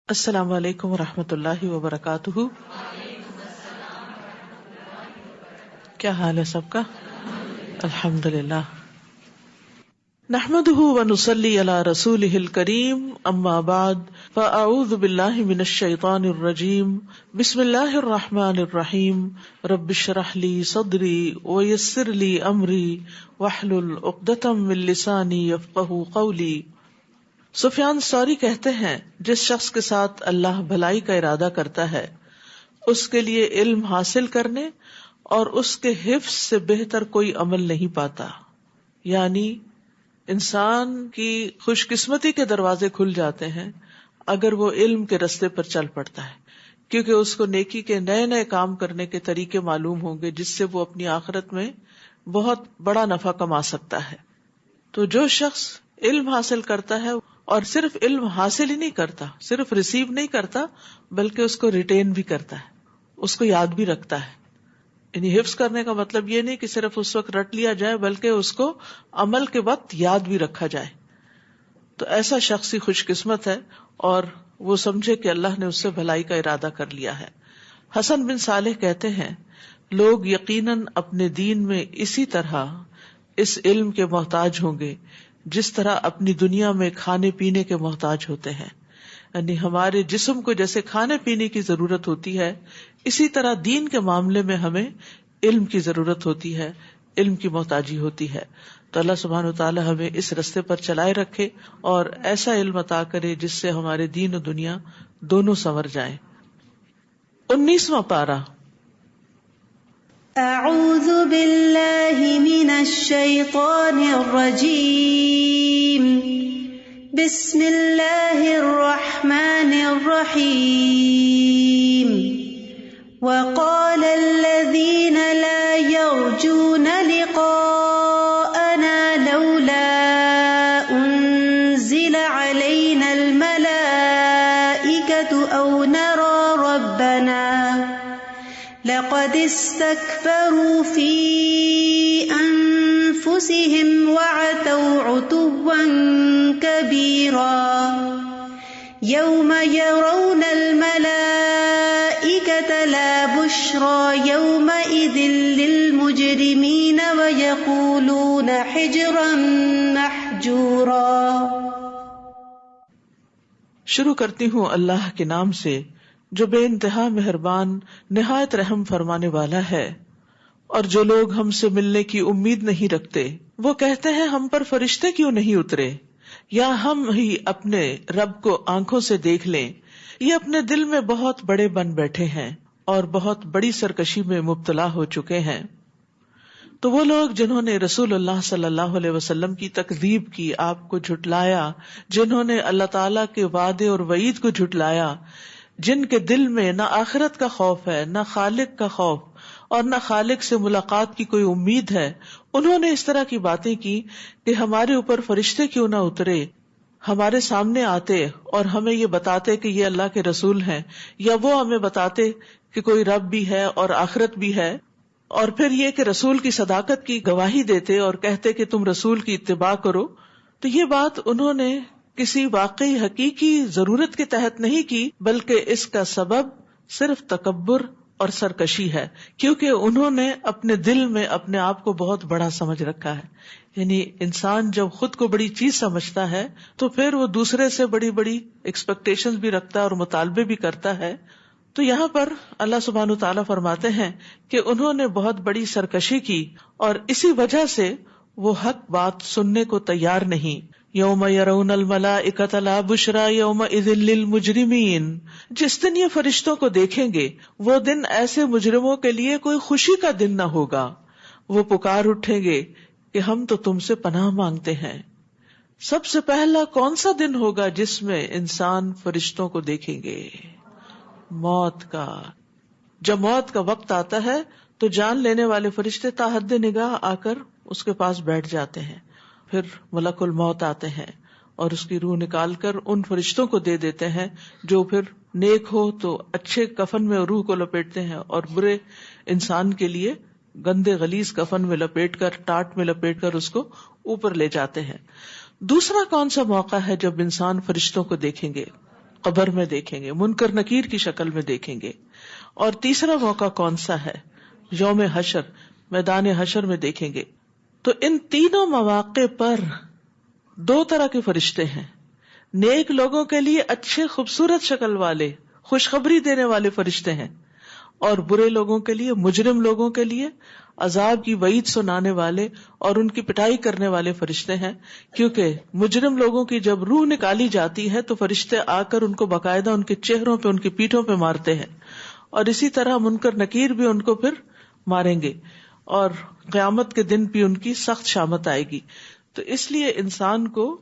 السلام علیکم ورحمۃ اللہ وبرکاتہ. کیا حال ہے سب کا؟ الحمدللہ. نحمده ونصلی علی رسولہ الکریم. اما بعد فاعوذ باللہ من الشیطان الرجیم. بسم اللہ الرحمن الرحیم. رب اشرح لی صدری ویسر لی امری واحلل عقدۃ من لسانی یفقہوا قولی. سفیان ثوری کہتے ہیں، جس شخص کے ساتھ اللہ بھلائی کا ارادہ کرتا ہے اس کے لیے علم حاصل کرنے اور اس کے حفظ سے بہتر کوئی عمل نہیں پاتا. یعنی انسان کی خوش قسمتی کے دروازے کھل جاتے ہیں اگر وہ علم کے رستے پر چل پڑتا ہے، کیونکہ اس کو نیکی کے نئے نئے کام کرنے کے طریقے معلوم ہوں گے جس سے وہ اپنی آخرت میں بہت بڑا نفع کما سکتا ہے. تو جو شخص علم حاصل کرتا ہے اور صرف علم حاصل ہی نہیں کرتا، صرف ریسیو نہیں کرتا، بلکہ اس کو ریٹین بھی کرتا ہے، اس کو یاد بھی رکھتا ہے. یعنی حفظ کرنے کا مطلب یہ نہیں کہ صرف اس وقت رٹ لیا جائے، بلکہ اس کو عمل کے وقت یاد بھی رکھا جائے. تو ایسا شخص ہی خوش قسمت ہے اور وہ سمجھے کہ اللہ نے اس سے بھلائی کا ارادہ کر لیا ہے. حسن بن صالح کہتے ہیں، لوگ یقیناً اپنے دین میں اسی طرح اس علم کے محتاج ہوں گے جس طرح اپنی دنیا میں کھانے پینے کے محتاج ہوتے ہیں. یعنی ہمارے جسم کو جیسے کھانے پینے کی ضرورت ہوتی ہے، اسی طرح دین کے معاملے میں ہمیں علم کی ضرورت ہوتی ہے، علم کی محتاجی ہوتی ہے. تو اللہ سبحانہ وتعالی ہمیں اس رستے پر چلائے رکھے اور ایسا علم عطا کرے جس سے ہمارے دین و دنیا دونوں سنور جائیں. 19واں پارہ. اعوذ باللہ من الشیطان الرجیم. بسم اللہ الرحمن الرحیم. وقال الذین لا یرجون لقاءنا لولا انزل علینا الملائکۃ او نرى ربنا لقد استكبروا في أنفسهم وعتوا عتوا كبيرا. يوم يرون الملائكة لا بشرى يومئذ للمجرمين ويقولون حجرا محجورا. شروع کرتی ہوں اللہ کے نام سے جو بے انتہا مہربان نہایت رحم فرمانے والا ہے. اور جو لوگ ہم سے ملنے کی امید نہیں رکھتے وہ کہتے ہیں ہم پر فرشتے کیوں نہیں اترے، یا ہم ہی اپنے رب کو آنکھوں سے دیکھ لیں. یہ اپنے دل میں بہت بڑے بن بیٹھے ہیں اور بہت بڑی سرکشی میں مبتلا ہو چکے ہیں. تو وہ لوگ جنہوں نے رسول اللہ صلی اللہ علیہ وسلم کی تکذیب کی، آپ کو جھٹلایا، جنہوں نے اللہ تعالیٰ کے وعدے اور وعید کو جھٹلایا، جن کے دل میں نہ آخرت کا خوف ہے، نہ خالق کا خوف اور نہ خالق سے ملاقات کی کوئی امید ہے، انہوں نے اس طرح کی باتیں کی کہ ہمارے اوپر فرشتے کیوں نہ اترے، ہمارے سامنے آتے اور ہمیں یہ بتاتے کہ یہ اللہ کے رسول ہیں، یا وہ ہمیں بتاتے کہ کوئی رب بھی ہے اور آخرت بھی ہے، اور پھر یہ کہ رسول کی صداقت کی گواہی دیتے اور کہتے کہ تم رسول کی اتباع کرو. تو یہ بات انہوں نے کسی واقعی حقیقی ضرورت کے تحت نہیں کی، بلکہ اس کا سبب صرف تکبر اور سرکشی ہے، کیونکہ انہوں نے اپنے دل میں اپنے آپ کو بہت بڑا سمجھ رکھا ہے. یعنی انسان جب خود کو بڑی چیز سمجھتا ہے تو پھر وہ دوسرے سے بڑی بڑی ایکسپیکٹیشنز بھی رکھتا ہے اور مطالبے بھی کرتا ہے. تو یہاں پر اللہ سبحانہ تعالیٰ فرماتے ہیں کہ انہوں نے بہت بڑی سرکشی کی اور اسی وجہ سے وہ حق بات سننے کو تیار نہیں. یوم یرون الملائکۃ لا بشری یومئذ للمجرمین. جس دن یہ فرشتوں کو دیکھیں گے وہ دن ایسے مجرموں کے لیے کوئی خوشی کا دن نہ ہوگا. وہ پکار اٹھیں گے کہ ہم تو تم سے پناہ مانگتے ہیں. سب سے پہلا کون سا دن ہوگا جس میں انسان فرشتوں کو دیکھیں گے؟ موت کا. جب موت کا وقت آتا ہے تو جان لینے والے فرشتے تا حد نگاہ آ کر اس کے پاس بیٹھ جاتے ہیں. پھر ملک الموت آتے ہیں اور اس کی روح نکال کر ان فرشتوں کو دے دیتے ہیں، جو پھر نیک ہو تو اچھے کفن میں روح کو لپیٹتے ہیں اور برے انسان کے لیے گندے غلیظ کفن میں لپیٹ کر، ٹاٹ میں لپیٹ کر اس کو اوپر لے جاتے ہیں. دوسرا کون سا موقع ہے جب انسان فرشتوں کو دیکھیں گے؟ قبر میں دیکھیں گے، منکر نکیر کی شکل میں دیکھیں گے. اور تیسرا موقع کون سا ہے؟ یوم حشر، میدان حشر میں دیکھیں گے. تو ان تینوں مواقع پر دو طرح کے فرشتے ہیں. نیک لوگوں کے لیے اچھے خوبصورت شکل والے خوشخبری دینے والے فرشتے ہیں، اور برے لوگوں کے لیے، مجرم لوگوں کے لیے عذاب کی وعید سنانے والے اور ان کی پٹائی کرنے والے فرشتے ہیں. کیونکہ مجرم لوگوں کی جب روح نکالی جاتی ہے تو فرشتے آ کر ان کو باقاعدہ ان کے چہروں پہ، ان کی پیٹھوں پہ مارتے ہیں، اور اسی طرح منکر نکیر بھی ان کو پھر ماریں گے، اور قیامت کے دن بھی ان کی سخت شامت آئے گی. تو اس لیے انسان کو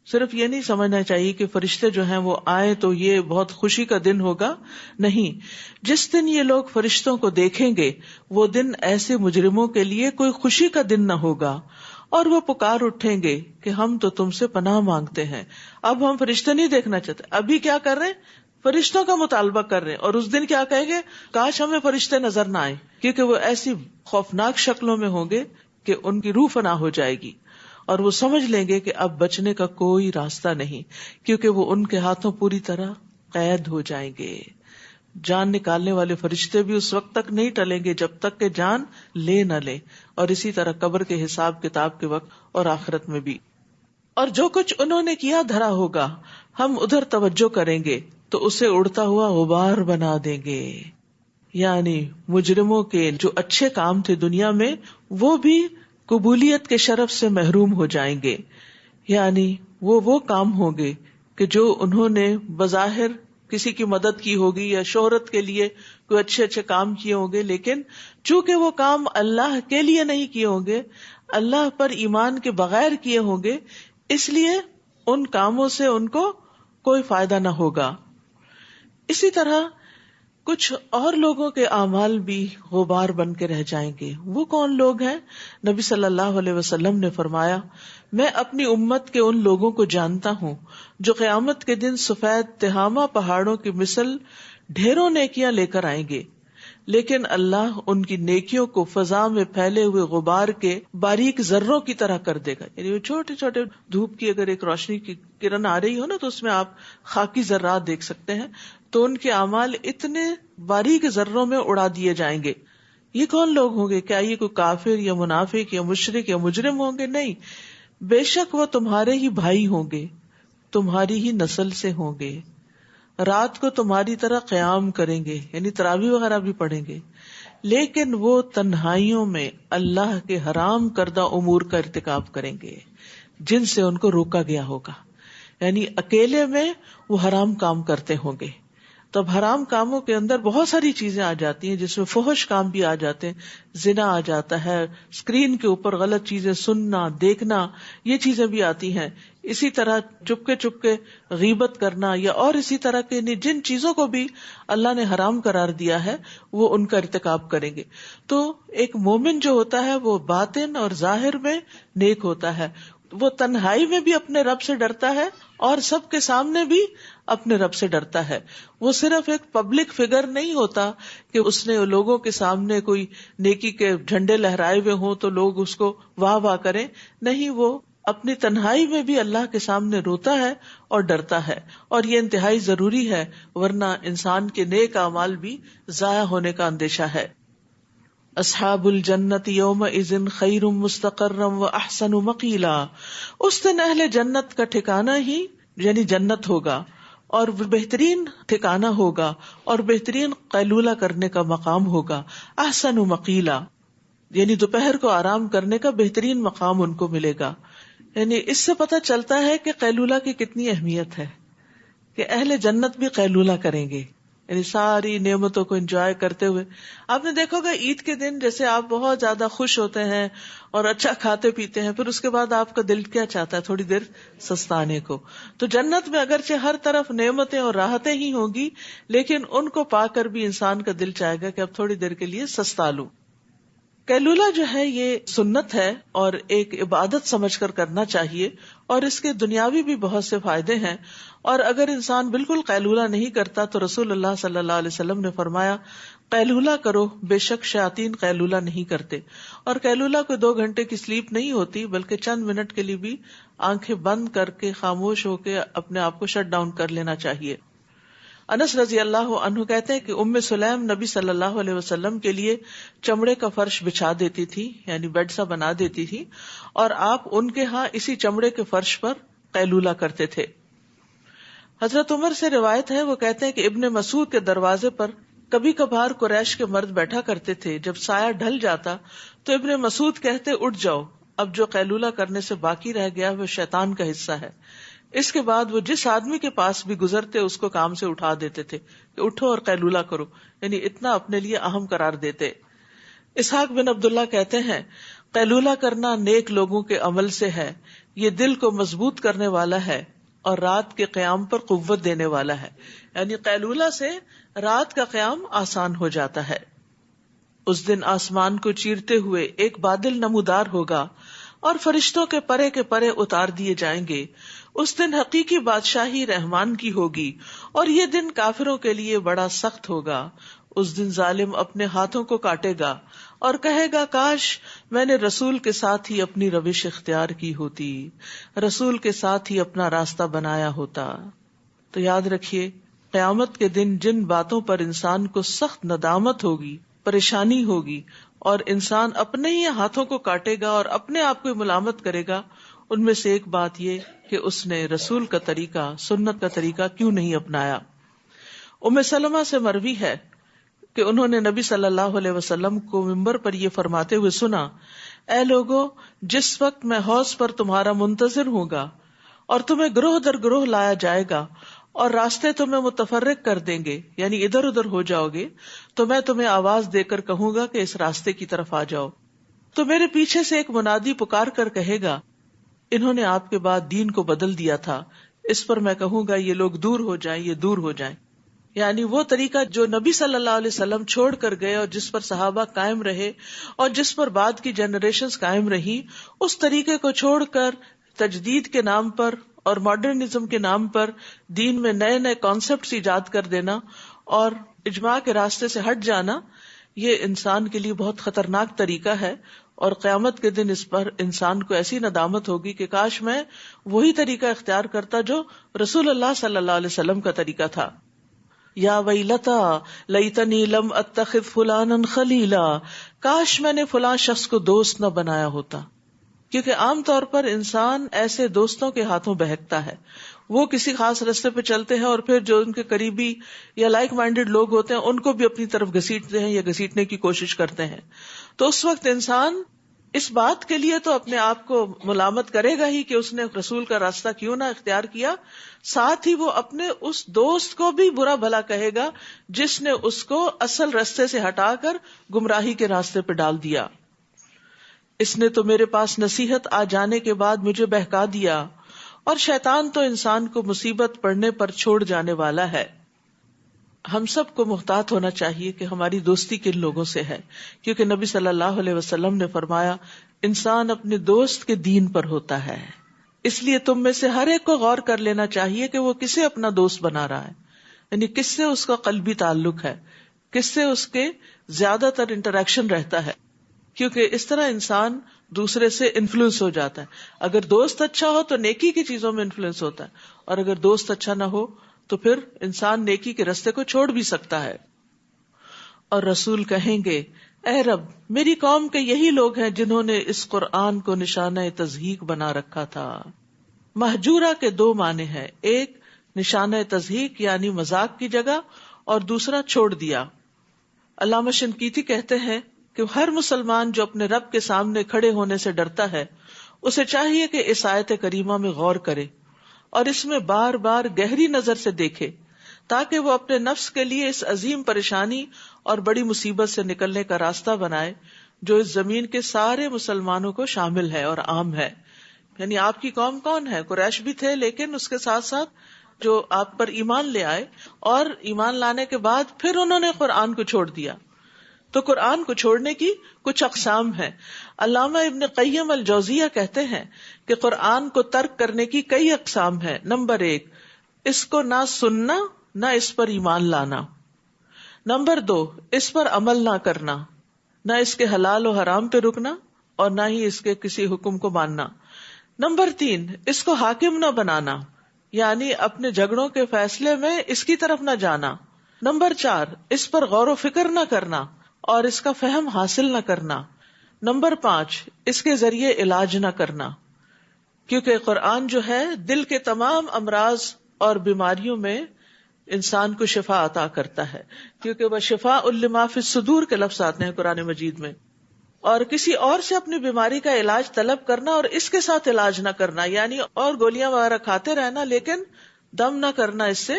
صرف یہ نہیں سمجھنا چاہیے کہ فرشتے جو ہیں وہ آئے تو یہ بہت خوشی کا دن ہوگا. نہیں، جس دن یہ لوگ فرشتوں کو دیکھیں گے وہ دن ایسے مجرموں کے لیے کوئی خوشی کا دن نہ ہوگا، اور وہ پکار اٹھیں گے کہ ہم تو تم سے پناہ مانگتے ہیں، اب ہم فرشتے نہیں دیکھنا چاہتے. ابھی کیا کر رہے ہیں؟ فرشتوں کا مطالبہ کر رہے ہیں. اور اس دن کیا کہیں گے؟ کاش ہمیں فرشتے نظر نہ آئے، کیونکہ وہ ایسی خوفناک شکلوں میں ہوں گے کہ ان کی روح فنا ہو جائے گی، اور وہ سمجھ لیں گے کہ اب بچنے کا کوئی راستہ نہیں، کیونکہ وہ ان کے ہاتھوں پوری طرح قید ہو جائیں گے. جان نکالنے والے فرشتے بھی اس وقت تک نہیں ٹلیں گے جب تک کہ جان لے نہ لے، اور اسی طرح قبر کے حساب کتاب کے وقت اور آخرت میں بھی. اور جو کچھ انہوں نے کیا دھرا ہوگا ہم ادھر توجہ کریں گے تو اسے اڑتا ہوا غبار بنا دیں گے. یعنی مجرموں کے جو اچھے کام تھے دنیا میں وہ بھی قبولیت کے شرف سے محروم ہو جائیں گے. یعنی وہ کام ہوں گے کہ جو انہوں نے بظاہر کسی کی مدد کی ہوگی یا شہرت کے لیے کوئی اچھے کام کیے ہوں گے، لیکن چونکہ وہ کام اللہ کے لیے نہیں کیے ہوں گے، اللہ پر ایمان کے بغیر کیے ہوں گے، اس لیے ان کاموں سے ان کو کوئی فائدہ نہ ہوگا. اسی طرح کچھ اور لوگوں کے اعمال بھی غبار بن کے رہ جائیں گے. وہ کون لوگ ہیں؟ نبی صلی اللہ علیہ وسلم نے فرمایا، میں اپنی امت کے ان لوگوں کو جانتا ہوں جو قیامت کے دن سفید تہامہ پہاڑوں کی مثل ڈھیروں نیکیاں لے کر آئیں گے، لیکن اللہ ان کی نیکیوں کو فضا میں پھیلے ہوئے غبار کے باریک ذروں کی طرح کر دے گا. یعنی وہ چھوٹے چھوٹے دھوپ کی اگر ایک روشنی کی کرن آ رہی ہو نا تو اس میں آپ خاکی ذرات دیکھ سکتے ہیں، تو ان کے اعمال اتنے باریک ذروں میں اڑا دیے جائیں گے. یہ کون لوگ ہوں گے؟ کیا یہ کوئی کافر یا منافق یا مشرک یا مجرم ہوں گے؟ نہیں، بے شک وہ تمہارے ہی بھائی ہوں گے، تمہاری ہی نسل سے ہوں گے، رات کو تمہاری طرح قیام کریں گے، یعنی تراویح وغیرہ بھی پڑھیں گے، لیکن وہ تنہائیوں میں اللہ کے حرام کردہ امور کا ارتکاب کریں گے جن سے ان کو روکا گیا ہوگا. یعنی اکیلے میں وہ حرام کام کرتے ہوں گے. تو اب حرام کاموں کے اندر بہت ساری چیزیں آ جاتی ہیں، جس میں فحش کام بھی آ جاتے ہیں، زنا آ جاتا ہے، اسکرین کے اوپر غلط چیزیں سننا دیکھنا، یہ چیزیں بھی آتی ہیں. اسی طرح چپ کے غیبت کرنا، یا اور اسی طرح کے جن چیزوں کو بھی اللہ نے حرام قرار دیا ہے وہ ان کا ارتکاب کریں گے. تو ایک مومن جو ہوتا ہے وہ باطن اور ظاہر میں نیک ہوتا ہے، وہ تنہائی میں بھی اپنے رب سے ڈرتا ہے اور سب کے سامنے بھی اپنے رب سے ڈرتا ہے. وہ صرف ایک پبلک فگر نہیں ہوتا کہ اس نے لوگوں کے سامنے کوئی نیکی کے جھنڈے لہرائے ہوئے ہوں تو لوگ اس کو واہ واہ کریں. نہیں، وہ اپنی تنہائی میں بھی اللہ کے سامنے روتا ہے اور ڈرتا ہے، اور یہ انتہائی ضروری ہے، ورنہ انسان کے نیک اعمال بھی ضائع ہونے کا اندیشہ ہے. اصحاب الجنت یومئذ خیر مستقرا واحسن مقیلا. اس دن اہل جنت کا ٹھکانہ ہی یعنی جنت ہوگا، اور بہترین ٹھکانہ ہوگا، اور بہترین قیلولہ کرنے کا مقام ہوگا. احسن مقیلا یعنی دوپہر کو آرام کرنے کا بہترین مقام ان کو ملے گا. یعنی اس سے پتہ چلتا ہے کہ قیلولہ کی کتنی اہمیت ہے، کہ اہل جنت بھی قیلولہ کریں گے، یعنی ساری نعمتوں کو انجوائے کرتے ہوئے. آپ نے دیکھو گا عید کے دن جیسے آپ بہت زیادہ خوش ہوتے ہیں اور اچھا کھاتے پیتے ہیں، پھر اس کے بعد آپ کا دل کیا چاہتا ہے؟ تھوڑی دیر سستانے کو. تو جنت میں اگرچہ ہر طرف نعمتیں اور راحتیں ہی ہوں گی، لیکن ان کو پا کر بھی انسان کا دل چاہے گا کہ اب تھوڑی دیر کے لیے سستا لوں. قیلولہ جو ہے یہ سنت ہے اور ایک عبادت سمجھ کر کرنا چاہیے، اور اس کے دنیاوی بھی بہت سے فائدے ہیں. اور اگر انسان بالکل قیلولہ نہیں کرتا تو رسول اللہ صلی اللہ علیہ وسلم نے فرمایا قیلولہ کرو، بے شک شیاطین قیلولہ نہیں کرتے. اور قیلولہ کوئی 2 گھنٹے کی سلیپ نہیں ہوتی، بلکہ چند منٹ کے لیے بھی آنکھیں بند کر کے خاموش ہو کے اپنے آپ کو شٹ ڈاؤن کر لینا چاہیے. انس رضی اللہ عنہ کہتے ہیں کہ ام سلیم نبی صلی اللہ علیہ وسلم کے لیے چمڑے کا فرش بچھا دیتی تھی، یعنی بیڈ سا بنا دیتی تھی، اور آپ ان کے ہاں اسی چمڑے کے فرش پر قیلولہ کرتے تھے۔ حضرت عمر سے روایت ہے، وہ کہتے ہیں کہ ابن مسعود کے دروازے پر کبھی کبھار قریش کے مرد بیٹھا کرتے تھے، جب سایہ ڈھل جاتا تو ابن مسعود کہتے اٹھ جاؤ، اب جو قیلولہ کرنے سے باقی رہ گیا وہ شیطان کا حصہ ہے۔ اس کے بعد وہ جس آدمی کے پاس بھی گزرتے اس کو کام سے اٹھا دیتے تھے کہ اٹھو اور قیلولہ کرو، یعنی اتنا اپنے لیے اہم قرار دیتے۔ اسحاق بن عبداللہ کہتے ہیں قیلولہ کرنا نیک لوگوں کے عمل سے ہے، یہ دل کو مضبوط کرنے والا ہے اور رات کے قیام پر قوت دینے والا ہے، یعنی قیلولہ سے رات کا قیام آسان ہو جاتا ہے۔ اس دن آسمان کو چیرتے ہوئے ایک بادل نمودار ہوگا اور فرشتوں کے پرے اتار دیے جائیں گے۔ اس دن حقیقی بادشاہی رحمان کی ہوگی اور یہ دن کافروں کے لیے بڑا سخت ہوگا۔ اس دن ظالم اپنے ہاتھوں کو کاٹے گا اور کہے گا کاش میں نے رسول کے ساتھ ہی اپنی روش اختیار کی ہوتی، رسول کے ساتھ ہی اپنا راستہ بنایا ہوتا۔ تو یاد رکھیے قیامت کے دن جن باتوں پر انسان کو سخت ندامت ہوگی، پریشانی ہوگی، اور انسان اپنے ہی ہاتھوں کو کاٹے گا اور اپنے آپ کو ملامت کرے گا، ان میں سے ایک بات یہ کہ اس نے رسول کا طریقہ، سنت کا طریقہ کیوں نہیں اپنایا۔ ام سلمہ سے مروی ہے کہ انہوں نے نبی صلی اللہ علیہ وسلم کو منبر پر یہ فرماتے ہوئے سنا، اے لوگو، جس وقت میں حوض پر تمہارا منتظر ہوں گا اور تمہیں گروہ در گروہ لایا جائے گا اور راستے تمہیں متفرق کر دیں گے، یعنی ادھر ادھر ہو جاؤ گے، تو میں تمہیں آواز دے کر کہوں گا کہ اس راستے کی طرف آ جاؤ، تو میرے پیچھے سے ایک منادی پکار کر کہے گا انہوں نے آپ کے بعد دین کو بدل دیا تھا، اس پر میں کہوں گا یہ لوگ دور ہو جائیں، یہ دور ہو جائیں، یعنی وہ طریقہ جو نبی صلی اللہ علیہ وسلم چھوڑ کر گئے اور جس پر صحابہ قائم رہے اور جس پر بعد کی جنریشنز قائم رہی، اس طریقے کو چھوڑ کر تجدید کے نام پر اور ماڈرنزم کے نام پر دین میں نئے نئے کانسیپٹس ایجاد کر دینا اور اجماع کے راستے سے ہٹ جانا، یہ انسان کے لیے بہت خطرناک طریقہ ہے، اور قیامت کے دن اس پر انسان کو ایسی ندامت ہوگی کہ کاش میں وہی طریقہ اختیار کرتا جو رسول اللہ صلی اللہ علیہ وسلم کا طریقہ تھا۔ یا ویلتا لیتنی لم اتخذ فلانا خلیلا، کاش میں نے فلاں شخص کو دوست نہ بنایا ہوتا، کیونکہ عام طور پر انسان ایسے دوستوں کے ہاتھوں بہکتا ہے، وہ کسی خاص راستے پہ چلتے ہیں اور پھر جو ان کے قریبی یا لائک مائنڈیڈ لوگ ہوتے ہیں ان کو بھی اپنی طرف گھسیٹتے ہیں یا گھسیٹنے کی کوشش کرتے ہیں۔ تو اس وقت انسان اس بات کے لیے تو اپنے آپ کو ملامت کرے گا ہی کہ اس نے رسول کا راستہ کیوں نہ اختیار کیا، ساتھ ہی وہ اپنے اس دوست کو بھی برا بھلا کہے گا جس نے اس کو اصل راستے سے ہٹا کر گمراہی کے راستے پہ ڈال دیا۔ اس نے تو میرے پاس نصیحت آ جانے کے بعد مجھے بہکا دیا، اور شیطان تو انسان کو مصیبت پڑنے پر چھوڑ جانے والا ہے۔ ہم سب کو محتاط ہونا چاہیے کہ ہماری دوستی کن لوگوں سے ہے، کیونکہ نبی صلی اللہ علیہ وسلم نے فرمایا انسان اپنے دوست کے دین پر ہوتا ہے، اس لیے تم میں سے ہر ایک کو غور کر لینا چاہیے کہ وہ کسے اپنا دوست بنا رہا ہے، یعنی کس سے اس کا قلبی تعلق ہے، کس سے اس کے زیادہ تر انٹریکشن رہتا ہے، کیونکہ اس طرح انسان دوسرے سے انفلوئنس ہو جاتا ہے۔ اگر دوست اچھا ہو تو نیکی کی چیزوں میں انفلوئنس ہوتا ہے، اور اگر دوست اچھا نہ ہو تو پھر انسان نیکی کے راستے کو چھوڑ بھی سکتا ہے۔ اور رسول کہیں گے اے رب، میری قوم کے یہی لوگ ہیں جنہوں نے اس قرآن کو نشانہ تضحیک بنا رکھا تھا۔ مہجورہ کے دو معنی ہیں، ایک نشانہ تضحیک یعنی مذاق کی جگہ، اور دوسرا چھوڑ دیا۔ علامہ شنقیطی کہتے ہیں کہ ہر مسلمان جو اپنے رب کے سامنے کھڑے ہونے سے ڈرتا ہے اسے چاہیے کہ اس آیت کریمہ میں غور کرے اور اس میں بار بار گہری نظر سے دیکھے، تاکہ وہ اپنے نفس کے لیے اس عظیم پریشانی اور بڑی مصیبت سے نکلنے کا راستہ بنائے جو اس زمین کے سارے مسلمانوں کو شامل ہے اور عام ہے۔ یعنی آپ کی قوم کون ہے؟ قریش بھی تھے، لیکن اس کے ساتھ ساتھ جو آپ پر ایمان لے آئے اور ایمان لانے کے بعد پھر انہوں نے قرآن کو چھوڑ دیا۔ تو قرآن کو چھوڑنے کی کچھ اقسام ہیں۔ علامہ ابن قیم الجوزیہ کہتے ہیں کہ قرآن کو ترک کرنے کی کئی اقسام ہیں۔ نمبر 1، اس کو نہ سننا نہ اس پر ایمان لانا۔ نمبر 2، اس پر عمل نہ کرنا، نہ اس کے حلال و حرام پہ رکنا اور نہ ہی اس کے کسی حکم کو ماننا۔ نمبر 3، اس کو حاکم نہ بنانا، یعنی اپنے جھگڑوں کے فیصلے میں اس کی طرف نہ جانا. نمبر 4 اس پر غور و فکر نہ کرنا اور اس کا فہم حاصل نہ کرنا. نمبر 5 اس کے ذریعے علاج نہ کرنا، کیونکہ قرآن جو ہے دل کے تمام امراض اور بیماریوں میں انسان کو شفا عطا کرتا ہے، کیونکہ وہ شفاء لما فی الصدور کے لفظ آتے ہیں قرآن مجید میں. اور کسی اور سے اپنی بیماری کا علاج طلب کرنا اور اس کے ساتھ علاج نہ کرنا، یعنی اور گولیاں وغیرہ کھاتے رہنا لیکن دم نہ کرنا اس سے،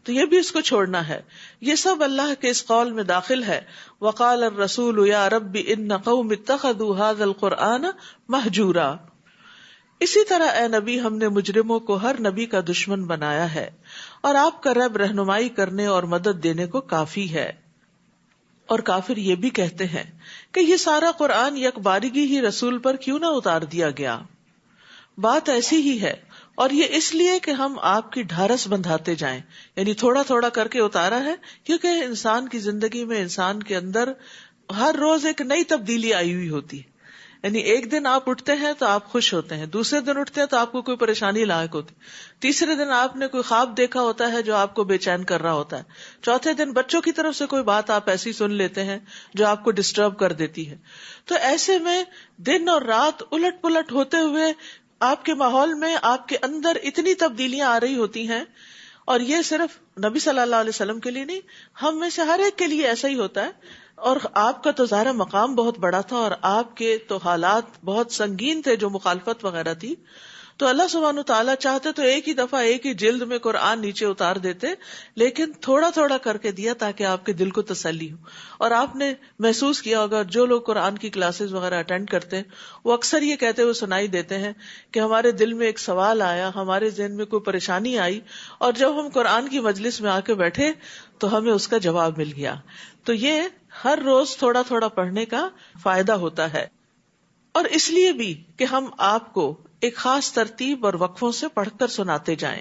تو یہ بھی اس کو چھوڑنا ہے. یہ سب اللہ کے اس قول میں داخل ہے، وقال الرسول یا رب ان قوم اتخذوا هذا القرآن مہجورا. اسی طرح اے نبی ہم نے مجرموں کو ہر نبی کا دشمن بنایا ہے، اور آپ کا رب رہنمائی کرنے اور مدد دینے کو کافی ہے. اور کافر یہ بھی کہتے ہیں کہ یہ سارا قرآن یک بارگی ہی رسول پر کیوں نہ اتار دیا گیا. بات ایسی ہی ہے، اور یہ اس لیے کہ ہم آپ کی ڈھارس بندھاتے جائیں، یعنی تھوڑا تھوڑا کر کے اتارا ہے، کیونکہ انسان کی زندگی میں انسان کے اندر ہر روز ایک نئی تبدیلی آئی ہوئی ہوتی ہے. یعنی ایک دن آپ اٹھتے ہیں تو آپ خوش ہوتے ہیں، دوسرے دن اٹھتے ہیں تو آپ کو کوئی پریشانی لاحق ہوتی، تیسرے دن آپ نے کوئی خواب دیکھا ہوتا ہے جو آپ کو بے چین کر رہا ہوتا ہے، چوتھے دن بچوں کی طرف سے کوئی بات آپ ایسی سن لیتے ہیں جو آپ کو ڈسٹرب کر دیتی ہے. تو ایسے میں دن اور رات الٹ پلٹ ہوتے ہوئے آپ کے ماحول میں آپ کے اندر اتنی تبدیلیاں آ رہی ہوتی ہیں. اور یہ صرف نبی صلی اللہ علیہ وسلم کے لیے نہیں، ہم میں سے ہر ایک کے لیے ایسا ہی ہوتا ہے. اور آپ کا تو ظاہر مقام بہت بڑا تھا اور آپ کے تو حالات بہت سنگین تھے جو مخالفت وغیرہ تھی، تو اللہ سبحانہ تعالیٰ چاہتے تو ایک ہی دفعہ ایک ہی جلد میں قرآن نیچے اتار دیتے، لیکن تھوڑا تھوڑا کر کے دیا تاکہ آپ کے دل کو تسلی ہو. اور آپ نے محسوس کیا ہوگا جو لوگ قرآن کی کلاسز وغیرہ اٹینڈ کرتے ہیں وہ اکثر یہ کہتے ہوئے سنائی دیتے ہیں کہ ہمارے دل میں ایک سوال آیا، ہمارے ذہن میں کوئی پریشانی آئی، اور جب ہم قرآن کی مجلس میں آ کے بیٹھے تو ہمیں اس کا جواب مل گیا. تو یہ ہر روز تھوڑا تھوڑا پڑھنے کا فائدہ ہوتا ہے. اور اس لیے بھی کہ ہم آپ کو ایک خاص ترتیب اور وقفوں سے پڑھ کر سناتے جائیں،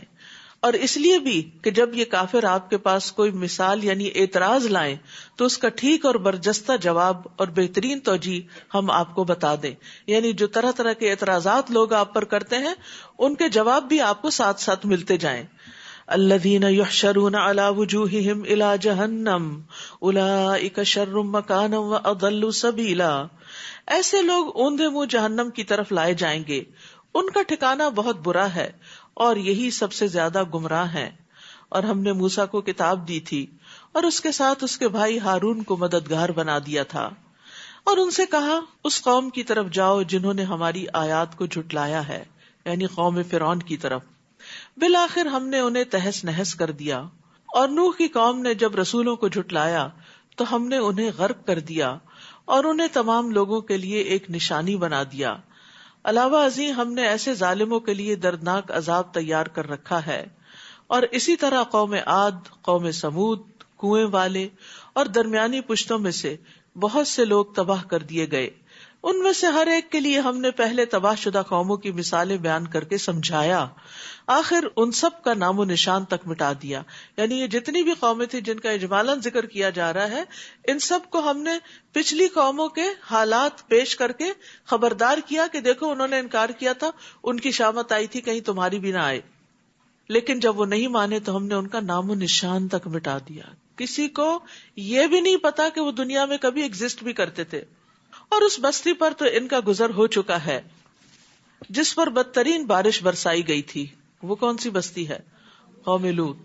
اور اس لیے بھی کہ جب یہ کافر آپ کے پاس کوئی مثال یعنی اعتراض لائیں تو اس کا ٹھیک اور برجستہ جواب اور بہترین توجیہ ہم آپ کو بتا دیں. یعنی جو طرح طرح کے اعتراضات لوگ آپ پر کرتے ہیں ان کے جواب بھی آپ کو ساتھ ساتھ ملتے جائیں. الذین یحشرون علی وجوہہم الی جہنم اولئک شر مکانا واضل سبیلا. ایسے لوگ اوندے منہ جہنم کی طرف لائے جائیں گے، ان کا ٹھکانہ بہت برا ہے اور یہی سب سے زیادہ گمراہ ہیں. اور ہم نے موسیٰ کو کتاب دی تھی اور اس کے ساتھ اس کے بھائی ہارون کو مددگار بنا دیا تھا، اور ان سے کہا اس قوم کی طرف جاؤ جنہوں نے ہماری آیات کو جھٹلایا ہے، یعنی قوم فرعون کی طرف. بالآخر ہم نے انہیں تہس نہس کر دیا. اور نوح کی قوم نے جب رسولوں کو جھٹلایا تو ہم نے انہیں غرق کر دیا اور انہیں تمام لوگوں کے لیے ایک نشانی بنا دیا. علاوہ ازیں ہم نے ایسے ظالموں کے لیے دردناک عذاب تیار کر رکھا ہے. اور اسی طرح قوم عاد، قوم سمود، کنویں والے اور درمیانی پشتوں میں سے بہت سے لوگ تباہ کر دیے گئے. ان میں سے ہر ایک کے لیے ہم نے پہلے تباہ شدہ قوموں کی مثالیں بیان کر کے سمجھایا، آخر ان سب کا نام و نشان تک مٹا دیا. یعنی یہ جتنی بھی قومیں تھیں جن کا اجمالاً ذکر کیا جا رہا ہے، ان سب کو ہم نے پچھلی قوموں کے حالات پیش کر کے خبردار کیا کہ دیکھو انہوں نے انکار کیا تھا، ان کی شامت آئی تھی، کہیں تمہاری بھی نہ آئے. لیکن جب وہ نہیں مانے تو ہم نے ان کا نام و نشان تک مٹا دیا. کسی کو یہ بھی نہیں پتا کہ وہ دنیا میں کبھی ایگزسٹ بھی کرتے تھے. اور اس بستی پر تو ان کا گزر ہو چکا ہے جس پر بدترین بارش برسائی گئی تھی. وہ کون سی بستی ہے؟ قوم لوط.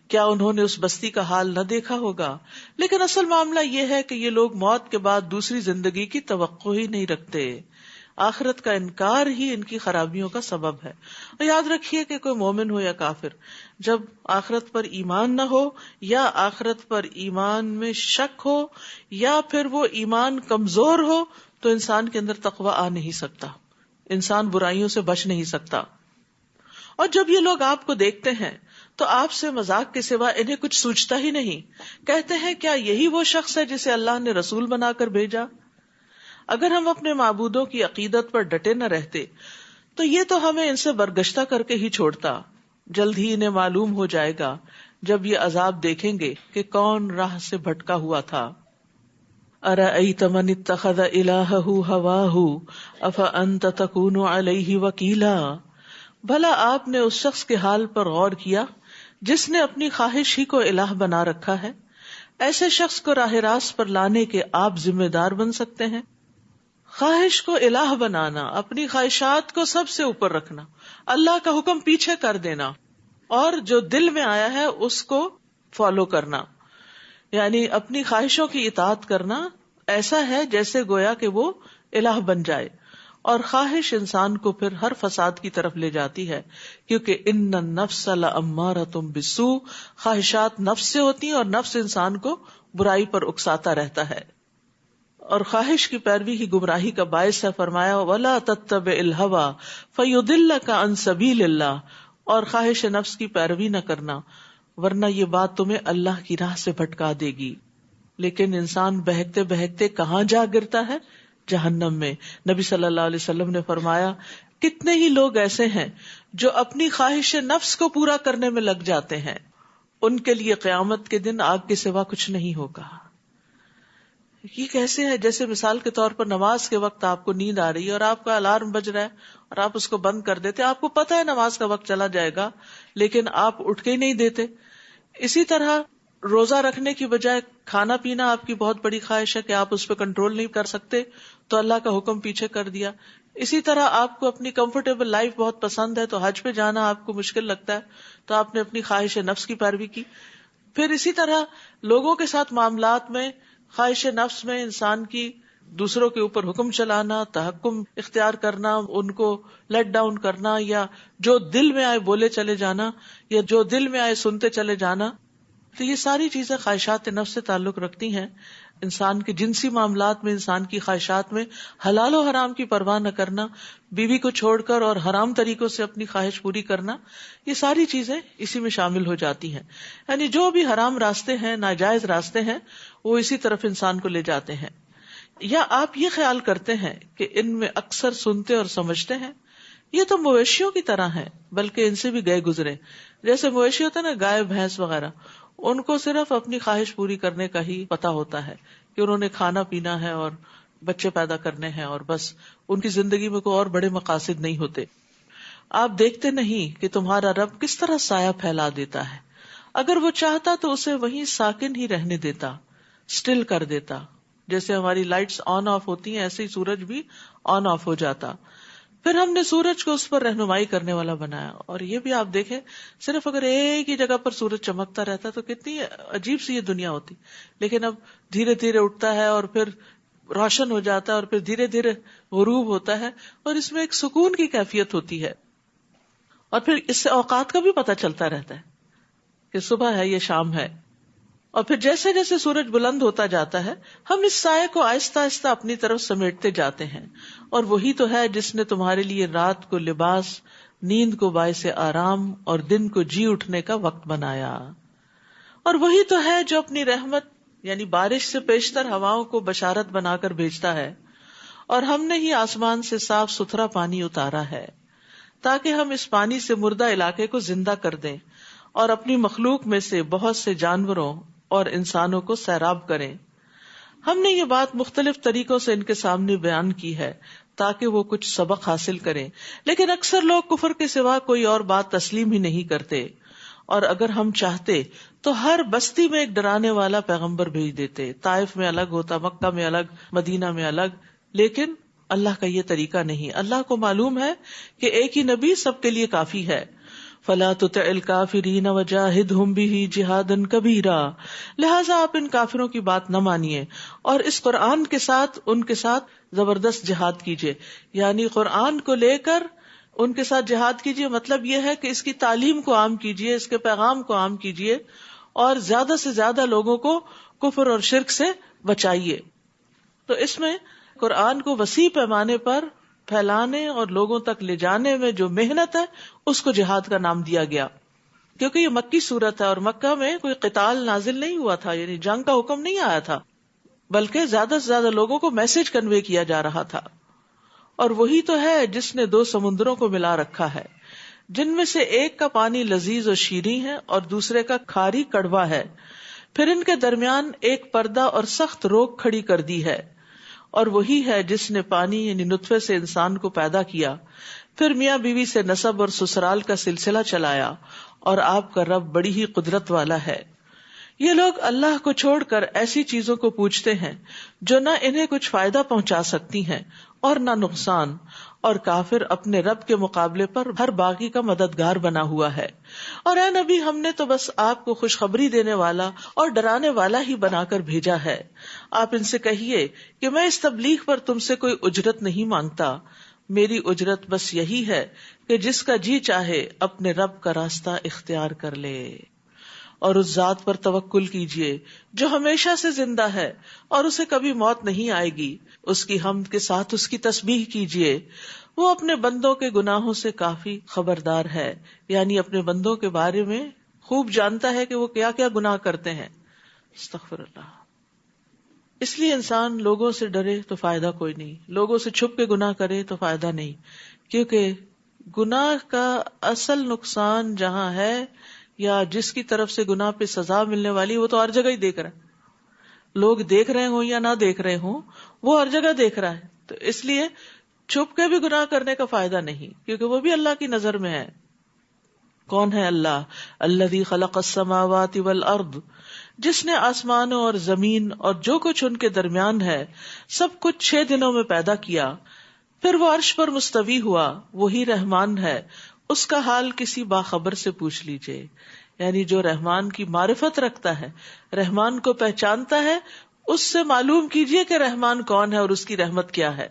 کیا انہوں نے اس بستی کا حال نہ دیکھا ہوگا؟ لیکن اصل معاملہ یہ ہے کہ یہ لوگ موت کے بعد دوسری زندگی کی توقع ہی نہیں رکھتے. آخرت کا انکار ہی ان کی خرابیوں کا سبب ہے. اور یاد رکھیے کہ کوئی مومن ہو یا کافر، جب آخرت پر ایمان نہ ہو یا آخرت پر ایمان میں شک ہو یا پھر وہ ایمان کمزور ہو تو انسان کے اندر تقوی آ نہیں سکتا، انسان برائیوں سے بچ نہیں سکتا. اور جب یہ لوگ آپ کو دیکھتے ہیں تو آپ سے مذاق کے سوا انہیں کچھ سوچتا ہی نہیں. کہتے ہیں کیا یہی وہ شخص ہے جسے اللہ نے رسول بنا کر بھیجا؟ اگر ہم اپنے معبودوں کی عقیدت پر ڈٹے نہ رہتے تو یہ تو ہمیں ان سے برگشتہ کر کے ہی چھوڑتا. جلد ہی انہیں معلوم ہو جائے گا جب یہ عذاب دیکھیں گے کہ کون راہ سے بھٹکا ہوا تھا. ارأیت من اتخذ الہہ ہواہ افانت تکون علیہ وکیلا. بھلا آپ نے اس شخص کے حال پر غور کیا جس نے اپنی خواہش ہی کو الہ بنا رکھا ہے؟ ایسے شخص کو راہ راست پر لانے کے آپ ذمہ دار بن سکتے ہیں؟ خواہش کو الہ بنانا، اپنی خواہشات کو سب سے اوپر رکھنا، اللہ کا حکم پیچھے کر دینا، اور جو دل میں آیا ہے اس کو فالو کرنا، یعنی اپنی خواہشوں کی اطاعت کرنا، ایسا ہے جیسے گویا کہ وہ الہ بن جائے. اور خواہش انسان کو پھر ہر فساد کی طرف لے جاتی ہے، کیونکہ ان النفس لامارۃ بالسوء، خواہشات نفس سے ہوتی ہیں اور نفس انسان کو برائی پر اکساتا رہتا ہے، اور خواہش کی پیروی ہی گمراہی کا باعث ہے. فرمایا وَلَا تَتَّبِعِ الْهَوَىٰ فَيُضِلَّكَ عَن سَبِيلِ اللَّهِ، اور خواہش نفس کی پیروی نہ کرنا ورنہ یہ بات تمہیں اللہ کی راہ سے بھٹکا دے گی. لیکن انسان بہکتے بہکتے کہاں جا گرتا ہے؟ جہنم میں. نبی صلی اللہ علیہ وسلم نے فرمایا کتنے ہی لوگ ایسے ہیں جو اپنی خواہش نفس کو پورا کرنے میں لگ جاتے ہیں، ان کے لیے قیامت کے دن آگ کے سوا کچھ نہیں ہوگا. یہ کیسے ہے؟ جیسے مثال کے طور پر نماز کے وقت آپ کو نیند آ رہی ہے اور آپ کا الارم بج رہا ہے اور آپ اس کو بند کر دیتے، آپ کو پتا ہے نماز کا وقت چلا جائے گا لیکن آپ اٹھ کے ہی نہیں دیتے. اسی طرح روزہ رکھنے کی بجائے کھانا پینا آپ کی بہت بڑی خواہش ہے کہ آپ اس پہ کنٹرول نہیں کر سکتے تو اللہ کا حکم پیچھے کر دیا. اسی طرح آپ کو اپنی کمفرٹیبل لائف بہت پسند ہے تو حج پہ جانا آپ کو مشکل لگتا ہے تو آپ نے اپنی خواہش نفس کی پیروی کی. پھر اسی طرح لوگوں کے ساتھ معاملات میں خواہش نفس میں انسان کی دوسروں کے اوپر حکم چلانا، تحکم اختیار کرنا، ان کو لیٹ ڈاؤن کرنا، یا جو دل میں آئے بولے چلے جانا، یا جو دل میں آئے سنتے چلے جانا. تو یہ ساری چیزیں خواہشات نفس سے تعلق رکھتی ہیں. انسان کے جنسی معاملات میں، انسان کی خواہشات میں حلال و حرام کی پرواہ نہ کرنا، بیوی کو چھوڑ کر اور حرام طریقوں سے اپنی خواہش پوری کرنا، یہ ساری چیزیں اسی میں شامل ہو جاتی ہیں. یعنی جو بھی حرام راستے ہیں، ناجائز راستے ہیں، وہ اسی طرف انسان کو لے جاتے ہیں. یا آپ یہ خیال کرتے ہیں کہ ان میں اکثر سنتے اور سمجھتے ہیں؟ یہ تو مویشیوں کی طرح ہیں، بلکہ ان سے بھی گئے گزرے. جیسے مویشی ہوتا ہے نا، گائے بھینس وغیرہ، ان کو صرف اپنی خواہش پوری کرنے کا ہی پتا ہوتا ہے کہ انہوں نے کھانا پینا ہے اور بچے پیدا کرنے ہیں، اور بس ان کی زندگی میں کوئی اور بڑے مقاصد نہیں ہوتے. آپ دیکھتے نہیں کہ تمہارا رب کس طرح سایہ پھیلا دیتا ہے، اگر وہ چاہتا تو اسے وہیں ساکن ہی رہنے دیتا، سٹل کر دیتا. جیسے ہماری لائٹس آن آف ہوتی ہیں ایسے ہی سورج بھی آن آف ہو جاتا. پھر ہم نے سورج کو اس پر رہنمائی کرنے والا بنایا. اور یہ بھی آپ دیکھیں، صرف اگر ایک ہی جگہ پر سورج چمکتا رہتا تو کتنی عجیب سی یہ دنیا ہوتی. لیکن اب دھیرے دھیرے اٹھتا ہے اور پھر روشن ہو جاتا ہے اور پھر دھیرے دھیرے غروب ہوتا ہے، اور اس میں ایک سکون کی کیفیت ہوتی ہے. اور پھر اس سے اوقات کا بھی پتہ چلتا رہتا ہے کہ صبح ہے، یہ شام ہے. اور پھر جیسے جیسے سورج بلند ہوتا جاتا ہے، ہم اس سائے کو آہستہ آہستہ اپنی طرف سمیٹتے جاتے ہیں. اور وہی تو ہے جس نے تمہارے لیے رات کو لباس، نیند کو باعث آرام اور دن کو جی اٹھنے کا وقت بنایا. اور وہی تو ہے جو اپنی رحمت یعنی بارش سے پیشتر ہواؤں کو بشارت بنا کر بھیجتا ہے. اور ہم نے ہی آسمان سے صاف ستھرا پانی اتارا ہے تاکہ ہم اس پانی سے مردہ علاقے کو زندہ کر دیں اور اپنی مخلوق میں سے بہت سے جانوروں اور انسانوں کو سیراب کریں. ہم نے یہ بات مختلف طریقوں سے ان کے سامنے بیان کی ہے تاکہ وہ کچھ سبق حاصل کریں، لیکن اکثر لوگ کفر کے سوا کوئی اور بات تسلیم ہی نہیں کرتے. اور اگر ہم چاہتے تو ہر بستی میں ایک ڈرانے والا پیغمبر بھیج دیتے. طائف میں الگ ہوتا، مکہ میں الگ، مدینہ میں الگ، لیکن اللہ کا یہ طریقہ نہیں. اللہ کو معلوم ہے کہ ایک ہی نبی سب کے لیے کافی ہے. فَلَا تُطِعِ الْكَافِرِينَ وَجَاهِدْهُمْ بِهِ جِهَادًا كَبِيرًا، لہٰذا آپ ان کافروں کی بات نہ مانیے اور اس قرآن کے ساتھ ان کے ساتھ زبردست جہاد کیجیے. یعنی قرآن کو لے کر ان کے ساتھ جہاد کیجیے، مطلب یہ ہے کہ اس کی تعلیم کو عام کیجیے، اس کے پیغام کو عام کیجیے اور زیادہ سے زیادہ لوگوں کو کفر اور شرک سے بچائیے. تو اس میں قرآن کو وسیع پیمانے پر پھیلانے اور لوگوں تک لے جانے میں جو محنت ہے اس کو جہاد کا نام دیا گیا، کیونکہ یہ مکی صورت ہے اور مکہ میں کوئی قتال نازل نہیں ہوا تھا، یعنی جنگ کا حکم نہیں آیا تھا، بلکہ زیادہ سے زیادہ لوگوں کو میسج کنوے کیا جا رہا تھا. اور وہی تو ہے جس نے دو سمندروں کو ملا رکھا ہے، جن میں سے ایک کا پانی لذیذ اور شیریں ہے اور دوسرے کا کھاری کڑوا ہے، پھر ان کے درمیان ایک پردہ اور سخت روک کھڑی کر دی ہے. اور وہی ہے جس نے پانی یعنی نطفے سے انسان کو پیدا کیا، پھر میاں بیوی سے نسب اور سسرال کا سلسلہ چلایا، اور آپ کا رب بڑی ہی قدرت والا ہے۔ یہ لوگ اللہ کو چھوڑ کر ایسی چیزوں کو پوجتے ہیں جو نہ انہیں کچھ فائدہ پہنچا سکتی ہیں اور نہ نقصان، اور کافر اپنے رب کے مقابلے پر ہر باغی کا مددگار بنا ہوا ہے۔ اور اے نبی، ہم نے تو بس آپ کو خوشخبری دینے والا اور ڈرانے والا ہی بنا کر بھیجا ہے۔ آپ ان سے کہیے کہ میں اس تبلیغ پر تم سے کوئی اجرت نہیں مانگتا، میری اجرت بس یہی ہے کہ جس کا جی چاہے اپنے رب کا راستہ اختیار کر لے، اور اس ذات پر توکل کیجیے جو ہمیشہ سے زندہ ہے اور اسے کبھی موت نہیں آئے گی۔ اس کی حمد کے ساتھ اس کی تسبیح کیجیے، وہ اپنے بندوں کے گناہوں سے کافی خبردار ہے، یعنی اپنے بندوں کے بارے میں خوب جانتا ہے کہ وہ کیا کیا گناہ کرتے ہیں۔ استغفر اللہ۔ اس لیے انسان لوگوں سے ڈرے تو فائدہ کوئی نہیں، لوگوں سے چھپ کے گناہ کرے تو فائدہ نہیں، کیونکہ گناہ کا اصل نقصان جہاں ہے یا جس کی طرف سے گناہ پہ سزا ملنے والی، وہ تو ہر جگہ ہی دیکھ رہا ہے۔ لوگ دیکھ رہے ہوں یا نہ دیکھ رہے ہوں، وہ ہر جگہ دیکھ رہا ہے، تو اس لیے چھپ کے بھی گناہ کرنے کا فائدہ نہیں، کیونکہ وہ بھی اللہ کی نظر میں ہے۔ کون ہے اللہ؟ الذی خلق السماوات والارض، جس نے آسمانوں اور زمین اور جو کچھ ان کے درمیان ہے سب کچھ 6 دنوں میں پیدا کیا، پھر وہ عرش پر مستوی ہوا، وہی رحمان ہے، اس کا حال کسی باخبر سے پوچھ لیجئے۔ یعنی جو رحمان کی معرفت رکھتا ہے، رحمان کو پہچانتا ہے، اس سے معلوم کیجئے کہ رحمان کون ہے اور اس کی رحمت کیا ہے۔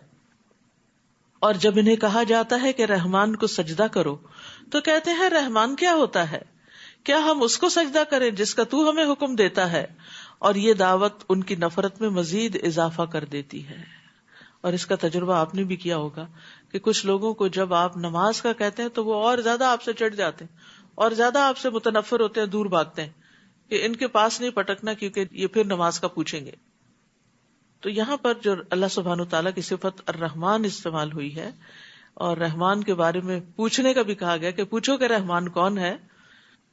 اور جب انہیں کہا جاتا ہے کہ رحمان کو سجدہ کرو تو کہتے ہیں رحمان کیا ہوتا ہے؟ کیا ہم اس کو سجدہ کریں جس کا تو ہمیں حکم دیتا ہے؟ اور یہ دعوت ان کی نفرت میں مزید اضافہ کر دیتی ہے۔ اور اس کا تجربہ آپ نے بھی کیا ہوگا کہ کچھ لوگوں کو جب آپ نماز کا کہتے ہیں تو وہ اور زیادہ آپ سے چڑھ جاتے ہیں اور زیادہ آپ سے متنفر ہوتے ہیں، دور بھاگتے ہیں کہ ان کے پاس نہیں پٹکنا کیونکہ یہ پھر نماز کا پوچھیں گے۔ تو یہاں پر جو اللہ سبحانہ وتعالیٰ کی صفت الرحمن استعمال ہوئی ہے اور رحمان کے بارے میں پوچھنے کا بھی کہا گیا کہ پوچھو کہ رحمان کون ہے،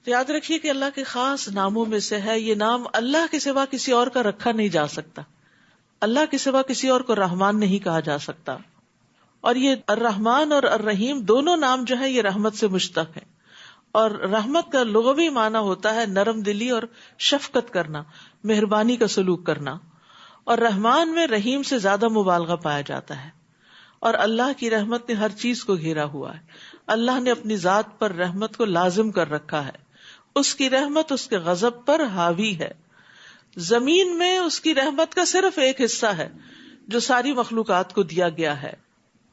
تو یاد رکھیے کہ اللہ کے خاص ناموں میں سے ہے۔ یہ نام اللہ کے سوا کسی اور کا رکھا نہیں جا سکتا، اللہ کے سوا کسی اور کو رحمان نہیں کہا جا سکتا۔ اور یہ الرحمن اور الرحیم دونوں نام جو ہیں یہ رحمت سے مشتق ہیں، اور رحمت کا لغوی معنی ہوتا ہے نرم دلی اور شفقت کرنا، مہربانی کا سلوک کرنا، اور رحمان میں رحیم سے زیادہ مبالغہ پایا جاتا ہے۔ اور اللہ کی رحمت نے ہر چیز کو گھیرا ہوا ہے، اللہ نے اپنی ذات پر رحمت کو لازم کر رکھا ہے، اس کی رحمت اس کے غضب پر حاوی ہے۔ زمین میں اس کی رحمت کا صرف ایک حصہ ہے جو ساری مخلوقات کو دیا گیا ہے۔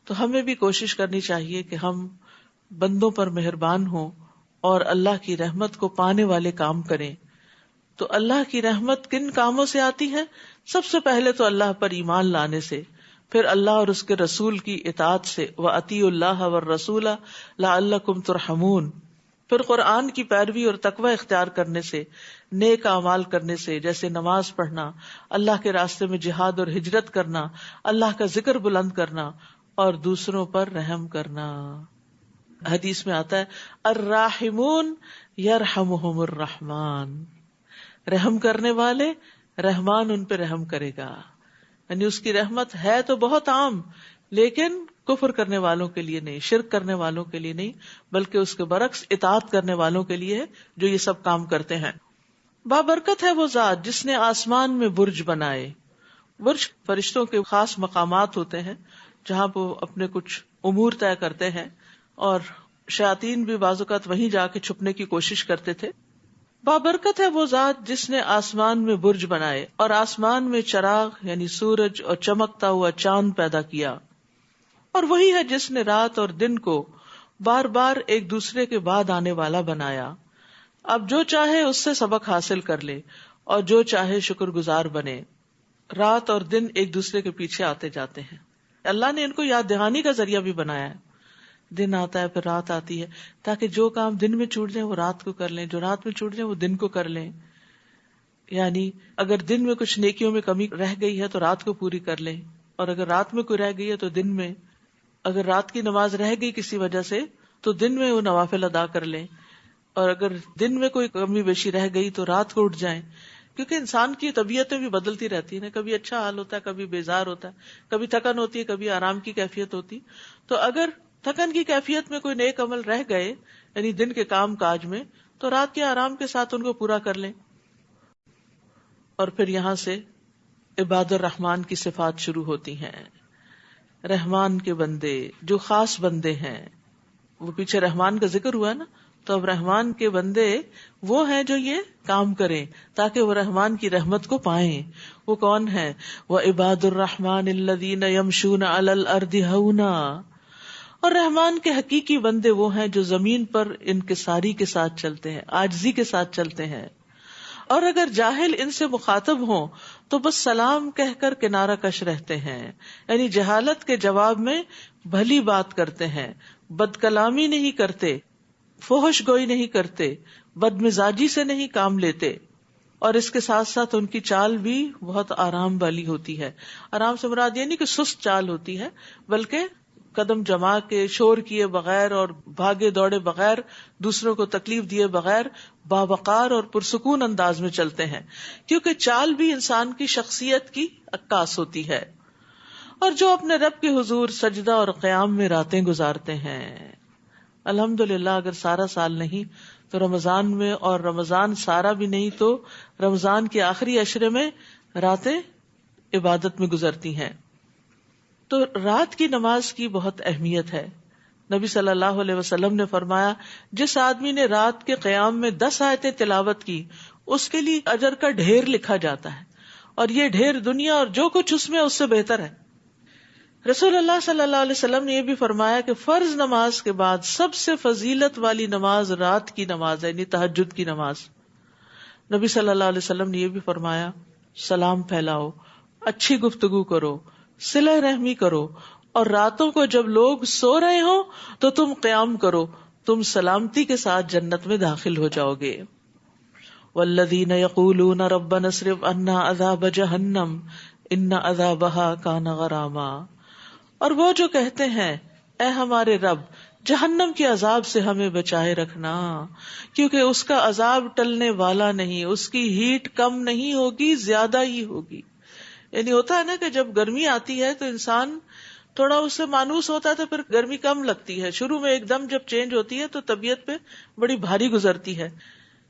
تو ہمیں بھی کوشش کرنی چاہیے کہ ہم بندوں پر مہربان ہوں اور اللہ کی رحمت کو پانے والے کام کریں۔ تو اللہ کی رحمت کن کاموں سے آتی ہے؟ سب سے پہلے تو اللہ پر ایمان لانے سے، پھر اللہ اور اس کے رسول کی اطاعت سے، وَأَطِیعُوا اللَّهَ وَالرَّسُولَ لَعَلَّکُمْ تُرْحَمُونَ، پھر قرآن کی پیروی اور تقوی اختیار کرنے سے، نیک اعمال کرنے سے، جیسے نماز پڑھنا، اللہ کے راستے میں جہاد اور ہجرت کرنا، اللہ کا ذکر بلند کرنا اور دوسروں پر رحم کرنا۔ حدیث میں آتا ہے الراحمون یرحمہم الرحمن، رحم کرنے والے رحمان ان پہ رحم کرے گا۔ یعنی اس کی رحمت ہے تو بہت عام، لیکن کفر کرنے والوں کے لیے نہیں، شرک کرنے والوں کے لیے نہیں، بلکہ اس کے برعکس اطاعت کرنے والوں کے لیے ہے جو یہ سب کام کرتے ہیں۔ بابرکت ہے وہ ذات جس نے آسمان میں برج بنائے۔ برج فرشتوں کے خاص مقامات ہوتے ہیں جہاں وہ اپنے کچھ امور طے کرتے ہیں، اور شیاطین بھی بعض اوقات وہیں جا کے چھپنے کی کوشش کرتے تھے۔ بابرکت ہے وہ ذات جس نے آسمان میں برج بنائے اور آسمان میں چراغ یعنی سورج اور چمکتا ہوا چاند پیدا کیا، اور وہی ہے جس نے رات اور دن کو بار بار ایک دوسرے کے بعد آنے والا بنایا۔ اب جو چاہے اس سے سبق حاصل کر لے اور جو چاہے شکر گزار بنے۔ رات اور دن ایک دوسرے کے پیچھے آتے جاتے ہیں، اللہ نے ان کو یاد دہانی کا ذریعہ بھی بنایا ہے۔ دن آتا ہے پھر رات آتی ہے، تاکہ جو کام دن میں چھوٹ جائیں وہ رات کو کر لیں، جو رات میں چھوٹ جائیں وہ دن کو کر لیں۔ یعنی اگر دن میں کچھ نیکیوں میں کمی رہ گئی ہے تو رات کو پوری کر لیں، اور اگر رات میں کوئی رہ گئی ہے تو دن میں، اگر رات کی نماز رہ گئی کسی وجہ سے تو دن میں وہ نوافل ادا کر لیں، اور اگر دن میں کوئی کمی بیشی رہ گئی تو رات کو اٹھ جائیں۔ کیونکہ انسان کی طبیعتیں بھی بدلتی رہتی ہیں، کبھی اچھا حال ہوتا ہے، کبھی بیزار ہوتا ہے، کبھی تھکن ہوتی ہے، کبھی آرام کی کیفیت ہوتی۔ تو اگر تھکن کی کیفیت میں کوئی نیک عمل رہ گئے یعنی دن کے کام کاج میں، تو رات کے آرام کے ساتھ ان کو پورا کر لیں. اور پھر یہاں سے عباد الرحمان کی صفات شروع ہوتی ہیں. رحمان کے بندے جو خاص بندے ہیں، وہ پیچھے رحمان کا ذکر ہوا نا، تو اب رحمان کے بندے وہ ہیں جو یہ کام کریں تاکہ وہ رحمان کی رحمت کو پائیں. وہ کون ہیں؟ وَعِبَادُ الرَّحْمَنِ الَّذِينَ يَمْشُونَ عَلَى الْأَرْضِ هَوْنًا. اور رحمان کے حقیقی بندے وہ ہیں جو زمین پر انکساری کے ساتھ چلتے ہیں، عاجزی کے ساتھ چلتے ہیں. اور اگر جاہل ان سے مخاطب ہوں تو بس سلام کہہ کر کنارہ کش رہتے ہیں، یعنی جہالت کے جواب میں بھلی بات کرتے ہیں، بد کلامی نہیں کرتے، فحش گوئی نہیں کرتے، بد مزاجی سے نہیں کام لیتے. اور اس کے ساتھ ساتھ ان کی چال بھی بہت آرام والی ہوتی ہے. آرام سے مراد یہ نہیں کہ سست چال ہوتی ہے، بلکہ قدم جما کے، شور کیے بغیر اور بھاگے دوڑے بغیر، دوسروں کو تکلیف دیے بغیر باوقار اور پرسکون انداز میں چلتے ہیں، کیونکہ چال بھی انسان کی شخصیت کی عکاس ہوتی ہے. اور جو اپنے رب کے حضور سجدہ اور قیام میں راتیں گزارتے ہیں، الحمدللہ اگر سارا سال نہیں تو رمضان میں، اور رمضان سارا بھی نہیں تو رمضان کے آخری عشرے میں راتیں عبادت میں گزرتی ہیں. تو رات کی نماز کی بہت اہمیت ہے. نبی صلی اللہ علیہ وسلم نے فرمایا، جس آدمی نے رات کے قیام میں 10 آیتیں تلاوت کی اس کے لیے اجر کا ڈھیر لکھا جاتا ہے، اور یہ ڈھیر دنیا اور جو کچھ اس میں اس سے بہتر ہے. رسول اللہ صلی اللہ علیہ وسلم نے یہ بھی فرمایا کہ فرض نماز کے بعد سب سے فضیلت والی نماز رات کی نماز ہے، یعنی تہجد کی نماز. نبی صلی اللہ علیہ وسلم نے یہ بھی فرمایا، سلام پھیلاؤ، اچھی گفتگو کرو، صلہ رحمی کرو، اور راتوں کو جب لوگ سو رہے ہوں تو تم قیام کرو، تم سلامتی کے ساتھ جنت میں داخل ہو جاؤ گے. والذین یقولون ربنا اصرف عنا عذاب جہنم ان عذابها کان غراما. اور وہ جو کہتے ہیں، اے ہمارے رب جہنم کے عذاب سے ہمیں بچائے رکھنا، کیونکہ اس کا عذاب ٹلنے والا نہیں، اس کی ہیٹ کم نہیں ہوگی، زیادہ ہی ہوگی. یعنی ہوتا ہے نا کہ جب گرمی آتی ہے تو انسان تھوڑا اس سے مانوس ہوتا ہے، تو پھر گرمی کم لگتی ہے. شروع میں ایک دم جب چینج ہوتی ہے تو طبیعت پہ بڑی بھاری گزرتی ہے.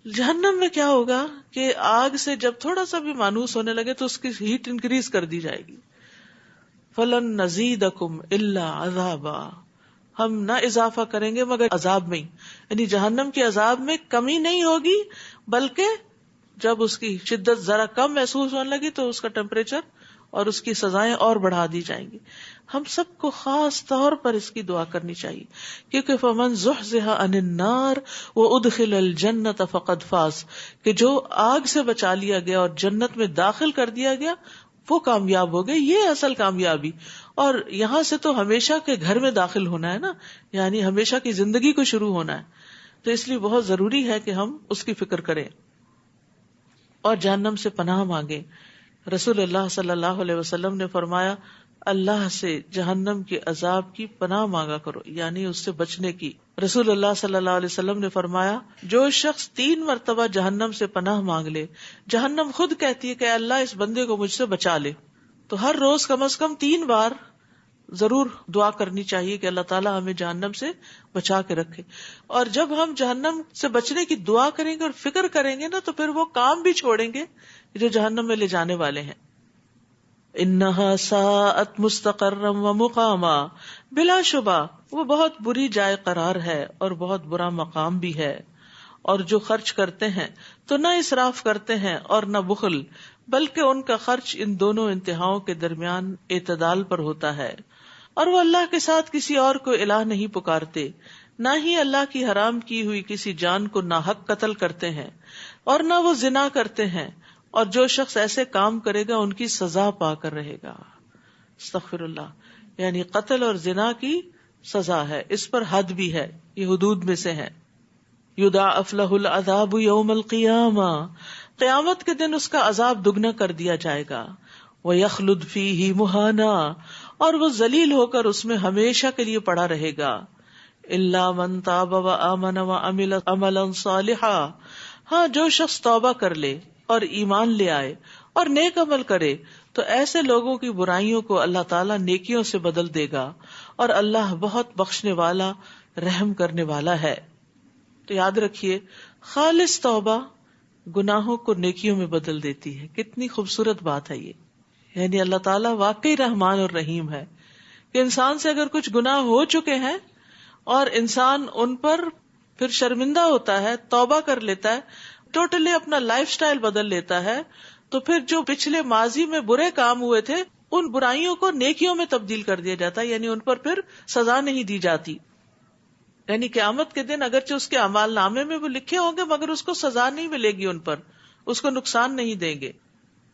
جہنم میں کیا ہوگا کہ آگ سے جب تھوڑا سا بھی مانوس ہونے لگے تو اس کی ہیٹ انکریز کر دی جائے گی. فَلَن نَزِيدَكُمْ إِلَّا عَذَابًا. ہم نہ اضافہ کریں گے مگر عذاب میں. یعنی جہنم کے عذاب میں کمی نہیں ہوگی، بلکہ جب اس کی شدت ذرا کم محسوس ہونے لگی تو اس کا ٹیمپریچر اور اس کی سزائیں اور بڑھا دی جائیں گی. ہم سب کو خاص طور پر اس کی دعا کرنی چاہیے، کیونکہ فَمَن زُحْزِحَ عَنِ النَّارِ وَأُدْخِلَ الْجَنَّةَ فَقَدْ فَازَ، کہ جو آگ سے بچا لیا گیا اور جنت میں داخل کر دیا گیا وہ کامیاب ہو گئے. یہ اصل کامیابی. اور یہاں سے تو ہمیشہ کے گھر میں داخل ہونا ہے نا، یعنی ہمیشہ کی زندگی کو شروع ہونا ہے. تو اس لیے بہت ضروری ہے کہ ہم اس کی فکر کریں اور جہنم سے پناہ مانگیں. رسول اللہ صلی اللہ علیہ وسلم نے فرمایا، اللہ سے جہنم کے عذاب کی پناہ مانگا کرو، یعنی اس سے بچنے کی. رسول اللہ صلی اللہ علیہ وسلم نے فرمایا، جو شخص 3 مرتبہ جہنم سے پناہ مانگ لے، جہنم خود کہتی ہے کہ اللہ اس بندے کو مجھ سے بچا لے. تو ہر روز کم از کم 3 بار ضرور دعا کرنی چاہیے کہ اللہ تعالیٰ ہمیں جہنم سے بچا کے رکھے. اور جب ہم جہنم سے بچنے کی دعا کریں گے اور فکر کریں گے نا، تو پھر وہ کام بھی چھوڑیں گے جو جہنم میں لے جانے والے ہیں. انہا ساءت مستقرا و مقاما، بلا شبہ وہ بہت بری جائے قرار ہے اور بہت برا مقام بھی ہے. اور جو خرچ کرتے ہیں تو نہ اسراف کرتے ہیں اور نہ بخل، بلکہ ان کا خرچ ان دونوں انتہاؤں کے درمیان اعتدال پر ہوتا ہے. اور وہ اللہ کے ساتھ کسی اور کو الہ نہیں پکارتے، نہ ہی اللہ کی حرام کی ہوئی کسی جان کو ناحق قتل کرتے ہیں، اور نہ وہ زنا کرتے ہیں. اور جو شخص ایسے کام کرے گا ان کی سزا پا کر رہے گا. استغفر اللہ. یعنی قتل اور زنا کی سزا ہے، اس پر حد بھی ہے، یہ حدود میں سے ہے. یضاعف لہ العذاب یوم القیامہ، قیامت کے دن اس کا عذاب دگنا کر دیا جائے گا. ویخلد فیہ مہانا، اور وہ ذلیل ہو کر اس میں ہمیشہ کے لیے پڑا رہے گا. الا من تاب وآمن وعمل عملا صالحا، ہاں جو شخص توبہ کر لے اور ایمان لے آئے اور نیک عمل کرے تو ایسے لوگوں کی برائیوں کو اللہ تعالیٰ نیکیوں سے بدل دے گا، اور اللہ بہت بخشنے والا، رحم کرنے والا ہے۔ تو یاد رکھیے، خالص توبہ گناہوں کو نیکیوں میں بدل دیتی ہے۔ کتنی خوبصورت بات ہے یہ، یعنی اللہ تعالیٰ واقعی رحمان اور رحیم ہے کہ انسان سے اگر کچھ گناہ ہو چکے ہیں اور انسان ان پر پھر شرمندہ ہوتا ہے، توبہ کر لیتا ہے، ٹوٹلی اپنا لائف سٹائل بدل لیتا ہے، تو پھر جو پچھلے ماضی میں برے کام ہوئے تھے ان برائیوں کو نیکیوں میں تبدیل کر دیا جاتا ہے، یعنی ان پر پھر سزا نہیں دی جاتی۔ یعنی قیامت کے دن اگرچہ اس کے اعمال نامے میں وہ لکھے ہوں گے مگر اس کو سزا نہیں ملے گی، ان پر اس کو نقصان نہیں دیں گے،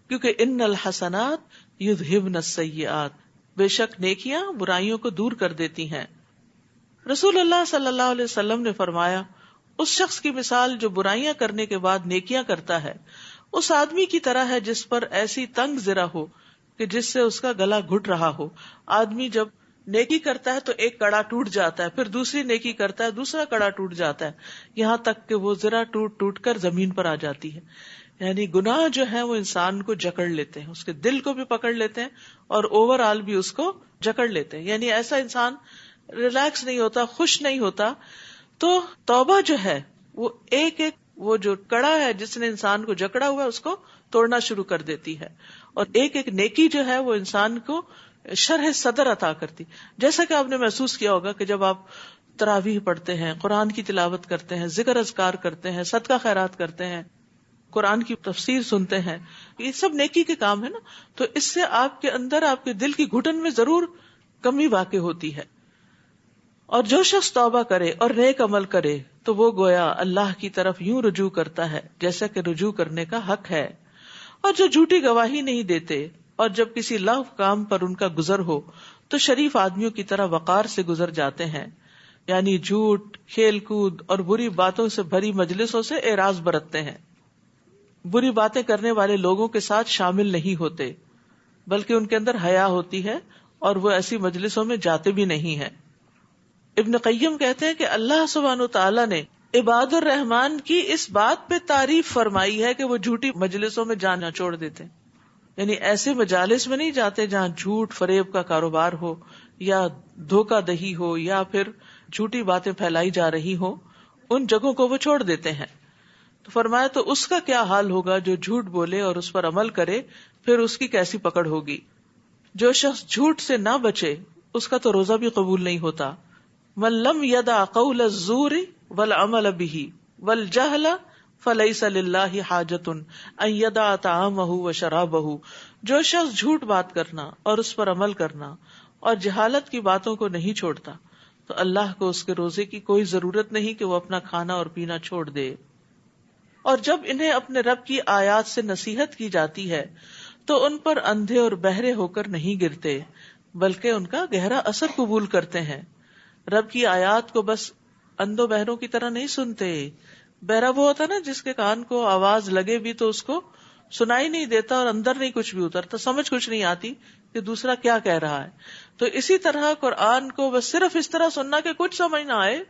کیونکہ ان الحسنات یذہبن السیئات، بے شک نیکیاں برائیوں کو دور کر دیتی ہیں۔ رسول اللہ صلی اللہ علیہ وسلم نے فرمایا، اس شخص کی مثال جو برائیاں کرنے کے بعد نیکیاں کرتا ہے اس آدمی کی طرح ہے جس پر ایسی تنگ زرہ ہو کہ جس سے اس کا گلا گھٹ رہا ہو۔ آدمی جب نیکی کرتا ہے تو ایک کڑا ٹوٹ جاتا ہے، پھر دوسری نیکی کرتا ہے دوسرا کڑا ٹوٹ جاتا ہے، یہاں تک کہ وہ زرہ ٹوٹ ٹوٹ کر زمین پر آ جاتی ہے۔ یعنی گناہ جو ہے وہ انسان کو جکڑ لیتے ہیں، اس کے دل کو بھی پکڑ لیتے ہیں اور اوور آل بھی اس کو جکڑ لیتے ہیں، یعنی ایسا انسان ریلیکس نہیں ہوتا، خوش نہیں ہوتا۔ تو توبہ جو ہے وہ ایک ایک وہ جو کڑا ہے جس نے انسان کو جکڑا ہوا ہے اس کو توڑنا شروع کر دیتی ہے، اور ایک ایک نیکی جو ہے وہ انسان کو شرح صدر عطا کرتی۔ جیسا کہ آپ نے محسوس کیا ہوگا کہ جب آپ تراویح پڑھتے ہیں، قرآن کی تلاوت کرتے ہیں، ذکر اذکار کرتے ہیں، صدقہ خیرات کرتے ہیں، قرآن کی تفسیر سنتے ہیں، یہ سب نیکی کے کام ہے نا، تو اس سے آپ کے اندر آپ کے دل کی گھٹن میں ضرور کمی واقع ہوتی ہے۔ اور جو شخص توبہ کرے اور نیک عمل کرے تو وہ گویا اللہ کی طرف یوں رجوع کرتا ہے جیسا کہ رجوع کرنے کا حق ہے، اور جو جھوٹی گواہی نہیں دیتے اور جب کسی لغو کام پر ان کا گزر ہو تو شریف آدمیوں کی طرح وقار سے گزر جاتے ہیں، یعنی جھوٹ، کھیل کود اور بری باتوں سے بھری مجلسوں سے اعراض برتتے ہیں، بری باتیں کرنے والے لوگوں کے ساتھ شامل نہیں ہوتے بلکہ ان کے اندر حیا ہوتی ہے اور وہ ایسی مجلسوں میں جاتے بھی نہیں ہیں۔ ابن قیم کہتے ہیں کہ اللہ سبحانہ وتعالی نے عباد الرحمان کی اس بات پہ تعریف فرمائی ہے کہ وہ جھوٹی مجلسوں میں جانا چھوڑ دیتے ہیں، یعنی ایسے مجالس میں نہیں جاتے جہاں جھوٹ فریب کا کاروبار ہو یا دھوکہ دہی ہو یا پھر جھوٹی باتیں پھیلائی جا رہی ہو، ان جگہوں کو وہ چھوڑ دیتے ہیں۔ تو فرمایا تو اس کا کیا حال ہوگا جو جھوٹ بولے اور اس پر عمل کرے، پھر اس کی کیسی پکڑ ہوگی۔ جو شخص جھوٹ سے نہ بچے اس کا تو روزہ بھی قبول نہیں ہوتا۔ من لم يدع قول الزور والعمل به والجهل فليس لله حاجة ان يدع طعامه وشرابه، جو شخص جھوٹ بات کرنا اور اس پر عمل کرنا اور جہالت کی باتوں کو نہیں چھوڑتا تو اللہ کو اس کے روزے کی کوئی ضرورت نہیں کہ وہ اپنا کھانا اور پینا چھوڑ دے۔ اور جب انہیں اپنے رب کی آیات سے نصیحت کی جاتی ہے تو ان پر اندھے اور بہرے ہو کر نہیں گرتے بلکہ ان کا گہرا اثر قبول کرتے ہیں۔ رب کی آیات کو بس اندھوں بہروں کی طرح نہیں سنتے۔ بہرا وہ ہوتا نا جس کے کان کو آواز لگے بھی تو اس کو سنائی نہیں دیتا اور اندر نہیں کچھ بھی اترتا، سمجھ کچھ نہیں آتی کہ دوسرا کیا کہہ رہا ہے۔ تو اسی طرح قرآن کو بس صرف اس طرح سننا کہ کچھ سمجھ نہ آئے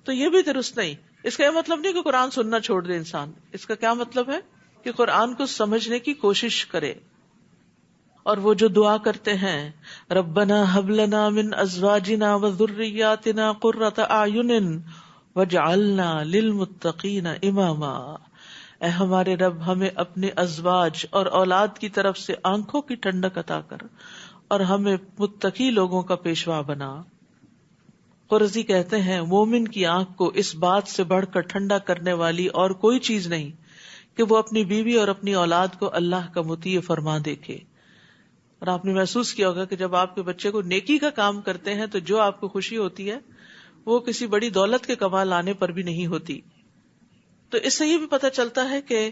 تو یہ بھی درست نہیں۔ اس کا یہ مطلب نہیں کہ قرآن سننا چھوڑ دے انسان، اس کا کیا مطلب ہے کہ قرآن کو سمجھنے کی کوشش کرے۔ اور وہ جو دعا کرتے ہیں ربنا هب لنا من ازواجنا وذرياتنا قرة اعین واجعلنا للمتقین اماما، اے ہمارے رب ہمیں اپنے ازواج اور اولاد کی طرف سے آنکھوں کی ٹھنڈک عطا کر اور ہمیں متقی لوگوں کا پیشوا بنا۔ قرضی کہتے ہیں مومن کی آنکھ کو اس بات سے بڑھ کر ٹھنڈا کرنے والی اور کوئی چیز نہیں کہ وہ اپنی بیوی اور اپنی اولاد کو اللہ کا مطیع فرمان دیکھے۔ اور آپ نے محسوس کیا ہوگا کہ جب آپ کے بچے کو نیکی کا کام کرتے ہیں تو جو آپ کو خوشی ہوتی ہے وہ کسی بڑی دولت کے کمال لانے پر بھی نہیں ہوتی۔ تو اس سے یہ بھی پتہ چلتا ہے کہ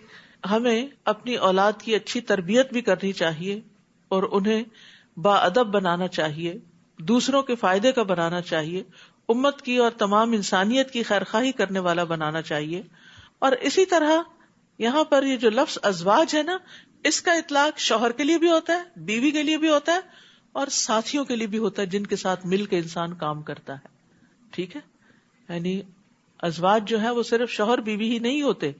ہمیں اپنی اولاد کی اچھی تربیت بھی کرنی چاہیے اور انہیں باادب بنانا چاہیے، دوسروں کے فائدے کا بنانا چاہیے، امت کی اور تمام انسانیت کی خیرخواہی کرنے والا بنانا چاہیے۔ اور اسی طرح یہاں پر یہ جو لفظ ازواج ہے نا، اس کا اطلاق شوہر کے لیے بھی ہوتا ہے، بیوی کے لیے بھی ہوتا ہے اور ساتھیوں کے لیے بھی ہوتا ہے جن کے ساتھ مل کے انسان کام کرتا ہے۔ ٹھیک ہے، یعنی ازواج جو ہے وہ صرف شوہر بیوی ہی نہیں ہوتے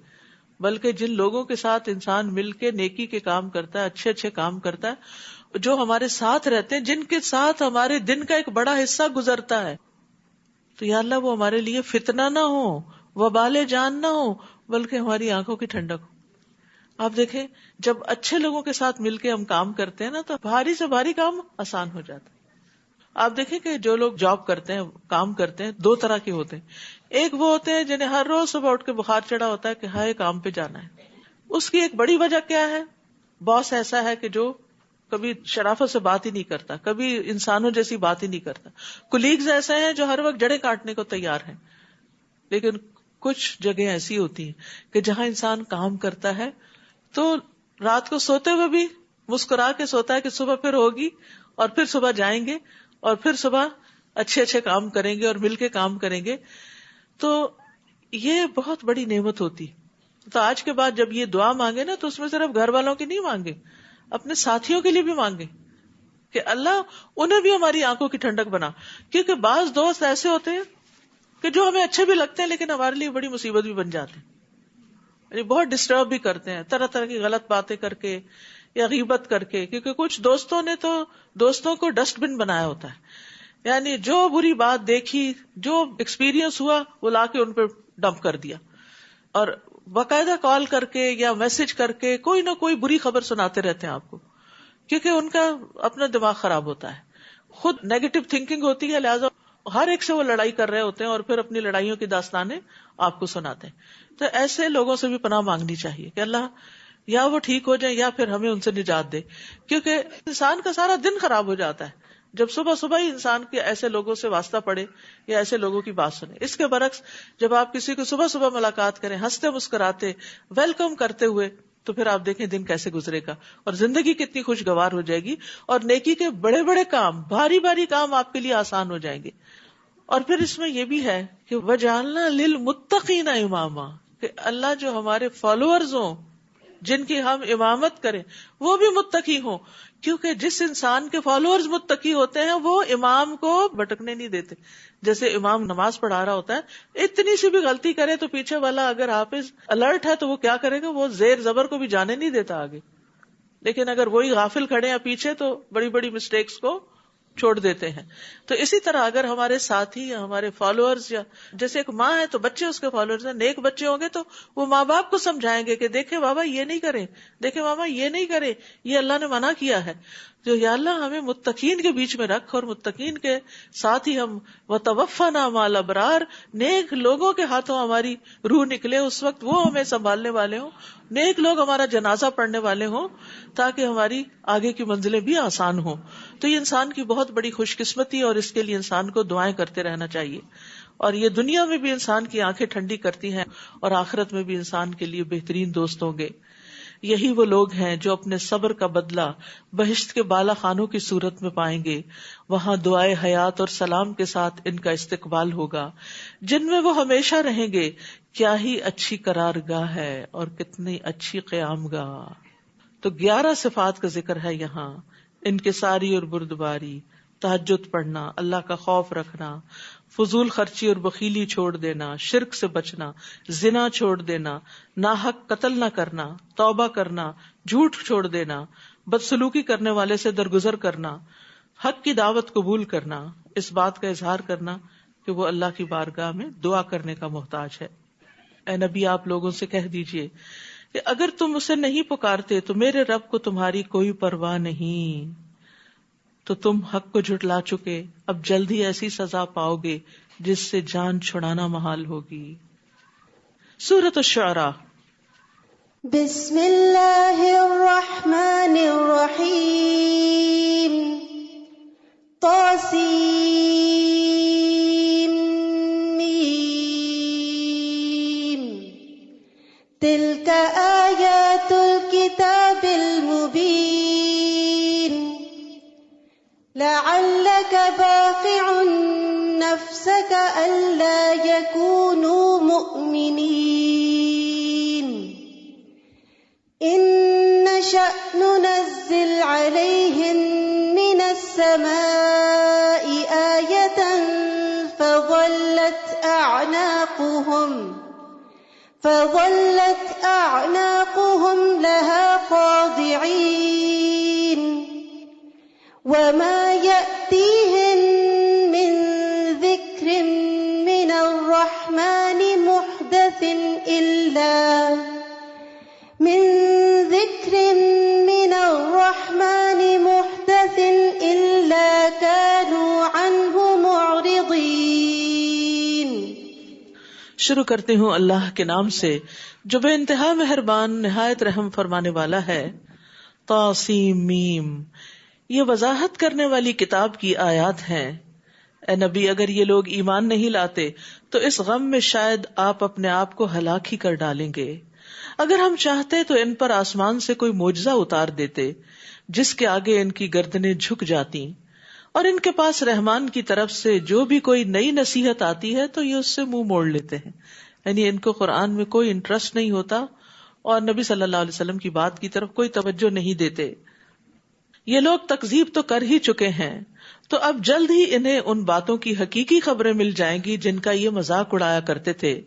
بلکہ جن لوگوں کے ساتھ انسان مل کے نیکی کے کام کرتا ہے، اچھے اچھے کام کرتا ہے، جو ہمارے ساتھ رہتے ہیں، جن کے ساتھ ہمارے دن کا ایک بڑا حصہ گزرتا ہے، تو یا اللہ وہ ہمارے لیے فتنہ نہ ہو، وبال جان نہ ہو، بلکہ ہماری آنکھوں کی ٹھنڈک ہو۔ آپ دیکھیں جب اچھے لوگوں کے ساتھ مل کے ہم کام کرتے ہیں نا تو بھاری سے بھاری کام آسان ہو جاتا ہے۔ آپ دیکھیں کہ جو لوگ جاب کرتے ہیں، کام کرتے ہیں، دو طرح کے ہوتے ہیں۔ ایک وہ ہوتے ہیں جنہیں ہر روز صبح اٹھ کے بخار چڑھا ہوتا ہے کہ ہائے کام پہ جانا ہے۔ اس کی ایک بڑی وجہ کیا ہے؟ باس ایسا ہے کہ جو کبھی شرافت سے بات ہی نہیں کرتا، کبھی انسانوں جیسی بات ہی نہیں کرتا۔ کولیگز ایسے ہیں جو ہر وقت جڑیں کاٹنے کو تیار ہیں۔ لیکن کچھ جگہ ایسی ہوتی ہیں کہ جہاں انسان کام کرتا ہے تو رات کو سوتے ہوئے بھی مسکرا کے سوتا ہے کہ صبح پھر ہوگی، اور پھر صبح جائیں گے، اور پھر صبح اچھے اچھے کام کریں گے اور مل کے کام کریں گے۔ تو یہ بہت بڑی نعمت ہوتی۔ تو آج کے بعد جب یہ دعا مانگے نا تو اس میں صرف گھر والوں کی نہیں مانگے، اپنے ساتھیوں کے لیے بھی مانگے کہ اللہ انہیں بھی ہماری آنکھوں کی ٹھنڈک بنا۔ کیونکہ بعض دوست ایسے ہوتے ہیں کہ جو ہمیں اچھے بھی لگتے ہیں لیکن ہمارے لیے بڑی مصیبت بھی بن جاتے ہیں، یعنی بہت ڈسٹرب بھی کرتے ہیں طرح طرح کی غلط باتیں کر کے یا غیبت کر کے۔ کیونکہ کچھ دوستوں نے تو دوستوں کو ڈسٹ بن بنایا ہوتا ہے، یعنی جو بری بات دیکھی، جو ایکسپیرینس ہوا وہ لا کے ان پہ ڈمپ کر دیا، اور باقاعدہ کال کر کے یا میسج کر کے کوئی نہ کوئی بری خبر سناتے رہتے ہیں آپ کو، کیونکہ ان کا اپنا دماغ خراب ہوتا ہے، خود نیگیٹو تھنکنگ ہوتی ہے، لہٰذا ہر ایک سے وہ لڑائی کر رہے ہوتے ہیں اور پھر اپنی لڑائیوں کی داستانیں آپ کو سناتے ہیں۔ تو ایسے لوگوں سے بھی پناہ مانگنی چاہیے کہ اللہ یا وہ ٹھیک ہو جائیں یا پھر ہمیں ان سے نجات دے، کیونکہ انسان کا سارا دن خراب ہو جاتا ہے جب صبح صبح ہی انسان کے ایسے لوگوں سے واسطہ پڑے یا ایسے لوگوں کی بات سنے۔ اس کے برعکس جب آپ کسی کو صبح صبح ملاقات کریں، ہنستے مسکراتے، ویلکم کرتے ہوئے، تو پھر آپ دیکھیں دن کیسے گزرے گا اور زندگی کتنی خوشگوار ہو جائے گی، اور نیکی کے بڑے بڑے کام، بھاری بھاری کام آپ کے لیے آسان ہو جائیں گے۔ اور پھر اس میں یہ بھی ہے کہ وَجَعَلْنَا لِلْمُتَّقِينَ إِمَامًا، کہ اللہ جو ہمارے فالوورز ہوں، جن کی ہم امامت کریں، وہ بھی متقی ہوں، کیونکہ جس انسان کے فالوورز متقی ہوتے ہیں وہ امام کو بھٹکنے نہیں دیتے۔ جیسے امام نماز پڑھا رہا ہوتا ہے، اتنی سی بھی غلطی کرے تو پیچھے والا اگر حافظ الرٹ ہے تو وہ کیا کرے گا، وہ زیر زبر کو بھی جانے نہیں دیتا آگے۔ لیکن اگر وہی غافل کھڑے ہیں پیچھے تو بڑی بڑی مسٹیکس کو چھوڑ دیتے ہیں۔ تو اسی طرح اگر ہمارے ساتھی یا ہمارے فالوورز، یا جیسے ایک ماں ہے تو بچے اس کے فالوورز ہیں، نیک بچے ہوں گے تو وہ ماں باپ کو سمجھائیں گے کہ دیکھیں بابا یہ نہیں کریں، دیکھیں ماما یہ نہیں کریں، یہ اللہ نے منع کیا ہے۔ تو یا اللہ ہمیں متقین کے بیچ میں رکھ، اور متقین کے ساتھ ہی ہم وَتَوَفَّنَا مَعَ الْأَبْرَارِ، نیک لوگوں کے ہاتھوں ہماری روح نکلے، اس وقت وہ ہمیں سنبھالنے والے ہوں، نیک لوگ ہمارا جنازہ پڑھنے والے ہوں، تاکہ ہماری آگے کی منزلیں بھی آسان ہوں۔ تو یہ انسان کی بہت بڑی خوش قسمتی، اور اس کے لیے انسان کو دعائیں کرتے رہنا چاہیے، اور یہ دنیا میں بھی انسان کی آنکھیں ٹھنڈی کرتی ہیں، اور آخرت میں بھی انسان کے لیے بہترین دوست ہوں گے۔ یہی وہ لوگ ہیں جو اپنے صبر کا بدلہ بہشت کے بالا خانوں کی صورت میں پائیں گے، وہاں دعائے حیات اور سلام کے ساتھ ان کا استقبال ہوگا، جن میں وہ ہمیشہ رہیں گے۔ کیا ہی اچھی قرارگاہ ہے اور کتنی اچھی قیام گاہ۔ تو 11 صفات کا ذکر ہے یہاں، انکساری اور بردباری، تہجد پڑھنا، اللہ کا خوف رکھنا، فضول خرچی اور بخیلی چھوڑ دینا، شرک سے بچنا، زنا چھوڑ دینا، ناحق قتل نہ کرنا، توبہ کرنا، جھوٹ چھوڑ دینا، بدسلوکی کرنے والے سے درگزر کرنا، حق کی دعوت قبول کرنا، اس بات کا اظہار کرنا کہ وہ اللہ کی بارگاہ میں دعا کرنے کا محتاج ہے۔ اے نبی آپ لوگوں سے کہہ دیجئے کہ اگر تم اسے نہیں پکارتے تو میرے رب کو تمہاری کوئی پرواہ نہیں، تو تم حق کو جھٹلا چکے، اب جلد ہی ایسی سزا پاؤ گے جس سے جان چھڑانا محال ہوگی۔ سورۃ الشعراء۔ بسم اللہ الرحمن الرحیم۔ طاسیم۔ تلک آیات الکتاب المبین۔ لعلک باخع نفسک الا یکونوا مؤمنین۔ ان نشأ ننزل علیہم من السماء آیۃ فظلت أعناقهم لها خاضعين وما يأتيهم من ذكر من الرحمن محدث إلا كانوا عنه معرضين. شروع کرتی ہوں اللہ کے نام سے جو بے انتہا مہربان نہایت رحم فرمانے والا ہے. طاسیم میم، یہ وضاحت کرنے والی کتاب کی آیات ہیں. اے نبی، اگر یہ لوگ ایمان نہیں لاتے تو اس غم میں شاید آپ اپنے آپ کو ہلاک ہی کر ڈالیں گے. اگر ہم چاہتے تو ان پر آسمان سے کوئی معجزہ اتار دیتے جس کے آگے ان کی گردنیں جھک جاتی، اور ان کے پاس رحمان کی طرف سے جو بھی کوئی نئی نصیحت آتی ہے تو یہ اس سے منہ موڑ لیتے ہیں. یعنی ان کو قرآن میں کوئی انٹرسٹ نہیں ہوتا اور نبی صلی اللہ علیہ وسلم کی بات کی طرف کوئی توجہ نہیں دیتے. یہ لوگ تکذیب تو کر ہی چکے ہیں، تو اب جلد ہی انہیں ان باتوں کی حقیقی خبریں مل جائیں گی جن کا یہ مذاق اڑایا کرتے تھے.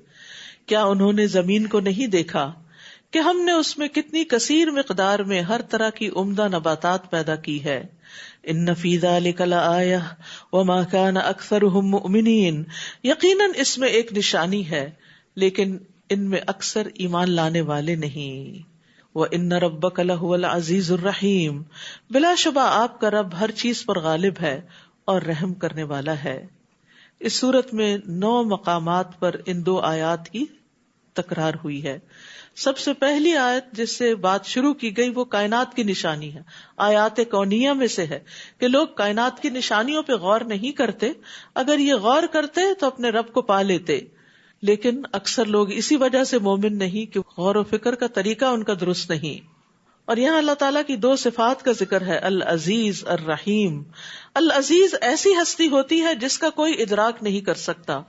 کیا انہوں نے زمین کو نہیں دیکھا کہ ہم نے اس میں کتنی کثیر مقدار میں ہر طرح کی عمدہ نباتات پیدا کی ہے. ان فی ذلک لآیہ وما کان اکثرهم مؤمنین، یقیناً اس میں ایک نشانی ہے لیکن ان میں اکثر ایمان لانے والے نہیں. وَإِنَّ رَبَّكَ لَهُوَ الْعَزِيزُ الرَّحِيمُ، بلا شبہ آپ کا رب ہر چیز پر غالب ہے اور رحم کرنے والا ہے. اس صورت میں 9 مقامات پر ان 2 آیات کی تکرار ہوئی ہے. سب سے پہلی آیت جس سے بات شروع کی گئی وہ کائنات کی نشانی ہے. آیات کونیہ میں سے ہے کہ لوگ کائنات کی نشانیوں پہ غور نہیں کرتے. اگر یہ غور کرتے تو اپنے رب کو پا لیتے، لیکن اکثر لوگ اسی وجہ سے مومن نہیں کہ غور و فکر کا طریقہ ان کا درست نہیں. اور یہاں اللہ تعالیٰ کی 2 صفات کا ذکر ہے، العزیز الرحیم. العزیز ایسی ہستی ہوتی ہے جس کا کوئی ادراک نہیں کر سکتا،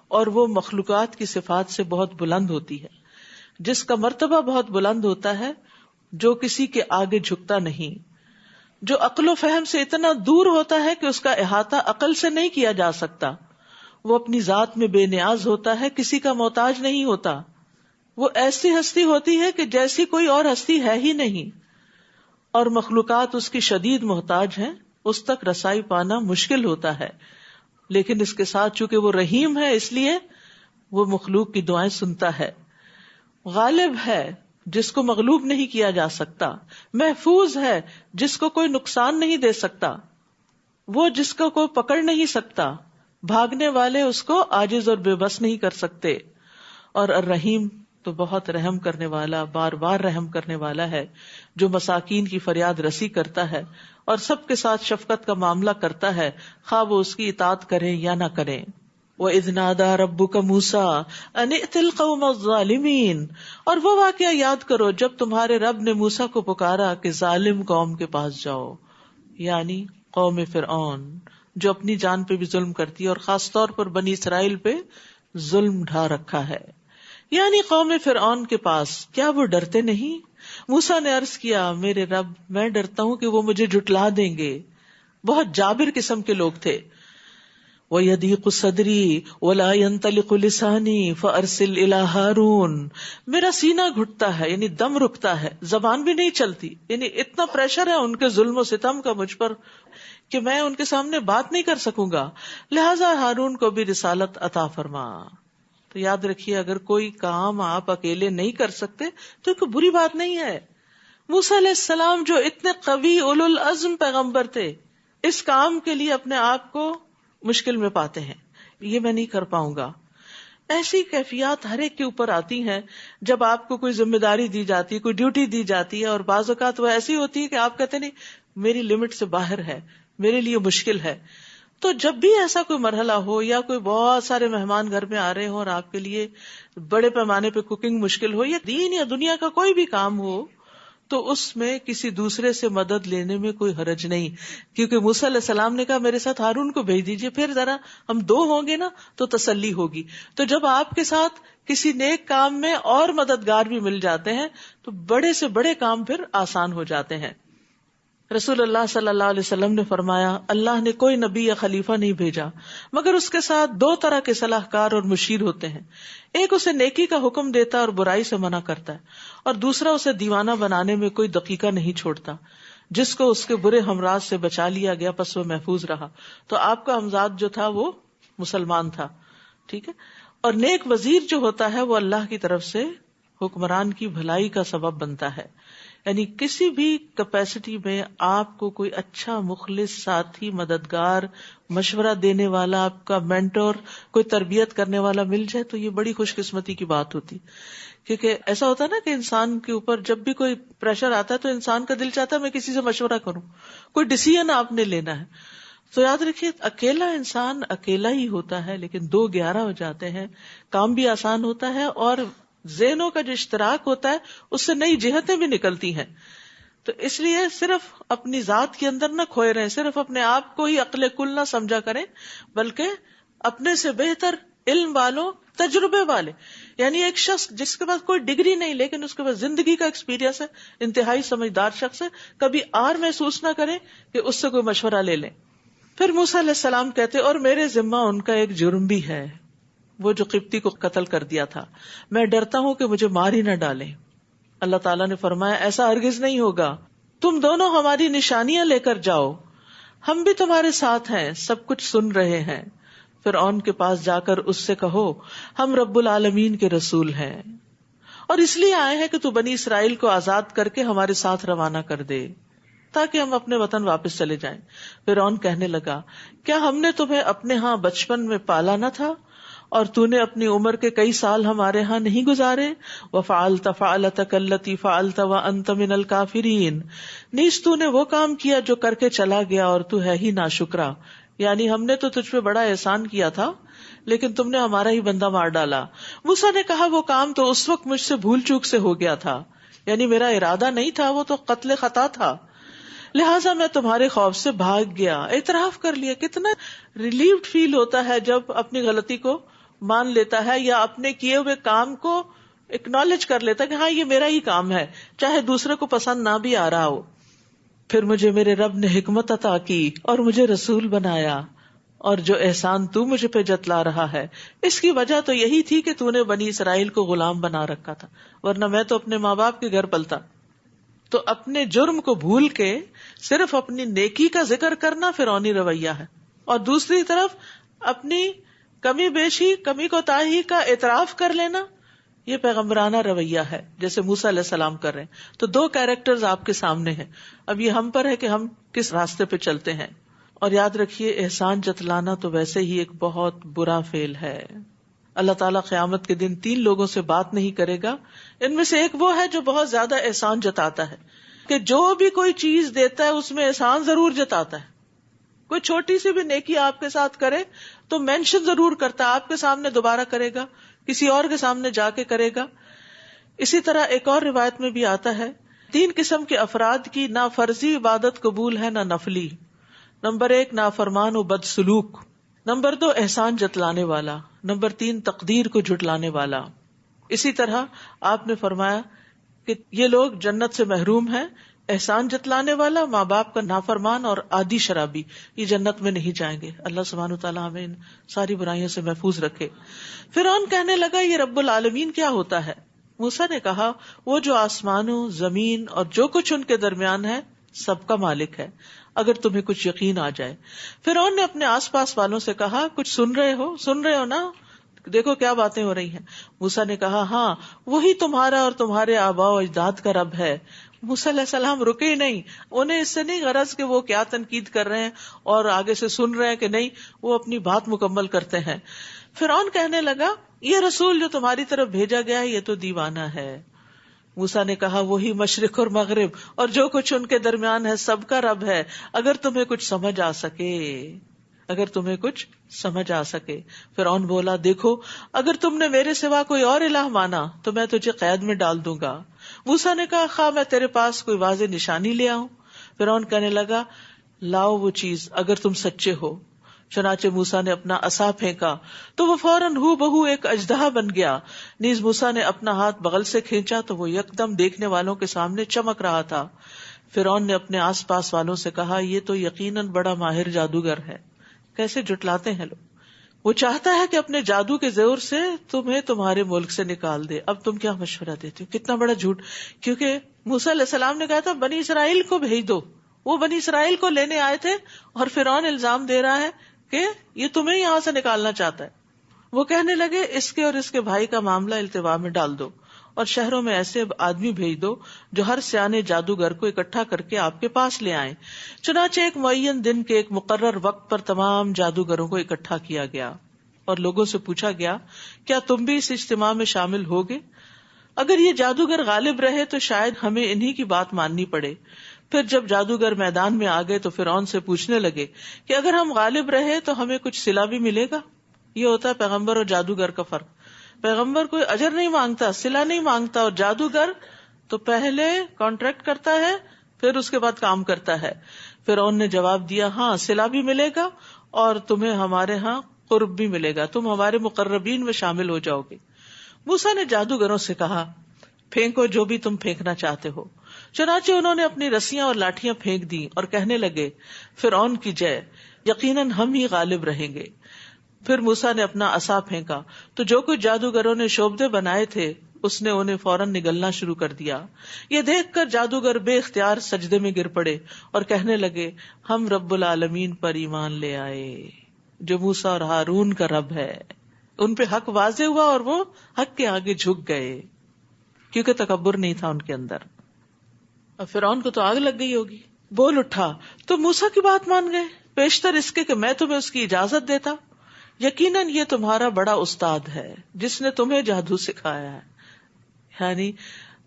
اور وہ مخلوقات کی صفات سے بہت بلند ہوتی ہے، جس کا مرتبہ بہت بلند ہوتا ہے، جو کسی کے آگے جھکتا نہیں، جو عقل و فہم سے اتنا دور ہوتا ہے کہ اس کا احاطہ عقل سے نہیں کیا جا سکتا. وہ اپنی ذات میں بے نیاز ہوتا ہے، کسی کا محتاج نہیں ہوتا. وہ ایسی ہستی ہوتی ہے کہ جیسی کوئی اور ہستی ہے ہی نہیں، اور مخلوقات اس کی شدید محتاج ہیں، اس تک رسائی پانا مشکل ہوتا ہے. لیکن اس کے ساتھ چونکہ وہ رحیم ہے اس لیے وہ مخلوق کی دعائیں سنتا ہے. غالب ہے جس کو مغلوب نہیں کیا جا سکتا، محفوظ ہے جس کو کوئی نقصان نہیں دے سکتا، وہ جس کو کوئی پکڑ نہیں سکتا، بھاگنے والے اس کو عاجز اور بے بس نہیں کر سکتے. اور الرحیم تو بہت رحم کرنے والا، بار بار رحم کرنے والا ہے، جو مساکین کی فریاد رسی کرتا ہے اور سب کے ساتھ شفقت کا معاملہ کرتا ہے، خواہ وہ اس کی اطاعت کریں یا نہ کریں. وَإِذْ نَادَى رَبُّكَ مُوسَىٰ أَنِ ائْتِ الْقَوْمَ الظَّالِمِينَ، اور وہ واقعہ یاد کرو جب تمہارے رب نے موسیٰ کو پکارا کہ ظالم قوم کے پاس جاؤ، یعنی قوم فرعون جو اپنی جان پہ بھی ظلم کرتی ہے اور خاص طور پر بنی اسرائیل پہ ظلم ڈھا رکھا ہے. یعنی قوم فرعون کے پاس. کیا وہ ڈرتے نہیں؟ موسیٰ نے عرض کیا، میرے رب میں ڈرتا ہوں کہ وہ مجھے جھٹلا دیں گے. بہت جابر قسم کے لوگ تھے. وَيَضِيقُ صَدْرِي وَلَا يَنطَلِقُ لِسَانِي فَأَرْسِلْ إِلَىٰ هَارُونَ، میرا سینہ گھٹتا ہے یعنی دم رکتا ہے، زبان بھی نہیں چلتی، یعنی اتنا پریشر ہے ان کے ظلم و ستم کا مجھ پر کہ میں ان کے سامنے بات نہیں کر سکوں گا، لہذا ہارون کو بھی رسالت عطا فرما. تو یاد رکھیے اگر کوئی کام آپ اکیلے نہیں کر سکتے تو کوئی بری بات نہیں ہے. موسیٰ علیہ السلام جو اتنے قوی اولو العزم پیغمبر تھے، اس کام کے لیے اپنے آپ کو مشکل میں پاتے ہیں، یہ میں نہیں کر پاؤں گا. ایسی کیفیات ہر ایک کے اوپر آتی ہیں جب آپ کو کوئی ذمہ داری دی جاتی ہے، کوئی ڈیوٹی دی جاتی ہے، اور بعض اوقات وہ ایسی ہوتی ہے کہ آپ کہتے نہیں میری لمٹ سے باہر ہے، میرے لیے مشکل ہے. تو جب بھی ایسا کوئی مرحلہ ہو یا کوئی بہت سارے مہمان گھر میں آ رہے ہوں اور آپ کے لیے بڑے پیمانے پہ کوکنگ مشکل ہو، یا دین یا دنیا کا کوئی بھی کام ہو، تو اس میں کسی دوسرے سے مدد لینے میں کوئی حرج نہیں، کیونکہ موسیٰ علیہ السلام نے کہا میرے ساتھ ہارون کو بھیج دیجئے، پھر ذرا ہم 2 ہوں گے نا تو تسلی ہوگی. تو جب آپ کے ساتھ کسی نیک کام میں اور مددگار بھی مل جاتے ہیں تو بڑے سے بڑے کام پھر آسان ہو جاتے ہیں. رسول اللہ صلی اللہ علیہ وسلم نے فرمایا اللہ نے کوئی نبی یا خلیفہ نہیں بھیجا مگر اس کے ساتھ دو طرح کے صلاح کار اور مشیر ہوتے ہیں، ایک اسے نیکی کا حکم دیتا ہے اور برائی سے منع کرتا ہے، اور دوسرا اسے دیوانہ بنانے میں کوئی دقیقہ نہیں چھوڑتا۔ جس کو اس کے برے ہمراز سے بچا لیا گیا پس وہ محفوظ رہا۔ تو آپ کا ہمزاد جو تھا وہ مسلمان تھا، ٹھیک ہے۔ اور نیک وزیر جو ہوتا ہے وہ اللہ کی طرف سے حکمران کی بھلائی کا سبب بنتا ہے، یعنی کسی بھی کیپیسٹی میں آپ کو کوئی اچھا مخلص ساتھی، مددگار، مشورہ دینے والا، آپ کا مینٹور، کوئی تربیت کرنے والا مل جائے تو یہ بڑی خوش قسمتی کی بات ہوتی، کیونکہ ایسا ہوتا ہے نا کہ انسان کے اوپر جب بھی کوئی پریشر آتا ہے تو انسان کا دل چاہتا ہے میں کسی سے مشورہ کروں، کوئی ڈیسیژن آپ نے لینا ہے۔ تو یاد رکھیے اکیلا انسان اکیلا ہی ہوتا ہے، لیکن 2-11 ہو جاتے ہیں، کام بھی آسان ہوتا ہے اور ذہنوں کا جو اشتراک ہوتا ہے اس سے نئی جہتیں بھی نکلتی ہیں۔ تو اس لیے صرف اپنی ذات کے اندر نہ کھوئے رہیں، صرف اپنے آپ کو ہی عقل کل نہ سمجھا کریں، بلکہ اپنے سے بہتر علم والوں، تجربے والے، یعنی ایک شخص جس کے پاس کوئی ڈگری نہیں لیکن اس کے پاس زندگی کا ایکسپیرینس ہے، انتہائی سمجھدار شخص ہے، کبھی آر محسوس نہ کریں کہ اس سے کوئی مشورہ لے لیں۔ پھر موسیٰ علیہ السلام کہتے اور میرے ذمہ ان کا ایک جرم بھی ہے، وہ جو قبطی کو قتل کر دیا تھا، میں ڈرتا ہوں کہ مجھے مار ہی نہ ڈالیں۔ اللہ تعالیٰ نے فرمایا ایسا ہرگز نہیں ہوگا، تم دونوں ہماری نشانیاں لے کر جاؤ، ہم بھی تمہارے ساتھ ہیں، سب کچھ سن رہے ہیں۔ فرعون کے پاس جا کر اس سے کہو ہم رب العالمین کے رسول ہیں اور اس لیے آئے ہیں کہ تو بنی اسرائیل کو آزاد کر کے ہمارے ساتھ روانہ کر دے تاکہ ہم اپنے وطن واپس چلے جائیں۔ فرعون کہنے لگا کیا ہم نے تمہیں اپنے ہاں بچپن میں پالا نہ تھا اور تو نے اپنی عمر کے کئی سال ہمارے ہاں نہیں گزارے؟ وفعلت فعلتک التی فعلت وانت من الکافرین، نیز تو نے وہ کام کیا جو کر کے چلا گیا اور تو ہے ہی ناشکرا، یعنی ہم نے تو تجھ پہ بڑا احسان کیا تھا لیکن تم نے ہمارا ہی بندہ مار ڈالا۔ موسیٰ نے کہا وہ کام تو اس وقت مجھ سے بھول چوک سے ہو گیا تھا، یعنی میرا ارادہ نہیں تھا، وہ تو قتل خطا تھا، لہٰذا میں تمہارے خوف سے بھاگ گیا۔ اعتراف کر لیا، کتنا ریلیوڈ فیل ہوتا ہے جب اپنی غلطی کو مان لیتا ہے یا اپنے کیے ہوئے کام کو اکنالج کر لیتا ہے کہ ہاں یہ میرا ہی کام ہے، چاہے دوسرے کو پسند نہ بھی آ رہا ہو۔ پھر مجھے میرے رب نے حکمت عطا کی اور مجھے رسول بنایا، اور جو احسان تو مجھے پہ جتلا رہا ہے اس کی وجہ تو یہی تھی کہ تو نے بنی اسرائیل کو غلام بنا رکھا تھا، ورنہ میں تو اپنے ماں باپ کے گھر پلتا۔ تو اپنے جرم کو بھول کے صرف اپنی نیکی کا ذکر کرنا فرعونی رویہ ہے، اور دوسری طرف اپنی کمی بیشی، کمی کوتاہی کا اعتراف کر لینا یہ پیغمبرانہ رویہ ہے، جیسے موسیٰ علیہ السلام کر رہے ہیں۔ تو 2 کیریکٹرز آپ کے سامنے ہیں، اب یہ ہم پر ہے کہ ہم کس راستے پہ چلتے ہیں۔ اور یاد رکھیے احسان جتلانا تو ویسے ہی ایک بہت برا فعل ہے۔ اللہ تعالیٰ قیامت کے دن 3 لوگوں سے بات نہیں کرے گا، ان میں سے ایک وہ ہے جو بہت زیادہ احسان جتاتا ہے، کہ جو بھی کوئی چیز دیتا ہے اس میں احسان ضرور جتاتا ہے۔ کوئی چھوٹی سی بھی نیکی آپ کے ساتھ کرے تو مینشن ضرور کرتا ہے، آپ کے سامنے دوبارہ کرے گا، کسی اور کے سامنے جا کے کرے گا۔ اسی طرح ایک اور روایت میں بھی آتا ہے 3 قسم کے افراد کی نہ فرضی عبادت قبول ہے نہ نفلی۔ نمبر 1 نافرمان و بد سلوک، نمبر 2 احسان جتلانے والا، نمبر 3 تقدیر کو جھٹلانے والا۔ اسی طرح آپ نے فرمایا کہ یہ لوگ جنت سے محروم ہیں، احسان جتلانے والا، ماں باپ کا نافرمان اور عادی شرابی، یہ جنت میں نہیں جائیں گے۔ اللہ سبحانہ وتعالیٰ ہمیں ان ساری برائیوں سے محفوظ رکھے۔ فرعون کہنے لگا یہ رب العالمین کیا ہوتا ہے؟ موسیٰ نے کہا وہ جو آسمانوں، زمین اور جو کچھ ان کے درمیان ہے سب کا مالک ہے، اگر تمہیں کچھ یقین آ جائے۔ فرعون نے اپنے آس پاس والوں سے کہا کچھ سن رہے ہو نا؟ دیکھو کیا باتیں ہو رہی ہیں۔ موسیٰ نے کہا ہاں وہی تمہارا اور تمہارے آباء و اجداد کا رب ہے۔ موسیٰ علیہ السلام رکے ہی نہیں، انہیں اس سے نہیں غرض کہ وہ کیا تنقید کر رہے ہیں اور آگے سے سن رہے ہیں کہ نہیں، وہ اپنی بات مکمل کرتے ہیں۔ فرعون کہنے لگا یہ رسول جو تمہاری طرف بھیجا گیا ہے یہ تو دیوانہ ہے۔ موسیٰ نے کہا وہی مشرق اور مغرب اور جو کچھ ان کے درمیان ہے سب کا رب ہے، اگر تمہیں کچھ سمجھ آ سکے۔ فرعون بولا دیکھو اگر تم نے میرے سوا کوئی اور الہ مانا تو میں تجھے قید میں ڈال دوں گا۔ موسیٰ نے کہا خواہ میں تیرے پاس کوئی واضح نشانی لے آؤں؟ فرعون کہنے لگا لاؤ وہ چیز اگر تم سچے ہو۔ چنانچہ موسیٰ نے اپنا عصا پھینکا تو وہ فوراً ہو بہو ایک اژدہا بن گیا۔ نیز موسیٰ نے اپنا ہاتھ بغل سے کھینچا تو وہ یکدم دیکھنے والوں کے سامنے چمک رہا تھا، فرعون نے اپنے آس پاس والوں سے کہا یہ تو یقیناً بڑا ماہر جادوگر ہے. کیسے جھٹلاتے ہیں لوگ. وہ چاہتا ہے کہ اپنے جادو کے زور سے تمہیں تمہارے ملک سے نکال دے. اب تم کیا مشورہ دیتے ہو؟ کتنا بڑا جھوٹ. کیونکہ موسیٰ علیہ السلام نے کہا تھا بنی اسرائیل کو بھیج دو. وہ بنی اسرائیل کو لینے آئے تھے اور فرعون الزام دے رہا ہے کہ یہ تمہیں یہاں سے نکالنا چاہتا ہے. وہ کہنے لگے اس کے اور اس کے بھائی کا معاملہ التوا میں ڈال دو اور شہروں میں ایسے آدمی بھیج دو جو ہر سیانے جادوگر کو اکٹھا کر کے آپ کے پاس لے آئیں. چنانچہ ایک معین دن کے ایک مقرر وقت پر تمام جادوگروں کو اکٹھا کیا گیا اور لوگوں سے پوچھا گیا کیا تم بھی اس اجتماع میں شامل ہوگے؟ اگر یہ جادوگر غالب رہے تو شاید ہمیں انہی کی بات ماننی پڑے. پھر جب جادوگر میدان میں آ گئے تو فرعون سے پوچھنے لگے کہ اگر ہم غالب رہے تو ہمیں کچھ صلہ بھی ملے گا. یہ ہوتا ہے پیغمبر اور جادوگر کا فرق. پیغمبر کوئی اجر نہیں مانگتا، صلہ نہیں مانگتا، اور جادوگر تو پہلے کانٹریکٹ کرتا ہے پھر اس کے بعد کام کرتا ہے. فرعون نے جواب دیا ہاں صلہ بھی ملے گا اور تمہیں ہمارے ہاں قرب بھی ملے گا، تم ہمارے مقربین میں شامل ہو جاؤ گے. موسیٰ نے جادوگروں سے کہا پھینکو جو بھی تم پھینکنا چاہتے ہو. چنانچہ انہوں نے اپنی رسیاں اور لاٹھیاں پھینک دی اور کہنے لگے فرعون کی جے، یقیناً ہم ہی غالب رہیں گے. پھر موسیٰ نے اپنا عصا پھینکا تو جو کچھ جادوگروں نے شوبدے بنائے تھے اس نے انہیں فوراً نگلنا شروع کر دیا. یہ دیکھ کر جادوگر بے اختیار سجدے میں گر پڑے اور کہنے لگے ہم رب العالمین پر ایمان لے آئے جو موسیٰ اور ہارون کا رب ہے. ان پہ حق واضح ہوا اور وہ حق کے آگے جھک گئے کیونکہ تکبر نہیں تھا ان کے اندر. اب فرعون کو تو آگ لگ گئی ہوگی. بول اٹھا تو موسیٰ کی بات مان گئے پیشتر اس کے کہ میں تمہیں اس کی اجازت دیتا. یقیناً یہ تمہارا بڑا استاد ہے جس نے تمہیں جادو سکھایا ہے. یعنی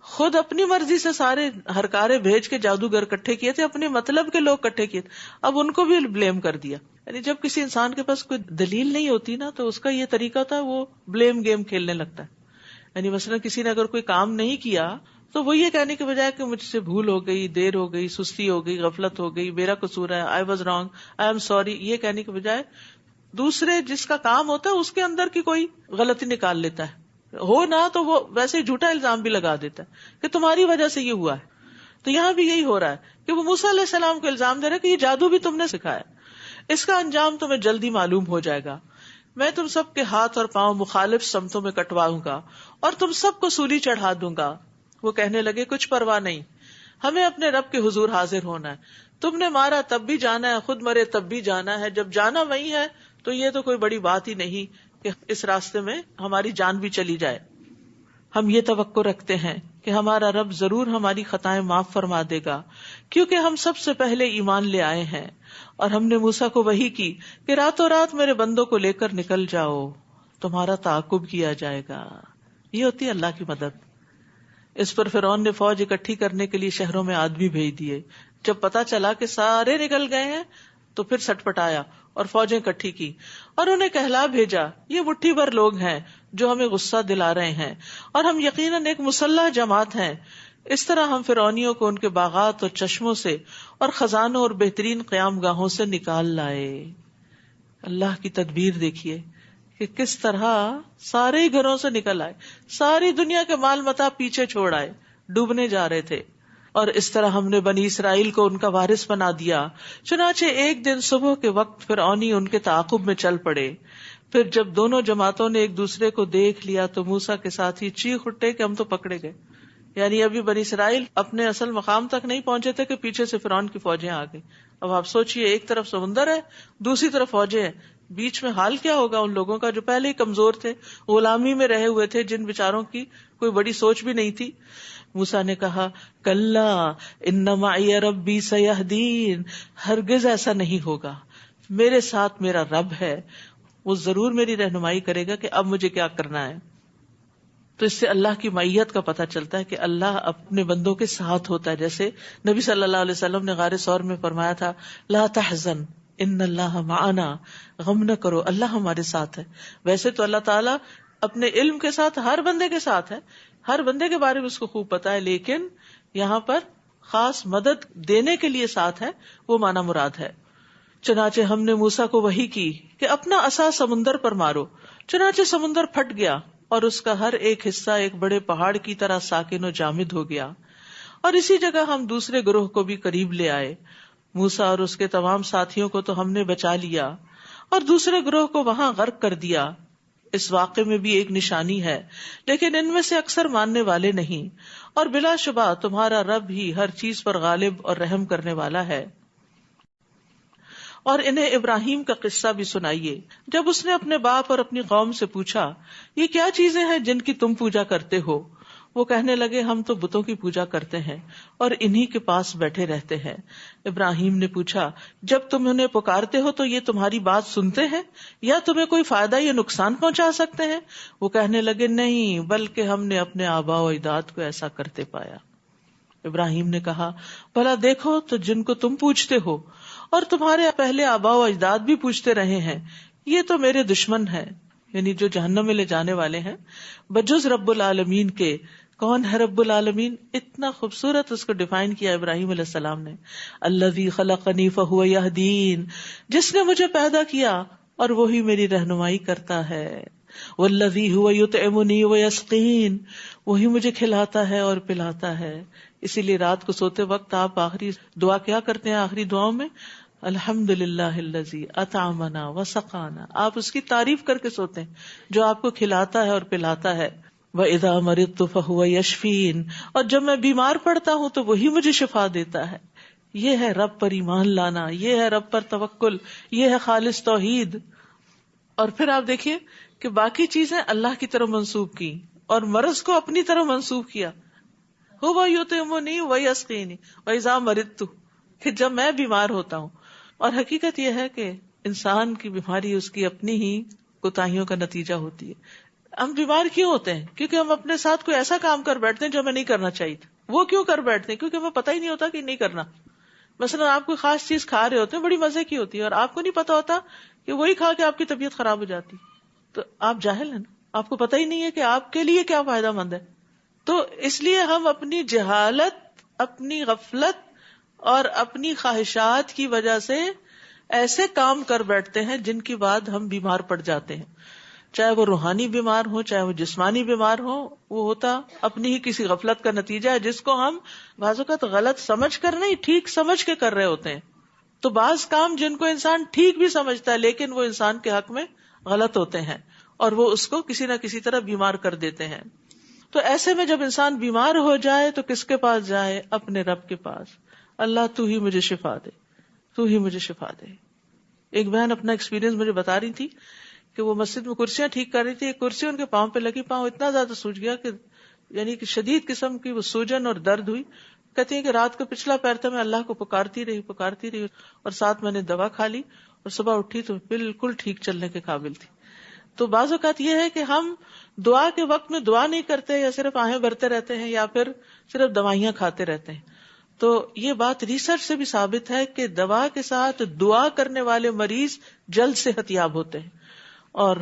خود اپنی مرضی سے سارے ہرکارے بھیج کے جادوگر کٹھے کیے تھے، اپنے مطلب کے لوگ کٹھے کیے تھے، اب ان کو بھی بلیم کر دیا. یعنی جب کسی انسان کے پاس کوئی دلیل نہیں ہوتی نا تو اس کا یہ طریقہ تھا وہ بلیم گیم کھیلنے لگتا ہے. یعنی مثلا کسی نے اگر کوئی کام نہیں کیا تو وہ یہ کہنے کے بجائے کہ مجھ سے بھول ہو گئی، دیر ہو گئی، سستی ہو گئی، غفلت ہو گئی، میرا قصور ہے، I was wrong, I am sorry, یہ کہنے کے بجائے دوسرے جس کا کام ہوتا ہے اس کے اندر کی کوئی غلطی نکال لیتا ہے. ہو نہ تو وہ ویسے ہی جھوٹا الزام بھی لگا دیتا ہے کہ تمہاری وجہ سے یہ ہوا ہے. تو یہاں بھی یہی ہو رہا ہے کہ وہ موسیٰ علیہ السلام کو الزام دے رہے کہ یہ جادو بھی تم نے سکھایا، اس کا انجام تمہیں جلدی معلوم ہو جائے گا. میں تم سب کے ہاتھ اور پاؤں مخالف سمتوں میں کٹواؤں گا اور تم سب کو سولی چڑھا دوں گا. وہ کہنے لگے کچھ پرواہ نہیں، ہمیں اپنے رب کے حضور حاضر ہونا ہے. تم نے مارا تب بھی جانا ہے، خود مرے تب بھی جانا ہے، جب جانا وہی ہے تو یہ تو کوئی بڑی بات ہی نہیں کہ اس راستے میں ہماری جان بھی چلی جائے. ہم یہ توقع رکھتے ہیں کہ ہمارا رب ضرور ہماری خطائیں معاف فرما دے گا کیونکہ ہم سب سے پہلے ایمان لے آئے ہیں. اور ہم نے موسیٰ کو وحی کی کہ راتوں رات میرے بندوں کو لے کر نکل جاؤ، تمہارا تعاقب کیا جائے گا. یہ ہوتی ہے اللہ کی مدد. اس پر فرعون نے فوج اکٹھی کرنے کے لیے شہروں میں آدمی بھیج دیے. جب پتا چلا کہ سارے نکل گئے ہیں تو پھر سٹ پٹایا اور فوجیں اکٹھی کی اور انہیں کہلا بھیجا یہ مٹھی بھر لوگ ہیں جو ہمیں غصہ دلا رہے ہیں اور ہم یقیناً ایک مسلح جماعت ہیں. اس طرح ہم فرعونیوں کو ان کے باغات اور چشموں سے اور خزانوں اور بہترین قیام گاہوں سے نکال لائے. اللہ کی تدبیر دیکھیے کہ کس طرح سارے گھروں سے نکل آئے، ساری دنیا کے مال متاع پیچھے چھوڑ آئے، ڈوبنے جا رہے تھے. اور اس طرح ہم نے بنی اسرائیل کو ان کا وارث بنا دیا. چنانچہ ایک دن صبح کے وقت فرعونی ان کے تعاقب میں چل پڑے. پھر جب دونوں جماعتوں نے ایک دوسرے کو دیکھ لیا تو موسیٰ کے ساتھ ہی چیخ اٹھے کہ ہم تو پکڑے گئے. یعنی ابھی بنی اسرائیل اپنے اصل مقام تک نہیں پہنچے تھے کہ پیچھے سے فرعون کی فوجیں آ گئی. اب آپ سوچئے ایک طرف سمندر ہے، دوسری طرف فوجیں ہیں، بیچ میں حال کیا ہوگا ان لوگوں کا جو پہلے ہی کمزور تھے، غلامی میں رہے ہوئے تھے، جن بیچاروں کی کوئی بڑی سوچ بھی نہیں تھی. موسیٰ نے کہا کلا ان معی ربی سیہدین، ہرگز ایسا نہیں ہوگا، میرے ساتھ میرا رب ہے، وہ ضرور میری رہنمائی کرے گا کہ اب مجھے کیا کرنا ہے. تو اس سے اللہ کی معیت کا پتہ چلتا ہے کہ اللہ اپنے بندوں کے ساتھ ہوتا ہے. جیسے نبی صلی اللہ علیہ وسلم نے غار ثور میں فرمایا تھا لا تحزن ان اللہ معنا، غم نہ کرو اللہ ہمارے ساتھ ہے. ویسے تو اللہ تعالیٰ اپنے علم کے ساتھ ہر بندے کے ساتھ ہے، ہر بندے کے بارے میں اس کو خوب پتا ہے، لیکن یہاں پر خاص مدد دینے کے لیے ساتھ ہے، وہ معنی مراد ہے. چنانچہ ہم نے موسیٰ کو وحی کی کہ اپنا عصا سمندر پر مارو. چنانچہ سمندر پھٹ گیا اور اس کا ہر ایک حصہ ایک بڑے پہاڑ کی طرح ساکن و جامد ہو گیا. اور اسی جگہ ہم دوسرے گروہ کو بھی قریب لے آئے. موسیٰ اور اس کے تمام ساتھیوں کو تو ہم نے بچا لیا اور دوسرے گروہ کو وہاں غرق کر دیا. اس واقعے میں بھی ایک نشانی ہے، لیکن ان میں سے اکثر ماننے والے نہیں. اور بلا شبہ تمہارا رب ہی ہر چیز پر غالب اور رحم کرنے والا ہے. اور انہیں ابراہیم کا قصہ بھی سنائیے جب اس نے اپنے باپ اور اپنی قوم سے پوچھا، یہ کیا چیزیں ہیں جن کی تم پوجا کرتے ہو؟ وہ کہنے لگے، ہم تو بتوں کی پوجا کرتے ہیں اور انہی کے پاس بیٹھے رہتے ہیں. ابراہیم نے پوچھا، جب تم انہیں پکارتے ہو تو یہ تمہاری بات سنتے ہیں یا تمہیں کوئی فائدہ یا نقصان پہنچا سکتے ہیں؟ وہ کہنے لگے، نہیں، بلکہ ہم نے اپنے آباء و اجداد کو ایسا کرتے پایا. ابراہیم نے کہا، بھلا دیکھو تو جن کو تم پوچھتے ہو اور تمہارے پہلے آباء و اجداد بھی پوچھتے رہے ہیں، یہ تو میرے دشمن ہیں، یعنی جو جہنم میں لے جانے والے ہیں، بجز رب العالمین کے. کون ہے رب العالمین؟ اتنا خوبصورت اس کو ڈیفائن کیا ابراہیم علیہ السلام نے. الذی خلقنی فہو یہدین، جس نے مجھے پیدا کیا اور وہی میری رہنمائی کرتا ہے. والذی هو یطعمنی ویسقین، وہی مجھے کھلاتا ہے اور پلاتا ہے. اسی لیے رات کو سوتے وقت آپ آخری دعا کیا کرتے ہیں؟ آخری دعاؤں میں الحمدللہ الذی اطعمنا وسقانا، آپ اس کی تعریف کر کے سوتے ہیں جو آپ کو کھلاتا ہے اور پلاتا ہے. وَإِذَا مَرِضْتُ فَهُوَ يَشْفِينِ، اور جب میں بیمار پڑتا ہوں تو وہی مجھے شفا دیتا ہے. یہ ہے رب پر ایمان لانا، یہ ہے رب پر توکل، یہ ہے خالص توحید. اور پھر آپ دیکھیے کہ باقی چیزیں اللہ کی طرف منسوب کی اور مرض کو اپنی طرف منسوب کیا. هُوَ يُطْعِمُنِي وَيَسْقِينِ وَإِذَا مَرِضْتُ، کہ جب میں بیمار ہوتا ہوں. اور حقیقت یہ ہے کہ انسان کی بیماری اس کی اپنی ہی کوتاہیوں کا نتیجہ ہوتی ہے. ہم بیمار کیوں ہوتے ہیں؟ کیونکہ ہم اپنے ساتھ کوئی ایسا کام کر بیٹھتے ہیں جو ہمیں نہیں کرنا چاہیے. وہ کیوں کر بیٹھتے ہیں؟ کیونکہ ہمیں پتہ ہی نہیں ہوتا کہ نہیں کرنا. مثلا آپ کوئی خاص چیز کھا رہے ہوتے ہیں، بڑی مزے کی ہوتی ہے، اور آپ کو نہیں پتا ہوتا کہ وہی کھا کے آپ کی طبیعت خراب ہو جاتی، تو آپ جاہل ہیں نا، آپ کو پتہ ہی نہیں ہے کہ آپ کے لیے کیا فائدہ مند ہے. تو اس لیے ہم اپنی جہالت، اپنی غفلت اور اپنی خواہشات کی وجہ سے ایسے کام کر بیٹھتے ہیں جن کی بعد ہم بیمار پڑ جاتے ہیں. چاہے وہ روحانی بیمار ہو، چاہے وہ جسمانی بیمار ہو، وہ ہوتا اپنی ہی کسی غفلت کا نتیجہ ہے جس کو ہم بعض اوقات غلط سمجھ کر نہیں، ٹھیک سمجھ کے کر رہے ہوتے ہیں. تو بعض کام جن کو انسان ٹھیک بھی سمجھتا ہے لیکن وہ انسان کے حق میں غلط ہوتے ہیں اور وہ اس کو کسی نہ کسی طرح بیمار کر دیتے ہیں. تو ایسے میں جب انسان بیمار ہو جائے تو کس کے پاس جائے؟ اپنے رب کے پاس. اللہ تو ہی مجھے شفا دے، تو ہی مجھے شفا دے. ایک بہن اپنا ایکسپیرینس مجھے بتا رہی تھی کہ وہ مسجد میں کرسیاں ٹھیک کر رہی تھی، ایک کرسی ان کے پاؤں پہ لگی، پاؤں اتنا زیادہ سوج گیا کہ یعنی کہ شدید قسم کی وہ سوجن اور درد ہوئی. کہتی ہیں کہ رات کو پچھلا پیر تھا، میں اللہ کو پکارتی رہی اور ساتھ میں نے دوا کھا لی اور صبح اٹھی تو بالکل ٹھیک چلنے کے قابل تھی. تو بعض اوقات یہ ہے کہ ہم دعا کے وقت میں دعا نہیں کرتے، یا صرف آہیں بھرتے رہتے ہیں، یا پھر صرف دوائیاں کھاتے رہتے ہیں. تو یہ بات ریسرچ سے بھی ثابت ہے کہ دوا کے ساتھ دعا کرنے والے مریض جلد صحت یاب ہوتے ہیں. اور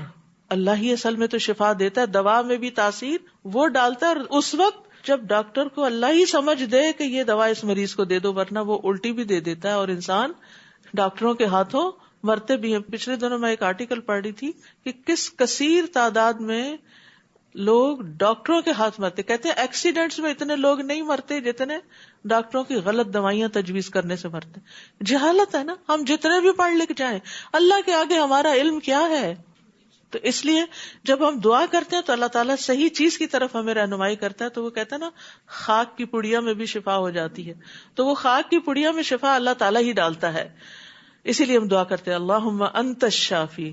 اللہ ہی اصل میں تو شفا دیتا ہے، دوا میں بھی تاثیر وہ ڈالتا ہے. اور اس وقت جب ڈاکٹر کو اللہ ہی سمجھ دے کہ یہ دوا اس مریض کو دے دو، ورنہ وہ الٹی بھی دے دیتا ہے اور انسان ڈاکٹروں کے ہاتھوں مرتے بھی ہیں. پچھلے دنوں میں ایک آرٹیکل پڑھ رہی تھی کہ کس کثیر تعداد میں لوگ ڈاکٹروں کے ہاتھ مرتے. کہتے ہیں ایکسیڈنٹس میں اتنے لوگ نہیں مرتے جتنے ڈاکٹروں کی غلط دوائیاں تجویز کرنے سے مرتے. جہالت ہے نا. ہم جتنے بھی پڑھ لکھ جائیں، اللہ کے آگے ہمارا علم کیا ہے؟ تو اس لیے جب ہم دعا کرتے ہیں تو اللہ تعالیٰ صحیح چیز کی طرف ہمیں رہنمائی کرتا ہے. تو وہ کہتا ہے نا، خاک کی پڑیا میں بھی شفا ہو جاتی ہے. تو وہ خاک کی پڑیا میں شفا اللہ تعالیٰ ہی ڈالتا ہے. اسی لیے ہم دعا کرتے ہیں، اللہم انت الشافی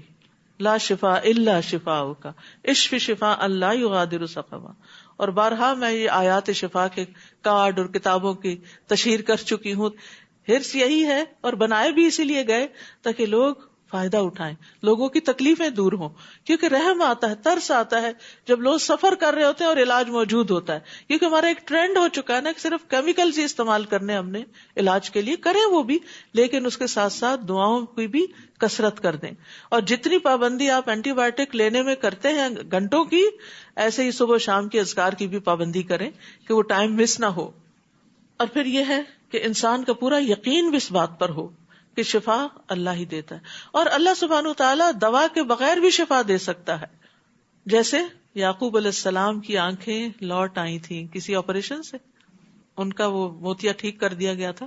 لا شفاء الا شفاؤک اشف شفاء لا یغادر سقما. اور بارہا میں یہ آیات شفا کے کارڈ اور کتابوں کی تشہیر کر چکی ہوں. حرص یہی ہے، اور بنائے بھی اسی لیے گئے تاکہ لوگ فائدہ اٹھائیں، لوگوں کی تکلیفیں دور ہوں. کیونکہ رحم آتا ہے، ترس آتا ہے جب لوگ سفر کر رہے ہوتے ہیں اور علاج موجود ہوتا ہے. کیونکہ ہمارا ایک ٹرینڈ ہو چکا ہے نا کہ صرف کیمیکلز ہی استعمال کرنے ہم نے علاج کے لیے، کریں وہ بھی، لیکن اس کے ساتھ ساتھ دعاؤں کی بھی کثرت کر دیں. اور جتنی پابندی آپ اینٹی بایوٹک لینے میں کرتے ہیں گھنٹوں کی، ایسے ہی صبح شام کے اذکار کی بھی پابندی کریں کہ وہ ٹائم مس نہ ہو. اور پھر یہ ہے کہ انسان کا پورا یقین بھی اس بات پر ہو کہ شفا اللہ ہی دیتا ہے. اور اللہ سبحانہ وتعالیٰ دوا کے بغیر بھی شفا دے سکتا ہے. جیسے یعقوب علیہ السلام کی آنکھیں لوٹ آئی تھیں کسی آپریشن سے، ان کا وہ موتیا ٹھیک کر دیا گیا تھا؟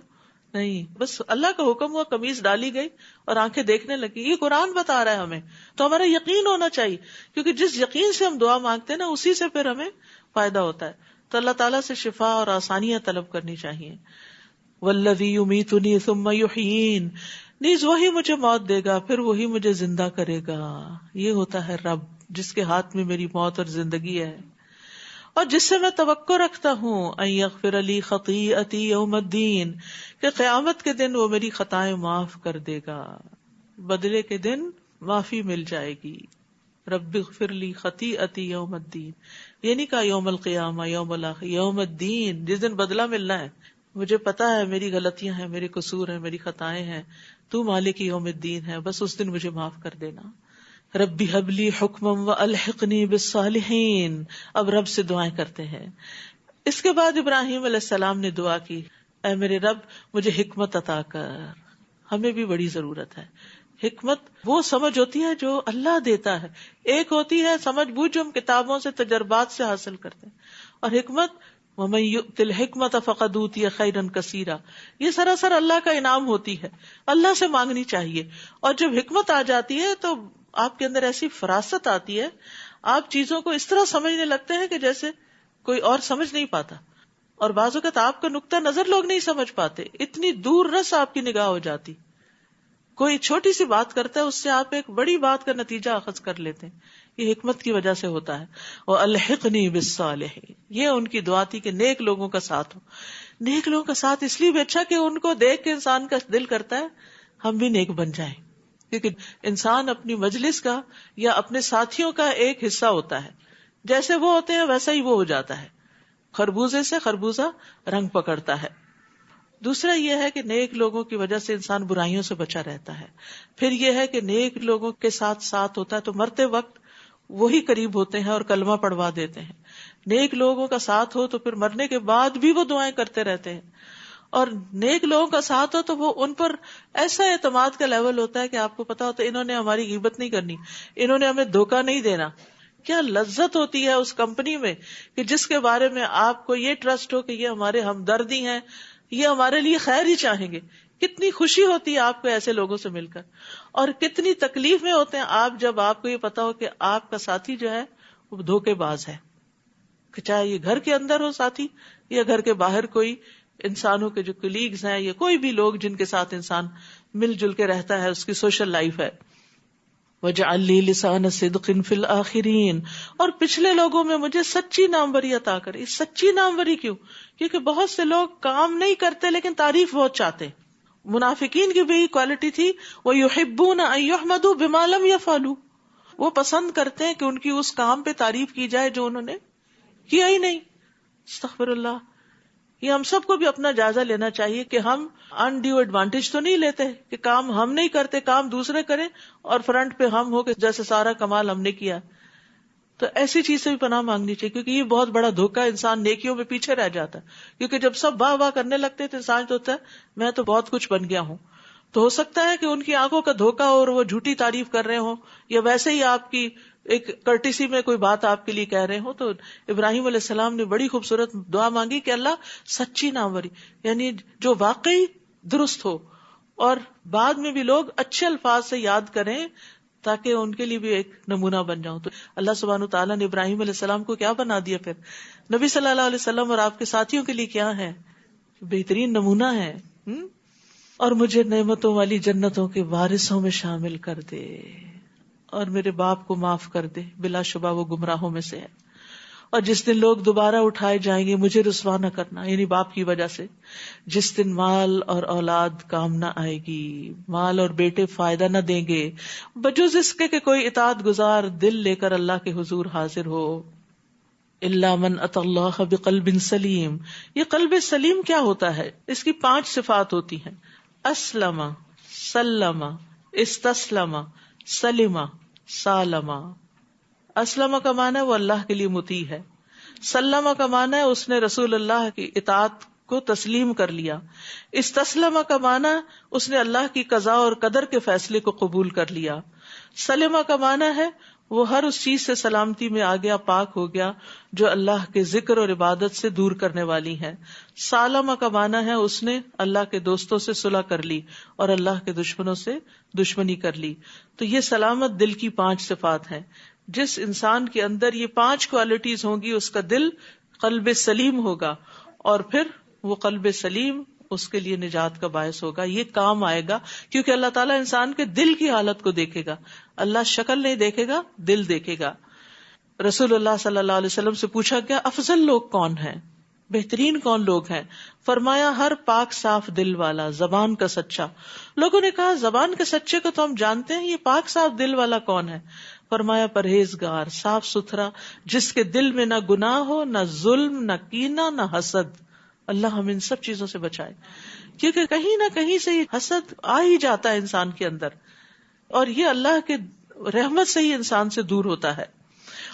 نہیں، بس اللہ کا حکم ہوا، قمیص ڈالی گئی اور آنکھیں دیکھنے لگی. یہ قرآن بتا رہا ہے ہمیں، تو ہمارا یقین ہونا چاہیے، کیونکہ جس یقین سے ہم دعا مانگتے ہیں نا اسی سے پھر ہمیں فائدہ ہوتا ہے. تو اللہ تعالیٰ سے شفا اور آسانیاں طلب کرنی چاہیے. والذی یمیتنی ثم یحیین، نیز وہی مجھے موت دے گا پھر وہی مجھے زندہ کرے گا. یہ ہوتا ہے رب جس کے ہاتھ میں میری موت اور زندگی ہے، اور جس سے میں توقع رکھتا ہوں ان یغفر لی خطیئتی یوم الدین، کہ قیامت کے دن وہ میری خطائیں معاف کر دے گا، بدلے کے دن معافی مل جائے گی. رب اغفر لی خطیئتی یوم الدین، یہ نہیں کہا یوم القیامہ، یوم الاخر، یوم الدین، جس دن بدلہ ملنا ہے. مجھے پتا ہے میری غلطیاں ہیں، میرے قصور ہیں، میری خطائیں ہیں، تو مالک یوم الدین ہے، بس اس دن مجھے معاف کر دینا. ربی حب لی حکما والحقنی بالصالحین. اب رب سے دعائیں کرتے ہیں. اس کے بعد ابراہیم علیہ السلام نے دعا کی، اے میرے رب مجھے حکمت عطا کر. ہمیں بھی بڑی ضرورت ہے. حکمت وہ سمجھ ہوتی ہے جو اللہ دیتا ہے، ایک ہوتی ہے سمجھ بوجھ جو ہم کتابوں سے تجربات سے حاصل کرتے ہیں، اور حکمت وَمَن يُؤْتِ الْحِكْمَةَ فَقَدْ أُوتِيَ خَيْرًا كَثِيرًا، یہ سراسر اللہ کا انعام ہوتی ہے، اللہ سے مانگنی چاہیے. اور جب حکمت آ جاتی ہے تو آپ کے اندر ایسی فراست آتی ہے، آپ چیزوں کو اس طرح سمجھنے لگتے ہیں کہ جیسے کوئی اور سمجھ نہیں پاتا، اور بعض اوقات آپ کا نقطہ نظر لوگ نہیں سمجھ پاتے، اتنی دور رس آپ کی نگاہ ہو جاتی. کوئی چھوٹی سی بات کرتا ہے، اس سے آپ ایک بڑی بات کا نتیجہ اخذ کر لیتے ہیں. یہ حکمت کی وجہ سے ہوتا ہے. وَأَلْحِقْنِي بِالصَّالِحِينَ، یہ ان کی دعا تھی کہ نیک لوگوں کا ساتھ ہو. نیک لوگوں کا ساتھ اس لیے بھی اچھا کہ ان کو دیکھ کے انسان کا دل کرتا ہے ہم بھی نیک بن جائیں، کیونکہ انسان اپنی مجلس کا یا اپنے ساتھیوں کا ایک حصہ ہوتا ہے. جیسے وہ ہوتے ہیں ویسا ہی وہ ہو جاتا ہے. خربوزے سے خربوزہ رنگ پکڑتا ہے. دوسرا یہ ہے کہ نیک لوگوں کی وجہ سے انسان برائیوں سے بچا رہتا ہے. پھر یہ ہے کہ نیک لوگوں کے ساتھ ہوتا ہے تو مرتے وقت وہی قریب ہوتے ہیں اور کلمہ پڑھوا دیتے ہیں. نیک لوگوں کا ساتھ ہو تو پھر مرنے کے بعد بھی وہ دعائیں کرتے رہتے ہیں. اور نیک لوگوں کا ساتھ ہو تو وہ ان پر ایسا اعتماد کا لیول ہوتا ہے کہ آپ کو پتا ہوتا ہے انہوں نے ہماری غیبت نہیں کرنی، انہوں نے ہمیں دھوکہ نہیں دینا. کیا لذت ہوتی ہے اس کمپنی میں کہ جس کے بارے میں آپ کو یہ ٹرسٹ ہو کہ یہ ہمارے ہمدردی ہیں، یہ ہمارے لیے خیر ہی چاہیں گے. کتنی خوشی ہوتی ہے آپ کو ایسے لوگوں سے مل کر، اور کتنی تکلیف میں ہوتے ہیں آپ جب آپ کو یہ پتا ہو کہ آپ کا ساتھی جو ہے وہ دھوکے باز ہے، کہ چاہے یہ گھر کے اندر ہو ساتھی یا گھر کے باہر کوئی انسانوں کے جو کلیگز ہیں یا کوئی بھی لوگ جن کے ساتھ انسان مل جل کے رہتا ہے، اس کی سوشل لائف ہے. وَاجْعَلْ لِي لِسَانَ صِدْقٍ فِي الْآخِرِينَ، اور پچھلے لوگوں میں مجھے سچی ناموری عطا کر. یہ سچی ناموری کیوں؟ کیونکہ بہت سے لوگ کام نہیں کرتے لیکن تعریف بہت چاہتے. منافقین کی بھی کوالٹی تھی، وَيُحِبُّونَ أَن يُحْمَدُوا بِمَا لَمْ يَفْعَلُوا، وہ پسند کرتے ہیں کہ ان کی اس کام پہ تعریف کی جائے جو انہوں نے کیا ہی نہیں. استغفر اللہ. یہ ہم سب کو بھی اپنا جائزہ لینا چاہیے کہ ہم انڈیو ایڈوانٹیج تو نہیں لیتے کہ کام ہم نہیں کرتے، کام دوسرے کریں اور فرنٹ پہ ہم ہو کہ جیسے سارا کمال ہم نے کیا. تو ایسی چیز سے بھی پناہ مانگنی چاہیے، کیونکہ یہ بہت بڑا دھوکہ، انسان نیکیوں میں پیچھے رہ جاتا ہے. کیونکہ جب سب واہ واہ کرنے لگتے تو انسان تو ہوتا ہے میں تو بہت کچھ بن گیا ہوں. تو ہو سکتا ہے کہ ان کی آنکھوں کا دھوکہ اور وہ جھوٹی تعریف کر رہے ہوں، یا ویسے ہی آپ کی ایک کرٹیسی میں کوئی بات آپ کے لیے کہہ رہے ہوں. تو ابراہیم علیہ السلام نے بڑی خوبصورت دعا مانگی کہ اللہ سچی ناموری، یعنی جو واقعی درست ہو اور بعد میں بھی لوگ اچھے الفاظ سے یاد کریں تاکہ ان کے لیے بھی ایک نمونہ بن جاؤں. تو اللہ سبحانہ تعالیٰ نے ابراہیم علیہ السلام کو کیا بنا دیا، پھر نبی صلی اللہ علیہ وسلم اور آپ کے ساتھیوں کے لیے کیا ہے، بہترین نمونہ ہے. اور مجھے نعمتوں والی جنتوں کے وارثوں میں شامل کر دے، اور میرے باپ کو معاف کر دے، بلا شبہ وہ گمراہوں میں سے ہے. اور جس دن لوگ دوبارہ اٹھائے جائیں گے مجھے رسوا نہ کرنا، یعنی باپ کی وجہ سے. جس دن مال اور اولاد کام نہ آئے گی، مال اور بیٹے فائدہ نہ دیں گے، بجز اس کے کہ کوئی اطاعت گزار دل لے کر اللہ کے حضور حاضر ہو. الا من اتى اللہ بقلب سلیم. یہ قلب سلیم کیا ہوتا ہے؟ اس کی 5 صفات ہوتی ہیں: اسلم، سلم، استسلم، سلم، سالم. اسلم کا معنی ہے وہ اللہ کے لیے مطیع ہے. سلم کا معنی ہے اس نے رسول اللہ کی اطاعت کو تسلیم کر لیا. استسلم کا معنی اس نے اللہ کی قضاء اور قدر کے فیصلے کو قبول کر لیا. سلم کا معنی ہے وہ ہر اس چیز سے سلامتی میں آ گیا، پاک ہو گیا جو اللہ کے ذکر اور عبادت سے دور کرنے والی ہے. سالمہ کا معنی ہے اس نے اللہ کے دوستوں سے صلح کر لی اور اللہ کے دشمنوں سے دشمنی کر لی. تو یہ سلامت دل کی 5 صفات ہیں. جس انسان کے اندر یہ 5 کوالٹیز ہوں گی، اس کا دل قلب سلیم ہوگا، اور پھر وہ قلب سلیم اس کے لیے نجات کا باعث ہوگا. یہ کام آئے گا کیونکہ اللہ تعالیٰ انسان کے دل کی حالت کو دیکھے گا. اللہ شکل نہیں دیکھے گا، دل دیکھے گا. رسول اللہ صلی اللہ علیہ وسلم سے پوچھا گیا افضل لوگ کون ہیں، بہترین کون لوگ ہیں؟ فرمایا ہر پاک صاف دل والا، زبان کا سچا. لوگوں نے کہا زبان کے سچے کو تو ہم جانتے ہیں، یہ پاک صاف دل والا کون ہے؟ فرمایا پرہیزگار، صاف ستھرا، جس کے دل میں نہ گناہ ہو، نہ ظلم، نہ کینہ، نہ حسد. اللہ ہم ان سب چیزوں سے بچائے، کیونکہ کہیں نہ کہیں سے یہ حسد آ ہی جاتا ہے انسان کے اندر، اور یہ اللہ کے رحمت سے ہی انسان سے دور ہوتا ہے.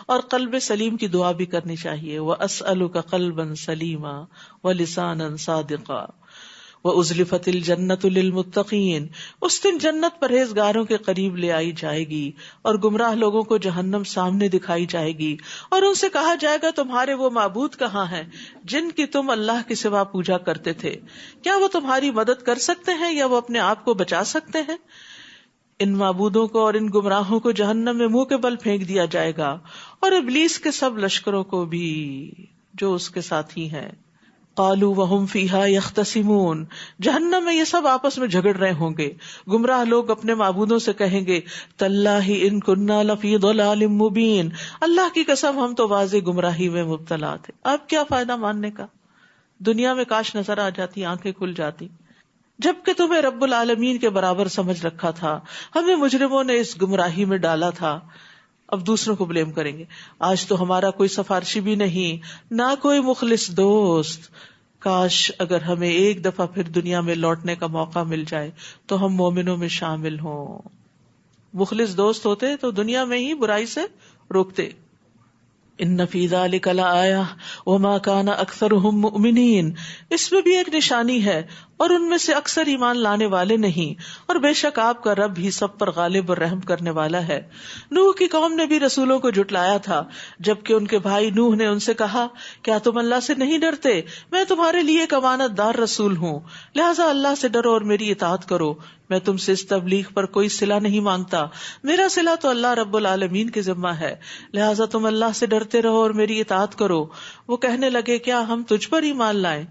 اور قلب سلیم کی دعا بھی کرنی چاہیے. وَأَسْأَلُكَ قَلْبًا سَلِيمًا وَلِسَانًا صَادِقًا وَأُزْلِفَتِ الْجَنَّةُ لِلْمُتَّقِينَ. اس دن جنت پرہیزگاروں کے قریب لے آئی جائے گی اور گمراہ لوگوں کو جہنم سامنے دکھائی جائے گی، اور ان سے کہا جائے گا تمہارے وہ معبود کہاں ہیں جن کی تم اللہ کے سوا پوجا کرتے تھے؟ کیا وہ تمہاری مدد کر سکتے ہیں یا وہ اپنے آپ کو بچا سکتے ہیں؟ ان معبودوں کو اور ان گمراہوں کو جہنم میں منہ کے بل پھینک دیا جائے گا، اور ابلیس کے سب لشکروں کو بھی جو اس کے ساتھی ہیں. قالوا وهم فيها يختصمون. جہنم میں یہ سب آپس میں جھگڑ رہے ہوں گے. گمراہ لوگ اپنے معبودوں سے کہیں گے تاللہ ان كنا لفی ضلال مبین، اللہ کی قسم ہم تو واضح گمراہی میں مبتلا تھے. اب کیا فائدہ ماننے کا؟ دنیا میں کاش نظر آ جاتی، آنکھیں کھل جاتی. جبکہ تمہیں رب العالمین کے برابر سمجھ رکھا تھا، ہمیں مجرموں نے اس گمراہی میں ڈالا تھا. اب دوسروں کو بلیم کریں گے، آج تو ہمارا کوئی سفارشی بھی نہیں، نہ کوئی مخلص دوست. کاش اگر ہمیں ایک دفعہ پھر دنیا میں لوٹنے کا موقع مل جائے تو ہم مومنوں میں شامل ہوں. مخلص دوست ہوتے تو دنیا میں ہی برائی سے روکتے. ان فی ذلک لآیہ وما کان اکثرهم مؤمنین. اس میں بھی ایک نشانی ہے اور ان میں سے اکثر ایمان لانے والے نہیں، اور بے شک آپ کا رب ہی سب پر غالب اور رحم کرنے والا ہے. نوح کی قوم نے بھی رسولوں کو جھٹلایا تھا، جبکہ ان کے بھائی نوح نے ان سے کہا کیا تم اللہ سے نہیں ڈرتے؟ میں تمہارے لیے ایک امانت دار رسول ہوں، لہٰذا اللہ سے ڈرو اور میری اطاعت کرو. میں تم سے اس تبلیغ پر کوئی صلہ نہیں مانگتا، میرا صلہ تو اللہ رب العالمین کے ذمہ ہے، لہٰذا تم اللہ سے ڈرتے رہو اور میری اطاعت کرو. وہ کہنے لگے کیا ہم تجھ پر ایمان لائیں،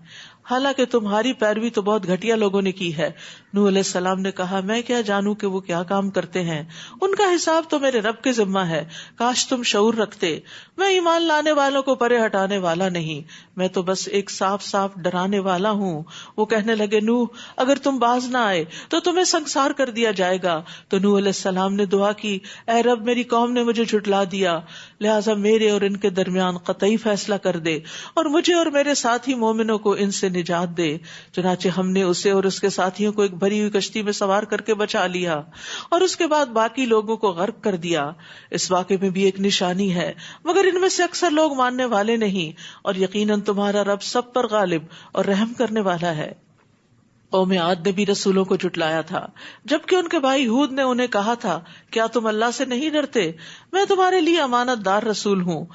حالانکہ تمہاری پیروی تو بہت گھٹیا لوگوں نے کی ہے. نوح علیہ السلام نے کہا میں کیا جانوں کہ وہ کیا کام کرتے ہیں، ان کا حساب تو میرے رب کے ذمہ ہے. کاش تم شعور رکھتے، میں ایمان لانے والوں کو پرے ہٹانے والا نہیں، میں تو بس ایک صاف صاف ڈرانے والا ہوں. وہ کہنے لگے نوح اگر تم باز نہ آئے تو تمہیں سنسار کر دیا جائے گا. تو نوح علیہ السلام نے دعا کی اے رب میری قوم نے مجھے جھٹلا دیا، لہٰذا میرے اور ان کے درمیان قطعی فیصلہ کر دے اور مجھے اور میرے ساتھی مومنوں کو ان سے نجات دے. چنانچہ ہم نے اسے اور اس کے ساتھیوں کو ایک بھری ہوئی کشتی میں سوار کر کے بچا لیا اور اس کے بعد باقی لوگوں کو غرق کر دیا. اس واقعے میں بھی ایک نشانی ہے، مگر ان میں سے اکثر لوگ ماننے والے نہیں، اور یقیناً تمہارا رب سب پر غالب اور رحم کرنے والا ہے. قوم عاد نے بھی رسولوں کو جھٹلایا تھا، جبکہ ان کے بھائی ہود نے انہیں کہا تھا کیا تم اللہ سے نہیں ڈرتے؟ میں تمہارے لیے امانت دار رسول ہوں،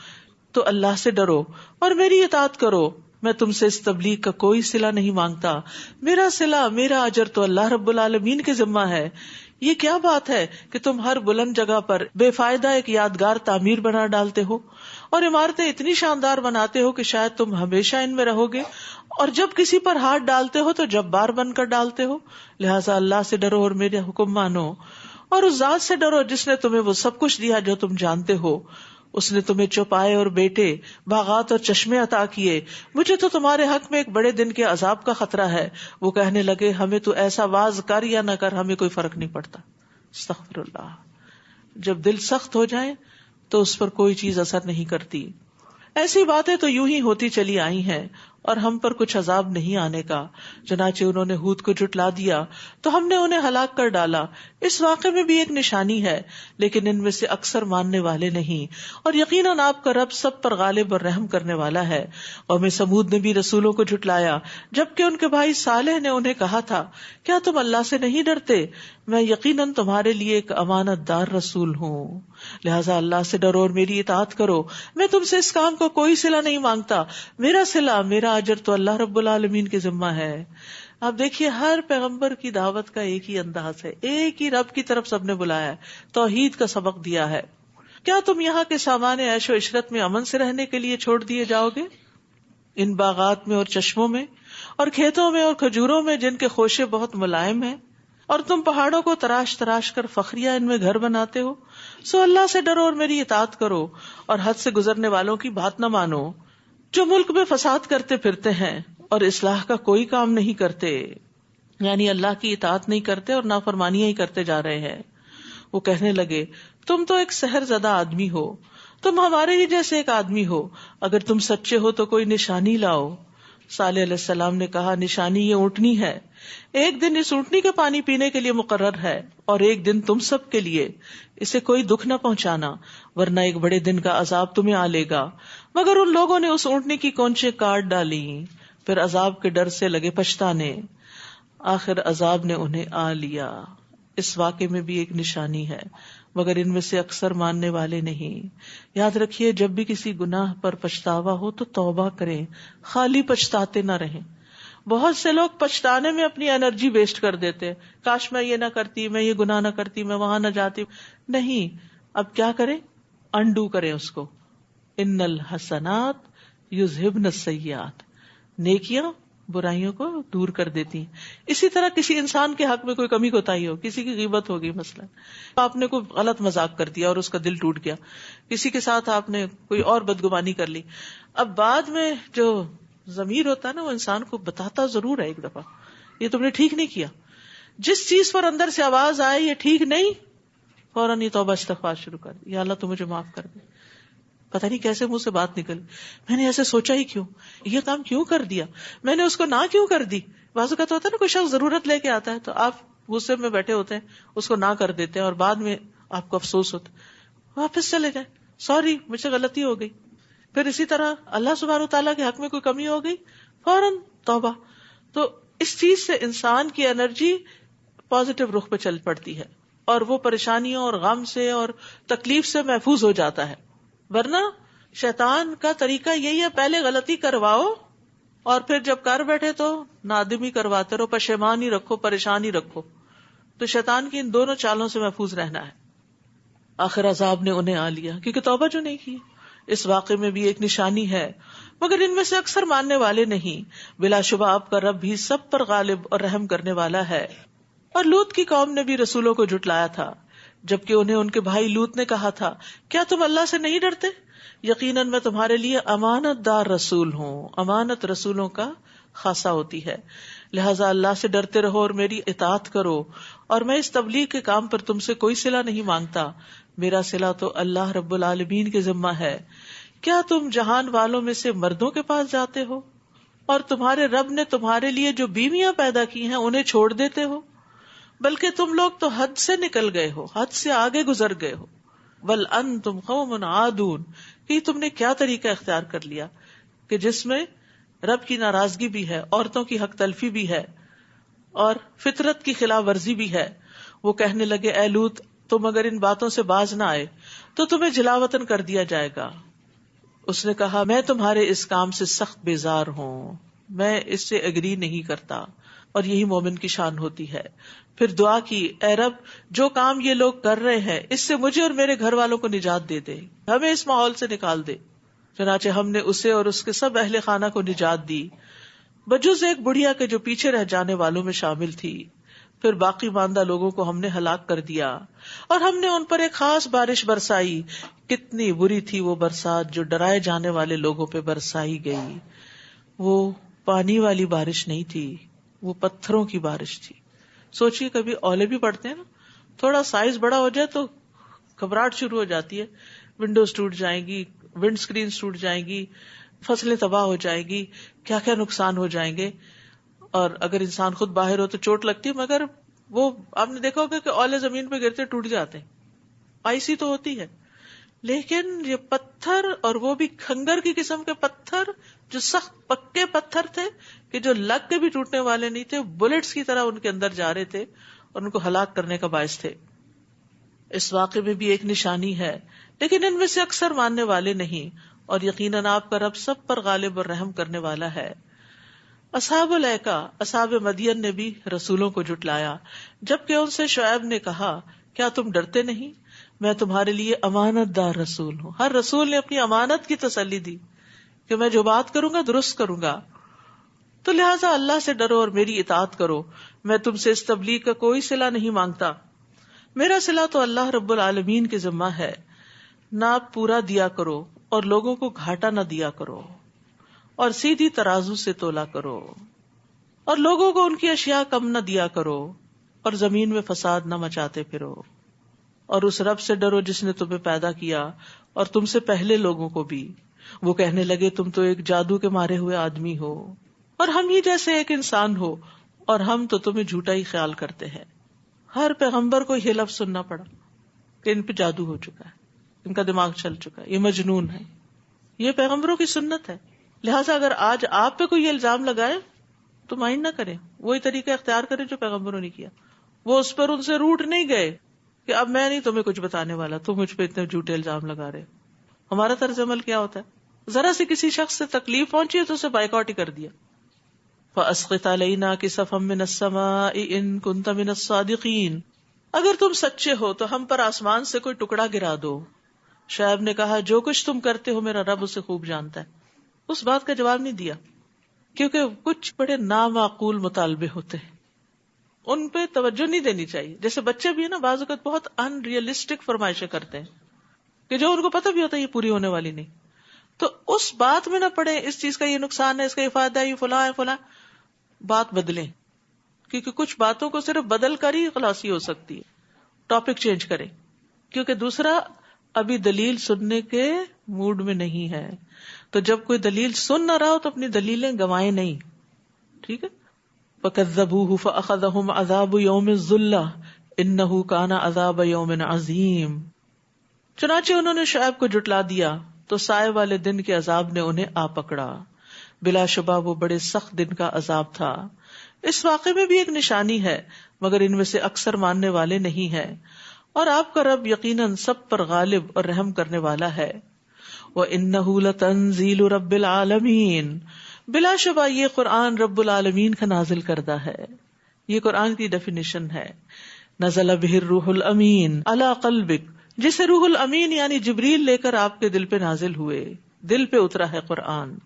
تو اللہ سے ڈرو اور میری اطاعت کرو. میں تم سے اس تبلیغ کا کوئی صلہ نہیں مانگتا، میرا صلہ میرا اجر تو اللہ رب العالمین کے ذمہ ہے. یہ کیا بات ہے کہ تم ہر بلند جگہ پر بے فائدہ ایک یادگار تعمیر بنا ڈالتے ہو اور عمارتیں اتنی شاندار بناتے ہو کہ شاید تم ہمیشہ ان میں رہو گے، اور جب کسی پر ہاتھ ڈالتے ہو تو جبار بن کر ڈالتے ہو. لہٰذا اللہ سے ڈرو اور میرے حکم مانو، اور اس ذات سے ڈرو جس نے تمہیں وہ سب کچھ دیا جو تم جانتے ہو. اس نے تمہیں چوپائے اور بیٹے، باغات اور چشمے عطا کیے. مجھے تو تمہارے حق میں ایک بڑے دن کے عذاب کا خطرہ ہے. وہ کہنے لگے ہمیں تو ایسا واز کر یا نہ کر ہمیں کوئی فرق نہیں پڑتا. استغفر اللہ. جب دل سخت ہو جائے تو اس پر کوئی چیز اثر نہیں کرتی. ایسی باتیں تو یوں ہی ہوتی چلی آئی ہیں اور ہم پر کچھ عذاب نہیں آنے کا. چنانچہ انہوں نے ہود کو جھٹلا دیا تو ہم نے انہیں ہلاک کر ڈالا. اس واقعے میں بھی ایک نشانی ہے لیکن ان میں سے اکثر ماننے والے نہیں. اور یقیناً آپ کا رب سب پر غالب اور رحم کرنے والا ہے. قوم سمود نے بھی رسولوں کو جھٹلایا جبکہ ان کے بھائی صالح نے انہیں کہا تھا کیا تم اللہ سے نہیں ڈرتے؟ میں یقیناً تمہارے لیے ایک امانت دار رسول ہوں، لہٰذا اللہ سے ڈرو اور میری اطاعت کرو. میں تم سے اس کام کو کوئی صلہ نہیں مانگتا، میرا صلہ میرا اجر تو اللہ رب العالمین کے ذمہ ہے. آپ دیکھیے ہر پیغمبر کی دعوت کا ایک ہی انداز ہے، ایک ہی رب کی طرف سب نے بلایا ہے، توحید کا سبق دیا ہے. کیا تم یہاں کے سامان عیش و عشرت میں امن سے رہنے کے لیے چھوڑ دیے جاؤ گے؟ ان باغات میں اور چشموں میں اور کھیتوں میں اور کھجوروں میں جن کے خوشے بہت ملائم ہیں، اور تم پہاڑوں کو تراش تراش کر فخریہ ان میں گھر بناتے ہو. سو اللہ سے ڈرو اور میری اطاعت کرو اور حد سے گزرنے والوں کی بات نہ مانو جو ملک میں فساد کرتے پھرتے ہیں اور اصلاح کا کوئی کام نہیں کرتے. یعنی اللہ کی اطاعت نہیں کرتے اور نافرمانیاں ہی کرتے جا رہے ہیں. وہ کہنے لگے تم تو ایک سحر زدہ آدمی ہو، تم ہمارے ہی جیسے ایک آدمی ہو، اگر تم سچے ہو تو کوئی نشانی لاؤ. صالح علیہ السلام نے کہا نشانی یہ اونٹنی ہے، ایک دن اس اونٹنی کے پانی پینے کے لیے مقرر ہے اور ایک دن تم سب کے لیے. اسے کوئی دکھ نہ پہنچانا ورنہ ایک بڑے دن کا عذاب تمہیں آ لے گا. مگر ان لوگوں نے اس اونٹنی کی کونچیں کاٹ ڈالی، پھر عذاب کے ڈر سے لگے پچھتانے، آخر عذاب نے انہیں آ لیا. اس واقعے میں بھی ایک نشانی ہے مگر ان میں سے اکثر ماننے والے نہیں. یاد رکھیے جب بھی کسی گناہ پر پچھتاوا ہو تو توبہ کریں، خالی پچھتاتے نہ رہیں. بہت سے لوگ پچھتانے میں اپنی انرجی ویسٹ کر دیتے، کاش میں یہ نہ کرتی، میں یہ گناہ نہ کرتی، میں وہاں نہ جاتی. نہیں، اب کیا کریں؟ انڈو کریں اس کو. ان الحسنات یذہبن السیئات، نیکیاں برائیوں کو دور کر دیتی ہیں. اسی طرح کسی انسان کے حق میں کوئی کمی کوتاہی ہو، کسی کی غیبت ہوگی مثلا، آپ نے کوئی غلط مذاق کر دیا اور اس کا دل ٹوٹ گیا، کسی کے ساتھ آپ نے کوئی اور بدگمانی کر لی، اب بعد میں جو ضمیر ہوتا ہے نا وہ انسان کو بتاتا ضرور ہے ایک دفعہ یہ تم نے ٹھیک نہیں کیا. جس چیز پر اندر سے آواز آئے یہ ٹھیک نہیں، فوراً یہ توبہ استغفار شروع کر دی، یا اللہ تو مجھے معاف کر دے. پتہ نہیں کیسے منہ سے بات نکلی، میں نے ایسے سوچا ہی کیوں، یہ کام کیوں کر دیا، میں نے اس کو نہ کیوں کر دی. بعض اوقات ہوتا ہے نا کوئی شخص ضرورت لے کے آتا ہے تو آپ غصے میں بیٹھے ہوتے ہیں، اس کو نہ کر دیتے ہیں اور بعد میں آپ کو افسوس ہوتا ہے، واپس چلے جائیں، سوری مجھ سے غلطی ہو گئی. پھر اسی طرح اللہ سبحانہ وتعالیٰ کے حق میں کوئی کمی ہو گئی، فوراً توبہ. تو اس چیز سے انسان کی انرجی پازیٹو رخ پہ چل پڑتی ہے اور وہ پریشانیوں اور غم سے اور تکلیف سے محفوظ ہو جاتا ہے. ورنہ شیطان کا طریقہ یہی ہے، پہلے غلطی کرواؤ اور پھر جب کر بیٹھے تو نادمی کرواتے رہو، پشیمان ہی رکھو، پریشان ہی رکھو. تو شیطان کی ان دونوں چالوں سے محفوظ رہنا ہے. آخر عذاب نے انہیں آ لیا کیونکہ توبہ جو نہیں کی. اس واقعے میں بھی ایک نشانی ہے مگر ان میں سے اکثر ماننے والے نہیں. بلا شبہ آپ کا رب بھی سب پر غالب اور رحم کرنے والا ہے. اور لوط کی قوم نے بھی رسولوں کو جھٹلایا تھا جبکہ انہیں ان کے بھائی لوط نے کہا تھا کیا تم اللہ سے نہیں ڈرتے؟ یقیناً میں تمہارے لیے امانت دار رسول ہوں. امانت رسولوں کا خاصہ ہوتی ہے، لہٰذا اللہ سے ڈرتے رہو اور میری اطاعت کرو. اور میں اس تبلیغ کے کام پر تم سے کوئی صلہ نہیں مانگتا، میرا صلہ تو اللہ رب العالمین کے ذمہ ہے. کیا تم جہان والوں میں سے مردوں کے پاس جاتے ہو اور تمہارے رب نے تمہارے لیے جو بیویاں پیدا کی ہیں انہیں چھوڑ دیتے ہو؟ بلکہ تم لوگ تو حد سے نکل گئے ہو، حد سے آگے گزر گئے ہو. بل انتم قوم عادون، کہ تم نے کیا طریقہ اختیار کر لیا کہ جس میں رب کی ناراضگی بھی ہے، عورتوں کی حق تلفی بھی ہے اور فطرت کی خلاف ورزی بھی ہے. وہ کہنے لگے اے لوط تم اگر ان باتوں سے باز نہ آئے تو تمہیں جلاوطن کر دیا جائے گا. اس نے کہا میں تمہارے اس کام سے سخت بیزار ہوں، میں اس سے اگری نہیں کرتا. اور یہی مومن کی شان ہوتی ہے. پھر دعا کی اے رب جو کام یہ لوگ کر رہے ہیں اس سے مجھے اور میرے گھر والوں کو نجات دے دے، ہمیں اس ماحول سے نکال دے. چنانچہ ہم نے اسے اور اس کے سب اہل خانہ کو نجات دی بجز ایک بڑھیا کے جو پیچھے رہ جانے والوں میں شامل تھی. پھر باقی ماندہ لوگوں کو ہم نے ہلاک کر دیا اور ہم نے ان پر ایک خاص بارش برسائی. کتنی بری تھی وہ برسات جو ڈرائے جانے والے لوگوں پہ برسائی گئی. وہ پانی والی بارش نہیں تھی، وہ پتھروں کی بارش تھی. سوچئے کبھی اولے بھی پڑتے ہیں نا، تھوڑا سائز بڑا ہو جائے تو گھبراہٹ شروع ہو جاتی ہے، ونڈوز ٹوٹ جائیں گی، ونڈ سکرین ٹوٹ جائیں گی، فصلیں تباہ ہو جائیں گی، کیا کیا نقصان ہو جائیں گے. اور اگر انسان خود باہر ہو تو چوٹ لگتی ہے، مگر وہ آپ نے دیکھا ہوگا کہ اولے زمین پہ گرتے ٹوٹ جاتے ہیں، آئسی تو ہوتی ہے. لیکن یہ پتھر، اور وہ بھی کھنگر کی قسم کے پتھر جو سخت پکے پتھر تھے کہ جو لگ کے بھی ٹوٹنے والے نہیں تھے، بلٹس کی طرح ان کے اندر جا رہے تھے اور ان کو ہلاک کرنے کا باعث تھے. اس واقعے میں بھی ایک نشانی ہے، لیکن ان میں سے اکثر ماننے والے نہیں، اور یقیناً آپ کا رب سب پر غالب اور رحم کرنے والا ہے. اصحاب الایکا، اصحاب مدین نے بھی رسولوں کو جھٹلایا، جبکہ ان سے شعیب نے کہا کیا تم ڈرتے نہیں، میں تمہارے لیے امانت دار رسول ہوں. ہر رسول نے اپنی امانت کی تسلی دی کہ میں جو بات کروں گا درست کروں گا، تو لہٰذا اللہ سے ڈرو اور میری اطاعت کرو. میں تم سے اس تبلیغ کا کوئی صلہ نہیں مانگتا، میرا صلہ تو اللہ رب العالمین کے ذمہ ہے. ناپ پورا دیا کرو اور لوگوں کو گھاٹا نہ دیا کرو، اور سیدھی ترازو سے تولا کرو، اور لوگوں کو ان کی اشیاء کم نہ دیا کرو، اور زمین میں فساد نہ مچاتے پھرو. اور اس رب سے ڈرو جس نے تمہیں پیدا کیا اور تم سے پہلے لوگوں کو بھی. وہ کہنے لگے تم تو ایک جادو کے مارے ہوئے آدمی ہو، اور ہم ہی جیسے ایک انسان ہو، اور ہم تو تمہیں جھوٹا ہی خیال کرتے ہیں. ہر پیغمبر کو یہ لفظ سننا پڑا کہ ان پہ جادو ہو چکا ہے، ان کا دماغ چل چکا ہے، یہ مجنون ہے. یہ پیغمبروں کی سنت ہے. لہٰذا اگر آج آپ پہ کوئی الزام لگائے تو مائنڈ نہ کریں، وہی طریقہ اختیار کریں جو پیغمبروں نے کیا. وہ اس پر ان سے روٹ نہیں گئے کہ اب میں نہیں تمہیں کچھ بتانے والا، تم مجھ پہ اتنے جھوٹے الزام لگا رہے. ہمارا طرز عمل کیا ہوتا ہے، ذرا سے کسی شخص سے تکلیف پہنچی ہے تو اسے بائیکاٹ ہی کر دیا. فَأَسْقِطْ عَلَيْنَا كِسَفًا مِّنَ السَّمَاءِ إِن كُنتَ مِنَ الصَّادِقِينَ. اگر تم سچے ہو تو ہم پر آسمان سے کوئی ٹکڑا گرا دو. شعیب نے کہا جو کچھ تم کرتے ہو میرا رب اسے خوب جانتا ہے. اس بات کا جواب نہیں دیا کیونکہ کچھ بڑے نامعقول مطالبے ہوتے ہیں، ان پہ توجہ نہیں دینی چاہیے. جیسے بچے بھی ہے نا، بعض اوقات بہت ان ریئلسٹک فرمائشیں کرتے ہیں کہ جو ان کو پتہ بھی ہوتا ہے یہ پوری ہونے والی نہیں. تو اس بات میں نہ پڑے اس چیز کا یہ نقصان ہے، اس کا یہ فائدہ ہے، یہ فلاں ہے فلاں. بات بدلیں، کیونکہ کچھ باتوں کو صرف بدل کر ہی خلاصی ہو سکتی ہے. ٹاپک چینج کریں، کیونکہ دوسرا ابھی دلیل سننے کے موڈ میں نہیں ہے. تو جب کوئی دلیل سن نہ رہا ہو تو اپنی دلیلیں گوائیں نہیں. ٹھیک ہے. فَكَذَّبُوهُ فَأَخَذَهُمْ عَذَابُ يَوْمِ الظُّلَّةِ إِنَّهُ كَانَ عَذَابَ يَوْمٍ عَظِيمٍ. چنانچہ انہوں نے شعیب کو جھٹلا دیا تو سائے والے دن کے عذاب نے انہیں آ پکڑا. بلا شبہ وہ بڑے سخت دن کا عذاب تھا. اس واقعے میں بھی ایک نشانی ہے مگر ان میں سے اکثر ماننے والے نہیں ہیں. اور آپ کا رب یقیناً سب پر غالب اور رحم کرنے والا ہے. وَإِنَّهُ لَتَنزِيلُ رَبِّ الْعَالَمِينَ. بلا شبہ یہ قرآن رب العالمین کا نازل کردہ ہے. یہ قرآن کی ڈیفینیشن ہے. نزل بہ الروح الامین علی قلبک، جسے روح الامین یعنی جبریل لے کر آپ کے دل پہ نازل ہوئے، دل پہ اترا ہے قرآن.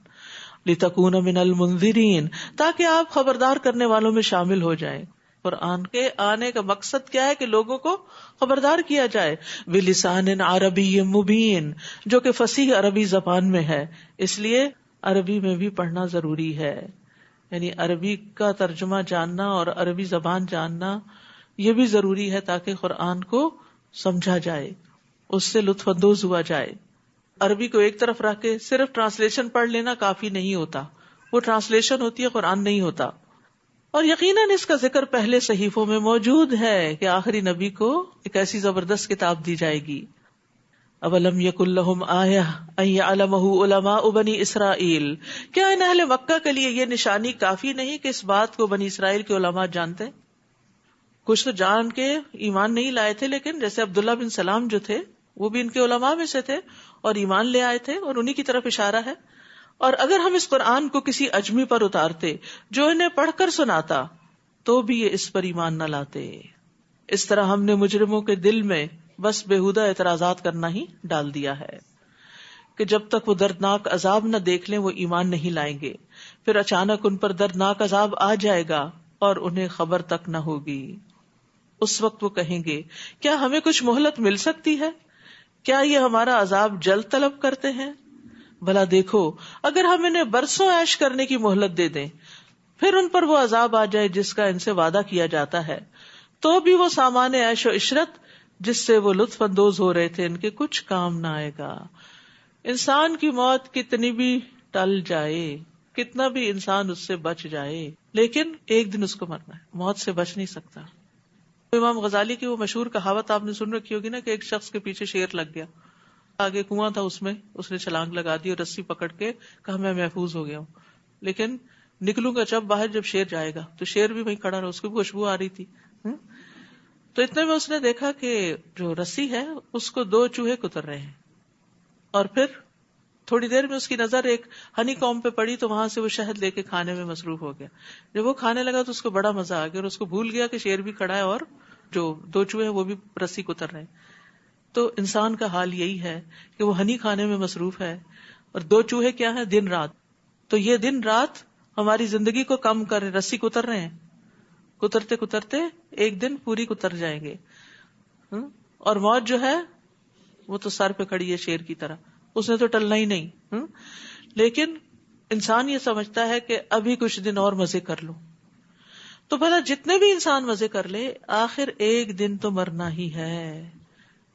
لتکون من المنذرین، تاکہ آپ خبردار کرنے والوں میں شامل ہو جائیں. قرآن کے آنے کا مقصد کیا ہے کہ لوگوں کو خبردار کیا جائے. بلسان عربی مبین، جو کہ فصیح عربی زبان میں ہے، اس لیے عربی میں بھی پڑھنا ضروری ہے. یعنی عربی کا ترجمہ جاننا اور عربی زبان جاننا یہ بھی ضروری ہے تاکہ قرآن کو سمجھا جائے، اس سے لطف اندوز ہوا جائے. عربی کو ایک طرف رکھ کے صرف ٹرانسلیشن پڑھ لینا کافی نہیں ہوتا، وہ ٹرانسلیشن ہوتی ہے، قرآن نہیں ہوتا. اور یقیناً اس کا ذکر پہلے صحیفوں میں موجود ہے کہ آخری نبی کو ایک ایسی زبردست کتاب دی جائے گی. اولم یکن لہم آیہ ان یعلمہ علماء بنی اسرائیل، کیا ان اہل مکہ کے لیے یہ نشانی کافی نہیں کہ اس بات کو بنی اسرائیل کے علماء جانتے؟ کچھ تو جان کے ایمان نہیں لائے تھے، لیکن جیسے عبداللہ بن سلام جو تھے وہ بھی ان کے علماء میں سے تھے اور ایمان لے آئے تھے، اور انہی کی طرف اشارہ ہے. اور اگر ہم اس قرآن کو کسی اجمی پر اتارتے جو انہیں پڑھ کر سناتا تو بھی یہ اس پر ایمان نہ لاتے. اس طرح ہم نے مجرموں کے دل میں بس بےہودہ اعتراضات کرنا ہی ڈال دیا ہے کہ جب تک وہ دردناک عذاب نہ دیکھ لیں وہ ایمان نہیں لائیں گے. پھر اچانک ان پر دردناک عذاب آ جائے گا اور انہیں خبر تک نہ ہوگی. اس وقت وہ کہیں گے کیا ہمیں کچھ مہلت مل سکتی ہے؟ کیا یہ ہمارا عذاب جلد طلب کرتے ہیں؟ بھلا دیکھو اگر ہم انہیں برسوں عیش کرنے کی مہلت دے دیں پھر ان پر وہ عذاب آ جائے جس کا ان سے وعدہ کیا جاتا ہے تو بھی وہ سامان عیش و عشرت جس سے وہ لطف اندوز ہو رہے تھے ان کے کچھ کام نہ آئے گا. انسان کی موت کتنی بھی ٹل جائے، کتنا بھی انسان اس سے بچ جائے، لیکن ایک دن اس کو مرنا ہے، موت سے بچ نہیں سکتا. امام غزالی کی وہ مشہور کہاوت آپ نے سن رکھی ہوگی نا کہ ایک شخص کے پیچھے شیر لگ گیا، آگے کنواں تھا، اس میں اس نے چھلانگ لگا دی اور رسی پکڑ کے کہا میں محفوظ ہو گیا ہوں، لیکن نکلوں گا جب باہر، جب شیر جائے گا تو شیر بھی وہیں کھڑا رہا، اس کو بھی خوشبو آ رہی تھی. تو اتنے میں اس نے دیکھا کہ جو رسی ہے اس کو 2 چوہے کتر رہے ہیں، اور پھر تھوڑی دیر میں اس کی نظر ایک ہنی کامب پہ پڑی تو وہاں سے وہ شہد لے کے کھانے میں مصروف ہو گیا. جب وہ کھانے لگا تو اس کو بڑا مزہ آ گیا اور اس کو بھول گیا کہ شیر بھی کھڑا ہے اور جو 2 چوہے وہ بھی رسی کتر رہے ہیں. تو انسان کا حال یہی ہے کہ وہ ہنی کھانے میں مصروف ہے اور 2 چوہے کیا ہیں؟ دن رات. تو یہ دن رات ہماری زندگی کو کم کر رسی کتر رہے ہیں، کترتے کترتے ایک دن پوری کتر جائیں گے. اور موت جو ہے وہ تو سر پہ کھڑی ہے شیر کی طرح، اس نے تو ٹلنا ہی نہیں. لیکن انسان یہ سمجھتا ہے کہ ابھی کچھ دن اور مزے کر لوں. تو بھلا جتنے بھی انسان مزے کر لے، آخر ایک دن تو مرنا ہی ہے.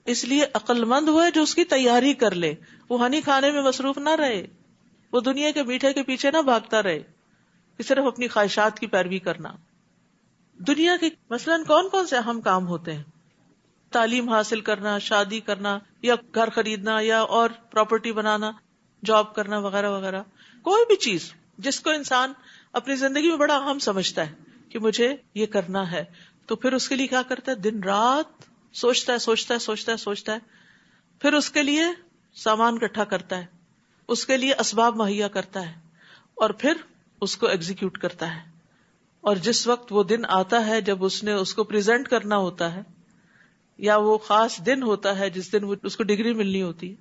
اس لیے عقل مند وہ ہے جو اس کی تیاری کر لے، وہ ہنی کھانے میں مصروف نہ رہے، وہ دنیا کے میٹھے کے پیچھے نہ بھاگتا رہے کہ صرف اپنی خواہشات کی پیروی کرنا. دنیا کے مثلاً کون کون سے اہم کام ہوتے ہیں؟ تعلیم حاصل کرنا، شادی کرنا، یا گھر خریدنا، یا اور پراپرٹی بنانا، جاب کرنا وغیرہ وغیرہ. کوئی بھی چیز جس کو انسان اپنی زندگی میں بڑا اہم سمجھتا ہے کہ مجھے یہ کرنا ہے، تو پھر اس کے لیے کیا کرتا ہے؟ دن رات سوچتا ہے. پھر اس کے لیے سامان اکٹھا کرتا ہے، اس کے لیے اسباب مہیا کرتا ہے، اور پھر اس کو ایگزیکیوٹ کرتا ہے. اور جس وقت وہ دن آتا ہے جب اس نے اس کو پریزنٹ کرنا ہوتا ہے، یا وہ خاص دن ہوتا ہے جس دن اس کو ڈگری ملنی ہوتی ہے،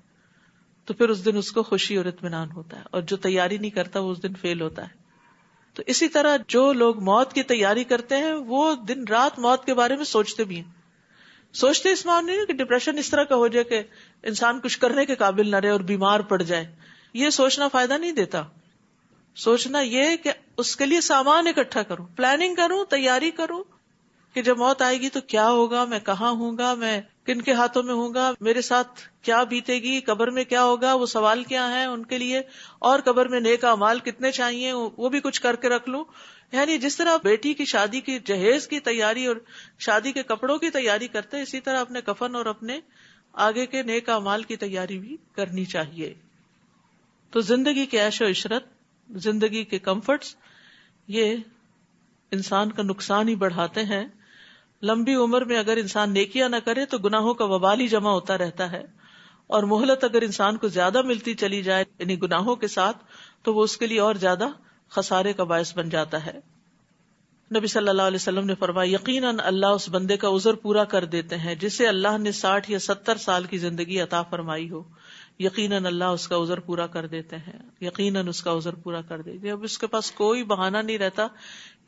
تو پھر اس دن اس کو خوشی اور اطمینان ہوتا ہے. اور جو تیاری نہیں کرتا وہ اس دن فیل ہوتا ہے. تو اسی طرح جو لوگ موت کی تیاری کرتے ہیں وہ دن رات موت کے بارے میں سوچتے بھی ہیں. سوچتے اس معنی نہیں کہ ڈپریشن اس طرح کا ہو جائے کہ انسان کچھ کرنے کے قابل نہ رہے اور بیمار پڑ جائے. یہ سوچنا فائدہ نہیں دیتا. سوچنا یہ کہ اس کے لیے سامان اکٹھا کروں، پلاننگ کروں، تیاری کروں کہ جب موت آئے گی تو کیا ہوگا، میں کہاں ہوں گا، میں کن کے ہاتھوں میں ہوں گا، میرے ساتھ کیا بیتے گی، قبر میں کیا ہوگا، وہ سوال کیا ہے ان کے لیے، اور قبر میں نیک اعمال کتنے چاہیے وہ بھی کچھ کر کے رکھ لوں. یعنی جس طرح بیٹی کی شادی کی جہیز کی تیاری اور شادی کے کپڑوں کی تیاری کرتے، اسی طرح اپنے کفن اور اپنے آگے کے نیک اعمال کی تیاری بھی کرنی چاہیے. تو زندگی کے عیش و عشرت، زندگی کے کمفرٹس، یہ انسان کا نقصان ہی بڑھاتے ہیں. لمبی عمر میں اگر انسان نیکیاں نہ کرے تو گناہوں کا وبال ہی جمع ہوتا رہتا ہے، اور مہلت اگر انسان کو زیادہ ملتی چلی جائے یعنی گناہوں کے ساتھ، تو وہ اس کے لیے اور زیادہ خسارے کا باعث بن جاتا ہے. نبی صلی اللہ علیہ وسلم نے فرمایا یقیناً اللہ اس بندے کا عذر پورا کر دیتے ہیں جسے اللہ نے 60 یا 70 سال کی زندگی عطا فرمائی ہو. یقیناً اللہ اس کا عذر پورا کر دیتے ہیں، یقیناً اس کا عذر پورا کر دیتے ہیں. اب اس کے پاس کوئی بہانہ نہیں رہتا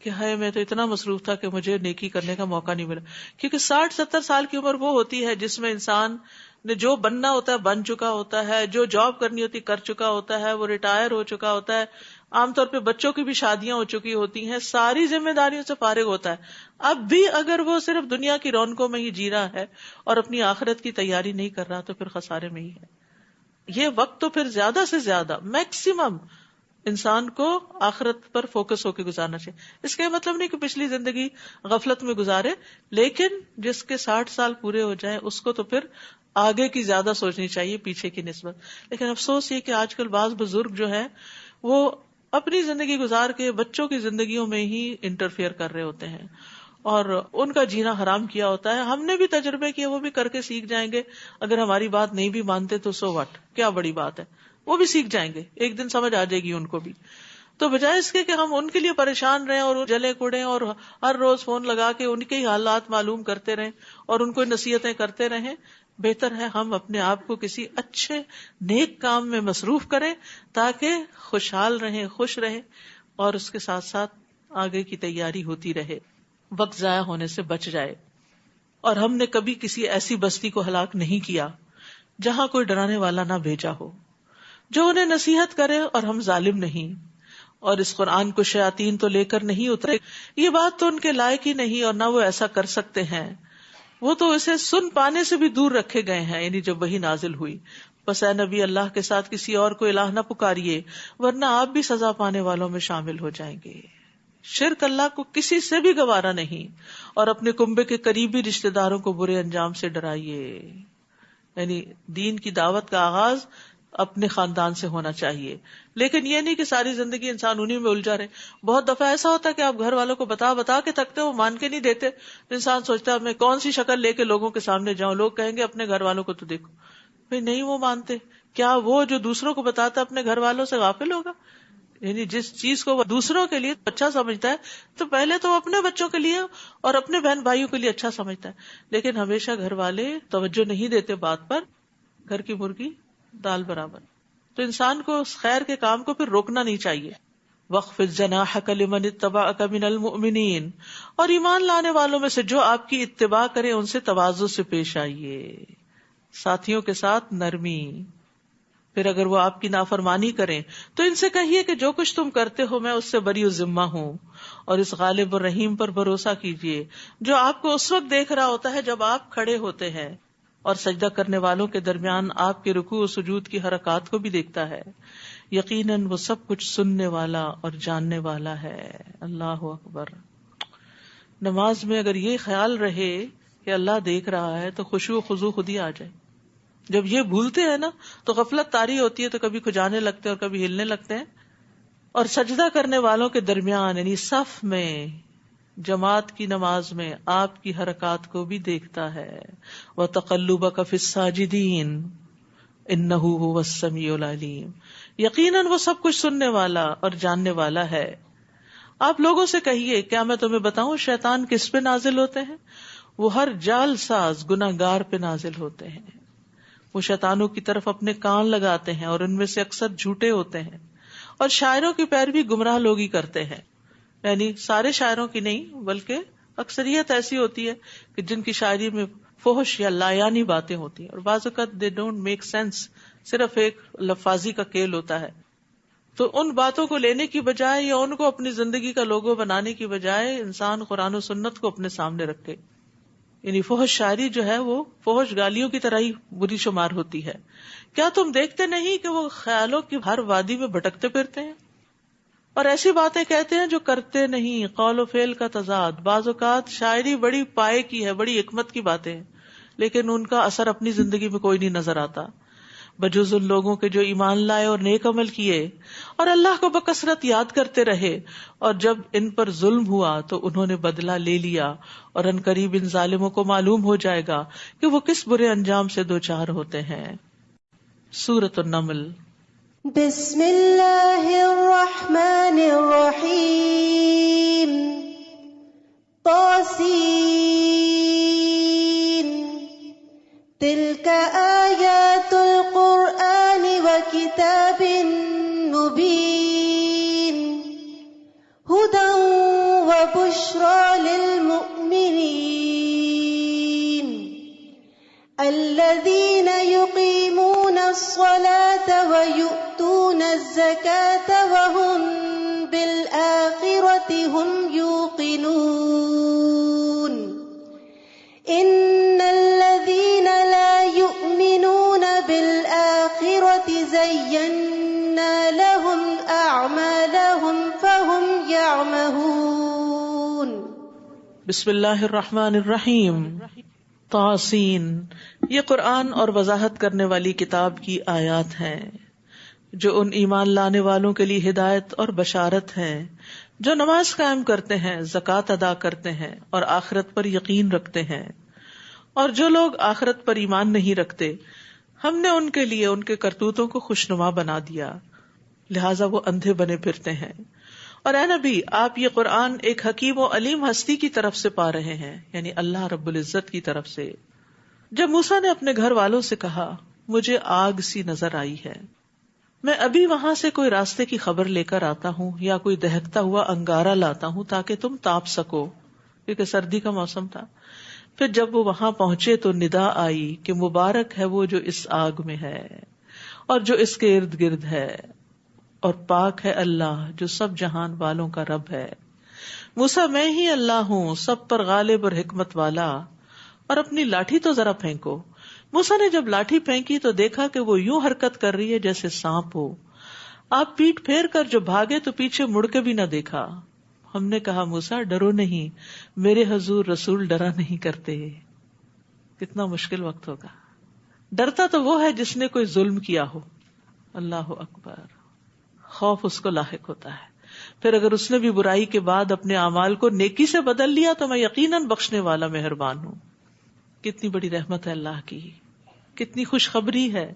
کہ ہے میں تو اتنا مصروف تھا کہ مجھے نیکی کرنے کا موقع نہیں ملا. کیونکہ 60-70 سال کی عمر وہ ہوتی ہے جس میں انسان نے جو بننا ہوتا ہے بن چکا ہوتا ہے، جو جاب کرنی ہوتی کر چکا ہوتا ہے، وہ ریٹائر ہو چکا ہوتا ہے، عام طور پہ بچوں کی بھی شادیاں ہو چکی ہوتی ہیں، ساری ذمہ داریوں سے فارغ ہوتا ہے. اب بھی اگر وہ صرف دنیا کی رونقوں میں ہی جی رہا ہے اور اپنی آخرت کی تیاری نہیں کر رہا تو پھر خسارے میں ہی ہے. یہ وقت تو پھر زیادہ سے زیادہ میکسیمم انسان کو آخرت پر فوکس ہو کے گزارنا چاہیے. اس کا مطلب نہیں کہ پچھلی زندگی غفلت میں گزارے، لیکن جس کے 60 سال پورے ہو جائیں اس کو تو پھر آگے کی زیادہ سوچنی چاہیے پیچھے کی نسبت. لیکن افسوس یہ کہ آج کل بعض بزرگ جو ہیں وہ اپنی زندگی گزار کے بچوں کی زندگیوں میں ہی انٹرفیئر کر رہے ہوتے ہیں اور ان کا جینا حرام کیا ہوتا ہے. ہم نے بھی تجربے کیے، وہ بھی کر کے سیکھ جائیں گے. اگر ہماری بات نہیں بھی مانتے تو سو واٹ، کیا بڑی بات ہے، وہ بھی سیکھ جائیں گے، ایک دن سمجھ آ جائے گی ان کو بھی. تو بجائے اس کے کہ ہم ان کے لیے پریشان رہیں اور جلے کوڑیں اور ہر روز فون لگا کے ان کے ہی حالات معلوم کرتے رہیں اور ان کو نصیحتیں کرتے رہیں، بہتر ہے ہم اپنے آپ کو کسی اچھے نیک کام میں مصروف کریں تاکہ خوشحال رہیں، خوش رہیں، اور اس کے ساتھ ساتھ آگے کی تیاری ہوتی رہے، وقت ضائع ہونے سے بچ جائے. اور ہم نے کبھی کسی ایسی بستی کو ہلاک نہیں کیا جہاں کوئی ڈرانے والا نہ بھیجا ہو جو انہیں نصیحت کرے، اور ہم ظالم نہیں. اور اس قرآن کو شیاطین تو لے کر نہیں اترے، یہ بات تو ان کے لائق ہی نہیں اور نہ وہ ایسا کر سکتے ہیں، وہ تو اسے سن پانے سے بھی دور رکھے گئے ہیں، یعنی جب وحی نازل ہوئی. بس اے نبی اللہ کے ساتھ کسی اور کو الہ نہ پکاریے ورنہ آپ بھی سزا پانے والوں میں شامل ہو جائیں گے۔ شرک اللہ کو کسی سے بھی گوارا نہیں، اور اپنے کنبے کے قریبی رشتہ داروں کو برے انجام سے ڈرائیے۔ یعنی دین کی دعوت کا آغاز اپنے خاندان سے ہونا چاہیے، لیکن یہ نہیں کہ ساری زندگی انسان انہی میں الجھا رہے۔ بہت دفعہ ایسا ہوتا ہے کہ آپ گھر والوں کو بتا کے تھکتے، وہ مان کے نہیں دیتے، انسان سوچتا ہے میں کون سی شکل لے کے لوگوں کے سامنے جاؤں، لوگ کہیں گے اپنے گھر والوں کو تو دیکھو۔ بھئی نہیں وہ مانتے، کیا وہ جو دوسروں کو بتاتا اپنے گھر والوں سے غافل ہوگا؟ یعنی جس چیز کو وہ دوسروں کے لیے اچھا سمجھتا ہے تو پہلے تو اپنے بچوں کے لیے اور اپنے بہن بھائیوں کے لیے اچھا سمجھتا ہے، لیکن ہمیشہ گھر والے توجہ نہیں دیتے بات پر، گھر کی مرغی دال برابر۔ تو انسان کو اس خیر کے کام کو پھر روکنا نہیں چاہیے۔ وَاخْفِضْ جَنَاحَكَ لِمَنِ اتَّبَعَكَ مِنَ الْمُؤْمِنِينَ، اور ایمان لانے والوں میں سے جو آپ کی اتباع کرے ان سے تواضع سے پیش آئیے، ساتھیوں کے ساتھ نرمی۔ پھر اگر وہ آپ کی نافرمانی کریں تو ان سے کہیے کہ جو کچھ تم کرتے ہو میں اس سے بری و ذمہ ہوں، اور اس غالب الرحیم پر بھروسہ کیجیے جو آپ کو اس وقت دیکھ رہا ہوتا ہے جب آپ کھڑے ہوتے ہیں، اور سجدہ کرنے والوں کے درمیان آپ کے رکوع و سجود کی حرکات کو بھی دیکھتا ہے، یقیناً وہ سب کچھ سننے والا اور جاننے والا ہے۔ اللہ اکبر۔ نماز میں اگر یہ خیال رہے کہ اللہ دیکھ رہا ہے تو خشوع و خضوع خود ہی آ جائے۔ جب یہ بھولتے ہیں نا تو غفلت طاری ہوتی ہے، تو کبھی کھجانے لگتے ہیں اور کبھی ہلنے لگتے ہیں۔ اور سجدہ کرنے والوں کے درمیان یعنی صف میں، جماعت کی نماز میں آپ کی حرکات کو بھی دیکھتا ہے۔ وَتَقَلُّبَكَ فِي السَّاجِدِينَ إِنَّهُ هُوَ السَّمِيعُ الْعَلِيمُ، یقیناً وہ سب کچھ سننے والا اور جاننے والا ہے۔ آپ لوگوں سے کہیے کیا میں تمہیں بتاؤں شیطان کس پہ نازل ہوتے ہیں؟ وہ ہر جال ساز گناہگار پہ نازل ہوتے ہیں۔ وہ شیطانوں کی طرف اپنے کان لگاتے ہیں اور ان میں سے اکثر جھوٹے ہوتے ہیں، اور شاعروں کی پیروی گمراہ لوگ ہی کرتے ہیں۔ یعنی سارے شاعروں کی نہیں بلکہ اکثریت ایسی ہوتی ہے کہ جن کی شاعری میں فحش یا لایانی باتیں ہوتی ہیں، اور بعض اوقات دے ڈونٹ میک سینس، صرف ایک لفاظی کا کھیل ہوتا ہے۔ تو ان باتوں کو لینے کی بجائے یا ان کو اپنی زندگی کا لوگو بنانے کی بجائے انسان قرآن و سنت کو اپنے سامنے رکھے۔ یعنی فحش شاعری جو ہے وہ فحش گالیوں کی طرح ہی بری شمار ہوتی ہے۔ کیا تم دیکھتے نہیں کہ وہ خیالوں کی ہر وادی میں بھٹکتے پھرتے ہیں اور ایسی باتیں کہتے ہیں جو کرتے نہیں، قول و فعل کا تضاد۔ بعض اوقات شاعری بڑی پائے کی ہے، بڑی حکمت کی باتیں ہیں، لیکن ان کا اثر اپنی زندگی میں کوئی نہیں نظر آتا، بجز ان لوگوں کے جو ایمان لائے اور نیک عمل کیے اور اللہ کو بکثرت یاد کرتے رہے، اور جب ان پر ظلم ہوا تو انہوں نے بدلہ لے لیا، اور ان قریب ان ظالموں کو معلوم ہو جائے گا کہ وہ کس برے انجام سے دوچار ہوتے ہیں۔ سورۃ النمل۔ بسم اللہ الرحمن الرحیم۔ طاسین۔ تلک آیات القرآن وکتاب مبین ہدی وبشری للمؤمنین الذین یقیمون الصلاة ویؤتون الزکاة وهم بالآخرة هم یوقنون ان الذین لا یؤمنون بالآخرة زینا لهم اعمالهم فهم یعمہون۔ بسم اللہ الرحمن الرحیم۔ طاسین، یہ قرآن اور وضاحت کرنے والی کتاب کی آیات ہیں جو ان ایمان لانے والوں کے لیے ہدایت اور بشارت ہیں جو نماز قائم کرتے ہیں، زکوٰۃ ادا کرتے ہیں اور آخرت پر یقین رکھتے ہیں۔ اور جو لوگ آخرت پر ایمان نہیں رکھتے ہم نے ان کے لیے ان کے کرتوتوں کو خوشنما بنا دیا، لہٰذا وہ اندھے بنے پھرتے ہیں۔ اور اے نبی، آپ یہ قرآن ایک حکیم و علیم ہستی کی طرف سے پا رہے ہیں، یعنی اللہ رب العزت کی طرف سے۔ جب موسیٰ نے اپنے گھر والوں سے کہا مجھے آگ سی نظر آئی ہے، میں ابھی وہاں سے کوئی راستے کی خبر لے کر آتا ہوں یا کوئی دہکتا ہوا انگارہ لاتا ہوں تاکہ تم تاپ سکو، کیونکہ سردی کا موسم تھا۔ پھر جب وہ وہاں پہنچے تو ندا آئی کہ مبارک ہے وہ جو اس آگ میں ہے اور جو اس کے ارد گرد ہے، اور پاک ہے اللہ جو سب جہان والوں کا رب ہے۔ موسیٰ، میں ہی اللہ ہوں، سب پر غالب اور حکمت والا، اور اپنی لاٹھی تو ذرا پھینکو۔ موسیٰ نے جب لاٹھی پھینکی تو دیکھا کہ وہ یوں حرکت کر رہی ہے جیسے سانپ ہو. آپ پیٹ پھیر کر جو بھاگے تو پیچھے مڑ کے بھی نہ دیکھا. ہم نے کہا موسیٰ ڈرو نہیں, میرے حضور رسول ڈرا نہیں کرتے. کتنا مشکل وقت ہوگا. ڈرتا تو وہ ہے جس نے کوئی ظلم کیا ہو. اللہ اکبر. خوف اس کو لاحق ہوتا ہے. پھر اگر اس نے بھی برائی کے بعد اپنے اعمال کو نیکی سے بدل لیا تو میں یقیناً بخشنے والا مہربان ہوں. کتنی بڑی رحمت ہے اللہ کی, کتنی خوشخبری ہے.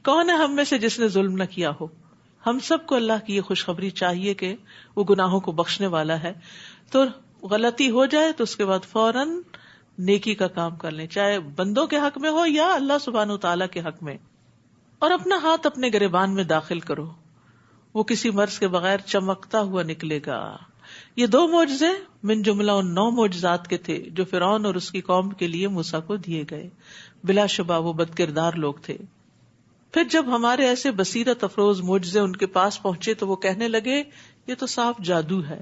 کون ہے ہم میں سے جس نے ظلم نہ کیا ہو؟ ہم سب کو اللہ کی یہ خوشخبری چاہیے کہ وہ گناہوں کو بخشنے والا ہے. تو غلطی ہو جائے تو اس کے بعد فوراً نیکی کا کام کر لیں, چاہے بندوں کے حق میں ہو یا اللہ سبحانہ وتعالیٰ کے حق میں. اور اپنا ہاتھ اپنے گریبان میں داخل کرو, وہ کسی مرض کے بغیر چمکتا ہوا نکلے گا. یہ 2 معجزے من جملہ ان 9 معجزات کے تھے جو فرعون اور اس کی قوم کے لیے موسیٰ کو دیے گئے. بلا شبہ وہ بد کردار لوگ تھے. پھر جب ہمارے ایسے بصیرت افروز معجزے ان کے پاس پہنچے تو وہ کہنے لگے یہ تو صاف جادو ہے,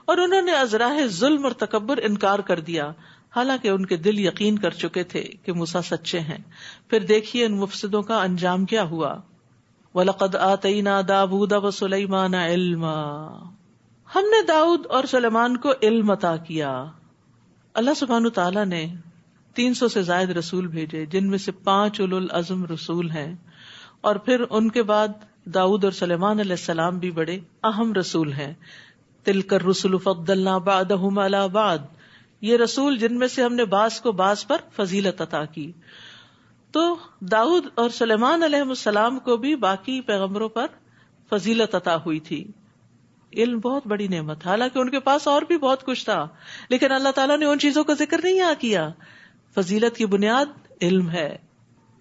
اور انہوں نے ازراہ ظلم اور تکبر انکار کر دیا, حالانکہ ان کے دل یقین کر چکے تھے کہ موسیٰ سچے ہیں. پھر دیکھیے ان مفسدوں کا انجام کیا ہوا. وَلَقَدْ آتَيْنَا دَاوُودَ وَسُلَيْمَانَ عِلْمًا, ہم نے داؤد اور سلیمان کو علم عطا کیا. اللہ سبحانہ تعالیٰ نے 300 سے زائد رسول بھیجے, جن میں سے 5 اولو العزم رسول ہیں, اور پھر ان کے بعد داؤد اور سلیمان علیہ السلام بھی بڑے اہم رسول ہیں. تِلْكَ الرُّسُلُ فَضَّلْنَا بَعْضَهُمْ عَلَى بَعْضٍ, یہ رسول جن میں سے ہم نے بعض کو بعض پر فضیلت عطا کی. تو داؤد اور سلیمان علیہ السلام کو بھی باقی پیغمبروں پر فضیلت عطا ہوئی تھی. علم بہت بڑی نعمت, حالانکہ ان کے پاس اور بھی بہت کچھ تھا, لیکن اللہ تعالیٰ نے ان چیزوں کا ذکر نہیں یہاں کیا. فضیلت کی بنیاد علم ہے.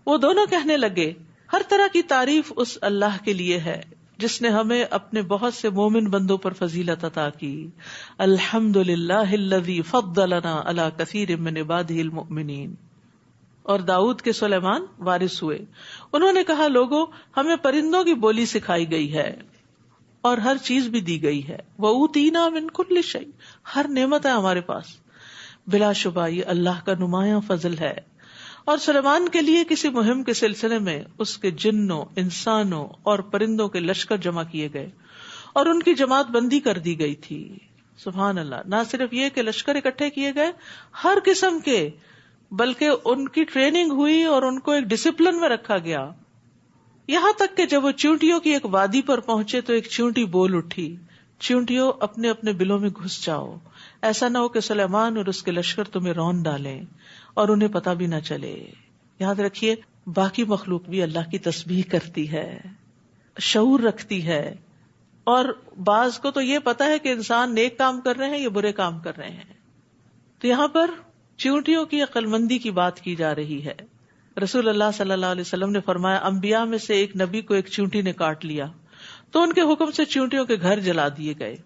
وہ دونوں کہنے لگے ہر طرح کی تعریف اس اللہ کے لیے ہے جس نے ہمیں اپنے بہت سے مومن بندوں پر فضیلت عطا کی. الحمدللہ الذی فضلنا علی کثیر من عبادہ المؤمنین. اور داؤد کے سلیمان وارث ہوئے. انہوں نے کہا لوگوں ہمیں پرندوں کی بولی سکھائی گئی ہے اور ہر چیز بھی دی گئی ہے. وَأُوتِينَا مِن كُلِّ شَيْءٍ, ہر نعمت ہے ہمارے پاس. بلا شبہ یہ اللہ کا نمایاں فضل ہے. اور سلیمان کے لیے کسی مہم کے سلسلے میں اس کے جنوں, انسانوں اور پرندوں کے لشکر جمع کیے گئے اور ان کی جماعت بندی کر دی گئی تھی. سبحان اللہ. نہ صرف یہ کہ لشکر اکٹھے کیے گئے ہر قسم کے, بلکہ ان کی ٹریننگ ہوئی اور ان کو ایک ڈسپلن میں رکھا گیا. یہاں تک کہ جب وہ چیونٹیوں کی ایک وادی پر پہنچے تو ایک چیونٹی بول اٹھی, چیونٹیوں اپنے اپنے بلوں میں گھس جاؤ, ایسا نہ ہو کہ سلیمان اور اس کے لشکر تمہیں رون ڈالیں اور انہیں پتہ بھی نہ چلے. یاد رکھیے باقی مخلوق بھی اللہ کی تسبیح کرتی ہے, شعور رکھتی ہے, اور بعض کو تو یہ پتا ہے کہ انسان نیک کام کر رہے ہیں یا برے کام کر رہے ہیں. تو یہاں پر چیونٹیوں کی عقل مندی کی بات کی جا رہی ہے. رسول اللہ صلی اللہ علیہ وسلم نے فرمایا انبیاء میں سے ایک نبی کو ایک چیونٹی نے کاٹ لیا تو ان کے حکم سے چیونٹیوں کے گھر جلا دیے گئے.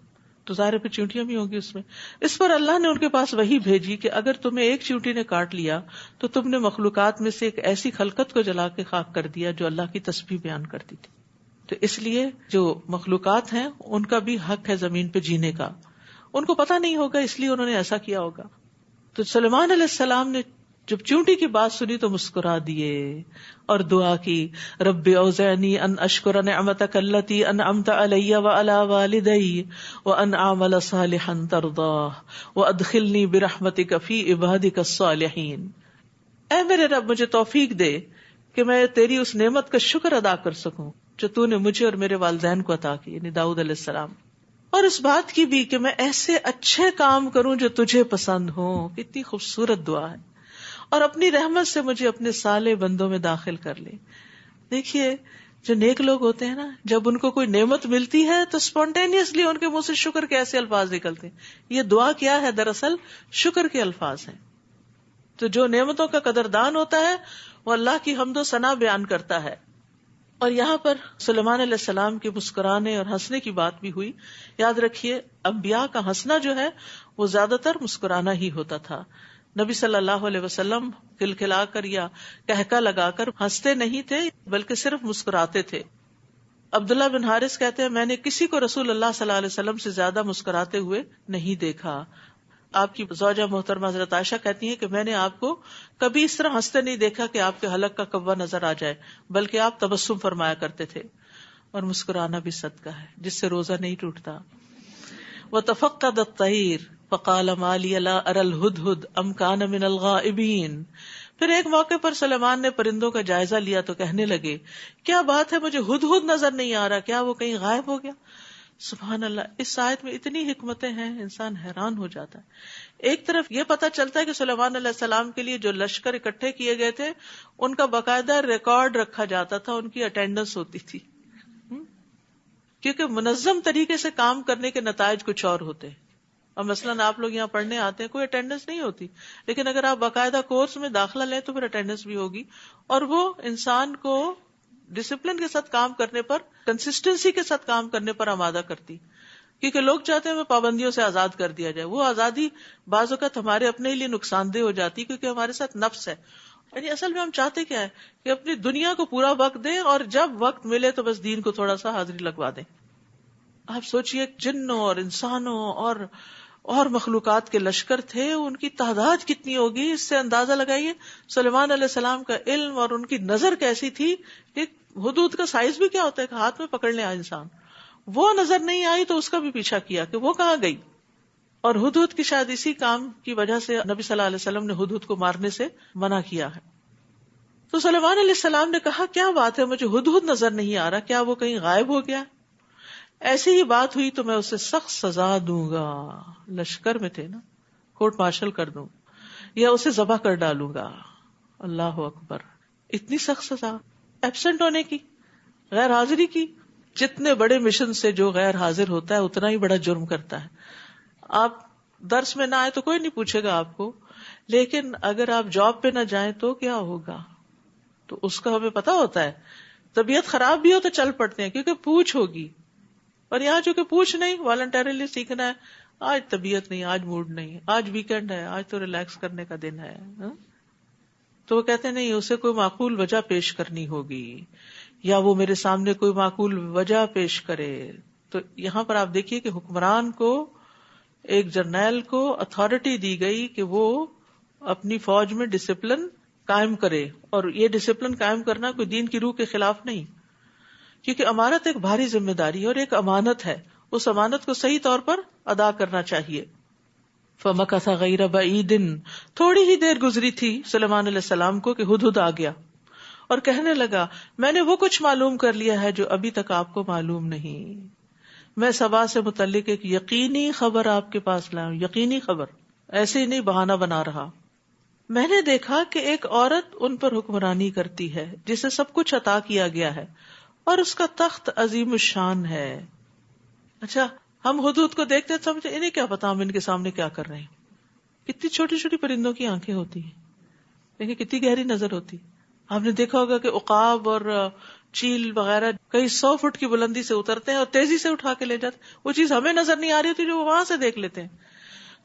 تو ظاہر پہ چیونٹیاں بھی ہوں گی اس میں. اس پر اللہ نے ان کے پاس وحی بھیجی کہ اگر تمہیں ایک چیونٹی نے کاٹ لیا تو تم نے مخلوقات میں سے ایک ایسی خلقت کو جلا کے خاک کر دیا جو اللہ کی تسبیح بیان کرتی تھی. تو اس لیے جو مخلوقات ہیں ان کا بھی حق ہے زمین پہ جینے کا. ان کو پتہ نہیں ہوگا اس لیے انہوں نے ایسا کیا ہوگا. تو سلیمان علیہ السلام نے جب چیونٹی کی بات سنی تو مسکرا دیے اور دعا کی, رب اوزعنی ان اشکر نعمتک التی انعمت علی وعلی والدی وان اعمل صالحا ترضاہ وادخلنی برحمتک فی عبادک الصالحین. اے میرے رب مجھے توفیق دے کہ میں تیری اس نعمت کا شکر ادا کر سکوں جو تو نے مجھے اور میرے والدین کو عطا کی, یعنی داؤد علیہ السلام, اور اس بات کی بھی کہ میں ایسے اچھے کام کروں جو تجھے پسند ہوں. کتنی خوبصورت دعا ہے. اور اپنی رحمت سے مجھے اپنے صالح بندوں میں داخل کر لے. دیکھیے جو نیک لوگ ہوتے ہیں نا, جب ان کو کوئی نعمت ملتی ہے تو اسپونٹینیسلی ان کے منہ سے شکر کے ایسے الفاظ نکلتے ہیں. یہ دعا کیا ہے؟ دراصل شکر کے الفاظ ہیں. تو جو نعمتوں کا قدردان ہوتا ہے وہ اللہ کی حمد و ثنا بیان کرتا ہے. اور یہاں پر سلیمان علیہ السلام کے مسکرانے اور ہنسنے کی بات بھی ہوئی. یاد رکھیے انبیاء کا ہنسنا جو ہے وہ زیادہ تر مسکرانا ہی ہوتا تھا. نبی صلی اللہ علیہ وسلم کھلکھلا کر یا کہکا لگا کر ہنستے نہیں تھے بلکہ صرف مسکراتے تھے. عبداللہ بن حارث کہتے ہیں میں نے کسی کو رسول اللہ صلی اللہ علیہ وسلم سے زیادہ مسکراتے ہوئے نہیں دیکھا. آپ کی زوجہ محترمہ حضرت عائشہ کہتی ہیں کہ میں نے آپ کو کبھی اس طرح ہنستے نہیں دیکھا کہ آپ کے حلق کا کوا نظر آ جائے، بلکہ آپ تبسم فرمایا کرتے تھے، اور مسکرانا بھی صدقہ ہے جس سے روزہ نہیں ٹوٹتا. وَتَفَقَّدَ الطَّيْرَ فَقَالَ مَا لِيَ لَا أَرَى الْهُدْهُدَ أَمْ كَانَ مِنَ الْغَائِبِينَ. پھر ایک موقع پر سلیمان نے پرندوں کا جائزہ لیا تو کہنے لگے، کیا بات ہے مجھے ہدہد نظر نہیں آ رہا، کیا وہ کہیں غائب ہو گیا؟ سبحان اللہ، اس آیت میں اتنی حکمتیں ہیں، انسان حیران ہو جاتا ہے. ایک طرف یہ پتا چلتا ہے کہ سلیمان علیہ السلام کے لیے جو لشکر اکٹھے کیے گئے تھے ان کا باقاعدہ ریکارڈ رکھا جاتا تھا، ان کی اٹینڈنس ہوتی تھی، کیونکہ منظم طریقے سے کام کرنے کے نتائج کچھ اور ہوتے ہیں. اب مثلاً آپ لوگ یہاں پڑھنے آتے ہیں، کوئی اٹینڈنس نہیں ہوتی، لیکن اگر آپ باقاعدہ کورس میں داخلہ لیں تو پھر اٹینڈنس بھی ہوگی، اور وہ انسان کو ڈسپلن کے ساتھ کام کرنے پر، کنسسٹنسی کے ساتھ کام کرنے پر آمادہ کرتی. کیونکہ لوگ چاہتے ہیں ہمیں پابندیوں سے آزاد کر دیا جائے، وہ آزادی بعض اوقات ہمارے اپنے لیے نقصان دہ ہو جاتی کیونکہ ہمارے ساتھ نفس ہے. یعنی اصل میں ہم چاہتے کیا ہے کہ اپنی دنیا کو پورا وقت دیں اور جب وقت ملے تو بس دین کو تھوڑا سا حاضری لگوا دیں. آپ سوچئے جنوں اور انسانوں اور مخلوقات کے لشکر تھے، ان کی تعداد کتنی ہوگی، اس سے اندازہ لگائیے سلیمان علیہ السلام کا علم اور ان کی نظر کیسی تھی کہ حدود کا سائز بھی کیا ہوتا ہے کہ ہاتھ میں پکڑ لے انسان. وہ نظر نہیں آئی تو اس کا بھی پیچھا کیا کہ وہ کہاں گئی. اور ہدہد کی شاید اسی کام کی وجہ سے نبی صلی اللہ علیہ وسلم نے ہدہد کو مارنے سے منع کیا ہے. تو سلیمان علیہ السلام نے کہا، کیا بات ہے مجھے ہدہد نظر نہیں آ رہا، کیا وہ کہیں غائب ہو گیا؟ ایسی ہی بات ہوئی تو میں اسے سخت سزا دوں گا. لشکر میں تھے نا، کورٹ مارشل کر دوں یا اسے ذبح کر ڈالوں گا. اللہ اکبر، اتنی سخت سزا ایبسنٹ ہونے کی، غیر حاضری کی. جتنے بڑے مشن سے جو غیر حاضر ہوتا ہے اتنا ہی بڑا جرم کرتا ہے. آپ درس میں نہ آئے تو کوئی نہیں پوچھے گا آپ کو، لیکن اگر آپ جاب پہ نہ جائیں تو کیا ہوگا؟ تو اس کا ہمیں پتا ہوتا ہے. طبیعت خراب بھی ہو تو چل پڑتے ہیں کیونکہ پوچھ ہوگی، اور یہاں چونکہ پوچھ نہیں، والنٹریلی سیکھنا ہے. آج طبیعت نہیں، آج موڈ نہیں، آج ویکینڈ ہے، آج تو ریلیکس کرنے کا دن ہے. تو وہ کہتے ہیں نہیں، اسے کوئی معقول وجہ پیش کرنی ہوگی، یا وہ میرے سامنے کوئی معقول وجہ پیش کرے. تو یہاں پر آپ دیکھیے کہ حکمران کو، ایک جرنیل کو اتھارٹی دی گئی کہ وہ اپنی فوج میں ڈسپلن قائم کرے، اور یہ ڈسپلن قائم کرنا کوئی دین کی روح کے خلاف نہیں، کیونکہ امانت ایک بھاری ذمہ داری ہے اور ایک امانت ہے، اس امانت کو صحیح طور پر ادا کرنا چاہیے. فَمَكَثَ غَيْرَ بَعِيدٍ، تھوڑی ہی دیر گزری تھی سلیمان علیہ السلام کو کہ ہدہد آ گیا اور کہنے لگا، میں نے وہ کچھ معلوم کر لیا ہے جو ابھی تک آپ کو معلوم نہیں. میں سبا سے متعلق ایک یقینی خبر آپ کے پاس لاؤں، یقینی خبر، ایسے ہی نہیں بہانہ بنا رہا. میں نے دیکھا کہ ایک عورت ان پر حکمرانی کرتی ہے جسے سب کچھ عطا کیا گیا ہے اور اس کا تخت عظیم الشان ہے. اچھا، ہم حدود کو دیکھتے ہیں سمجھتے انہیں کیا پتا ہم ان کے سامنے کیا کر رہے ہیں. کتنی چھوٹی چھوٹی پرندوں کی آنکھیں ہوتی ہیں، دیکھیں کتنی گہری نظر ہوتی. آپ نے دیکھا ہوگا کہ عقاب اور چیل وغیرہ کئی 100 فٹ کی بلندی سے اترتے ہیں اور تیزی سے اٹھا کے لے جاتے ہیں. وہ چیز ہمیں نظر نہیں آ رہی ہوتی جو وہ وہاں سے دیکھ لیتے ہیں.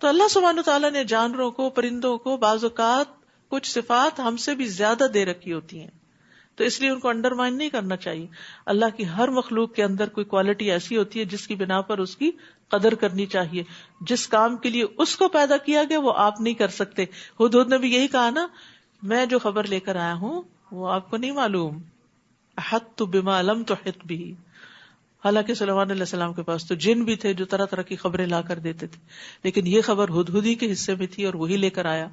تو اللہ سبحانہ تعالیٰ نے جانوروں کو، پرندوں کو بعض اوقات کچھ صفات ہم سے بھی زیادہ دے رکھی ہوتی ہیں، تو اس لیے ان کو انڈرمائن نہیں کرنا چاہیے. اللہ کی ہر مخلوق کے اندر کوئی کوالٹی ایسی ہوتی ہے جس کی بنا پر اس کی قدر کرنی چاہیے. جس کام کے لیے اس کو پیدا کیا گیا وہ آپ نہیں کر سکتے. ہدہد نے بھی یہی کہا نا، میں جو خبر لے کر آیا ہوں وہ آپ کو نہیں معلوم. احطت بما لم تحط به. حالانکہ سلیمان علیہ السلام کے پاس تو جن بھی تھے جو طرح طرح کی خبریں لا کر دیتے تھے، لیکن یہ خبر ہدہد ہی کے حصے میں تھی اور وہی لے کر آیا.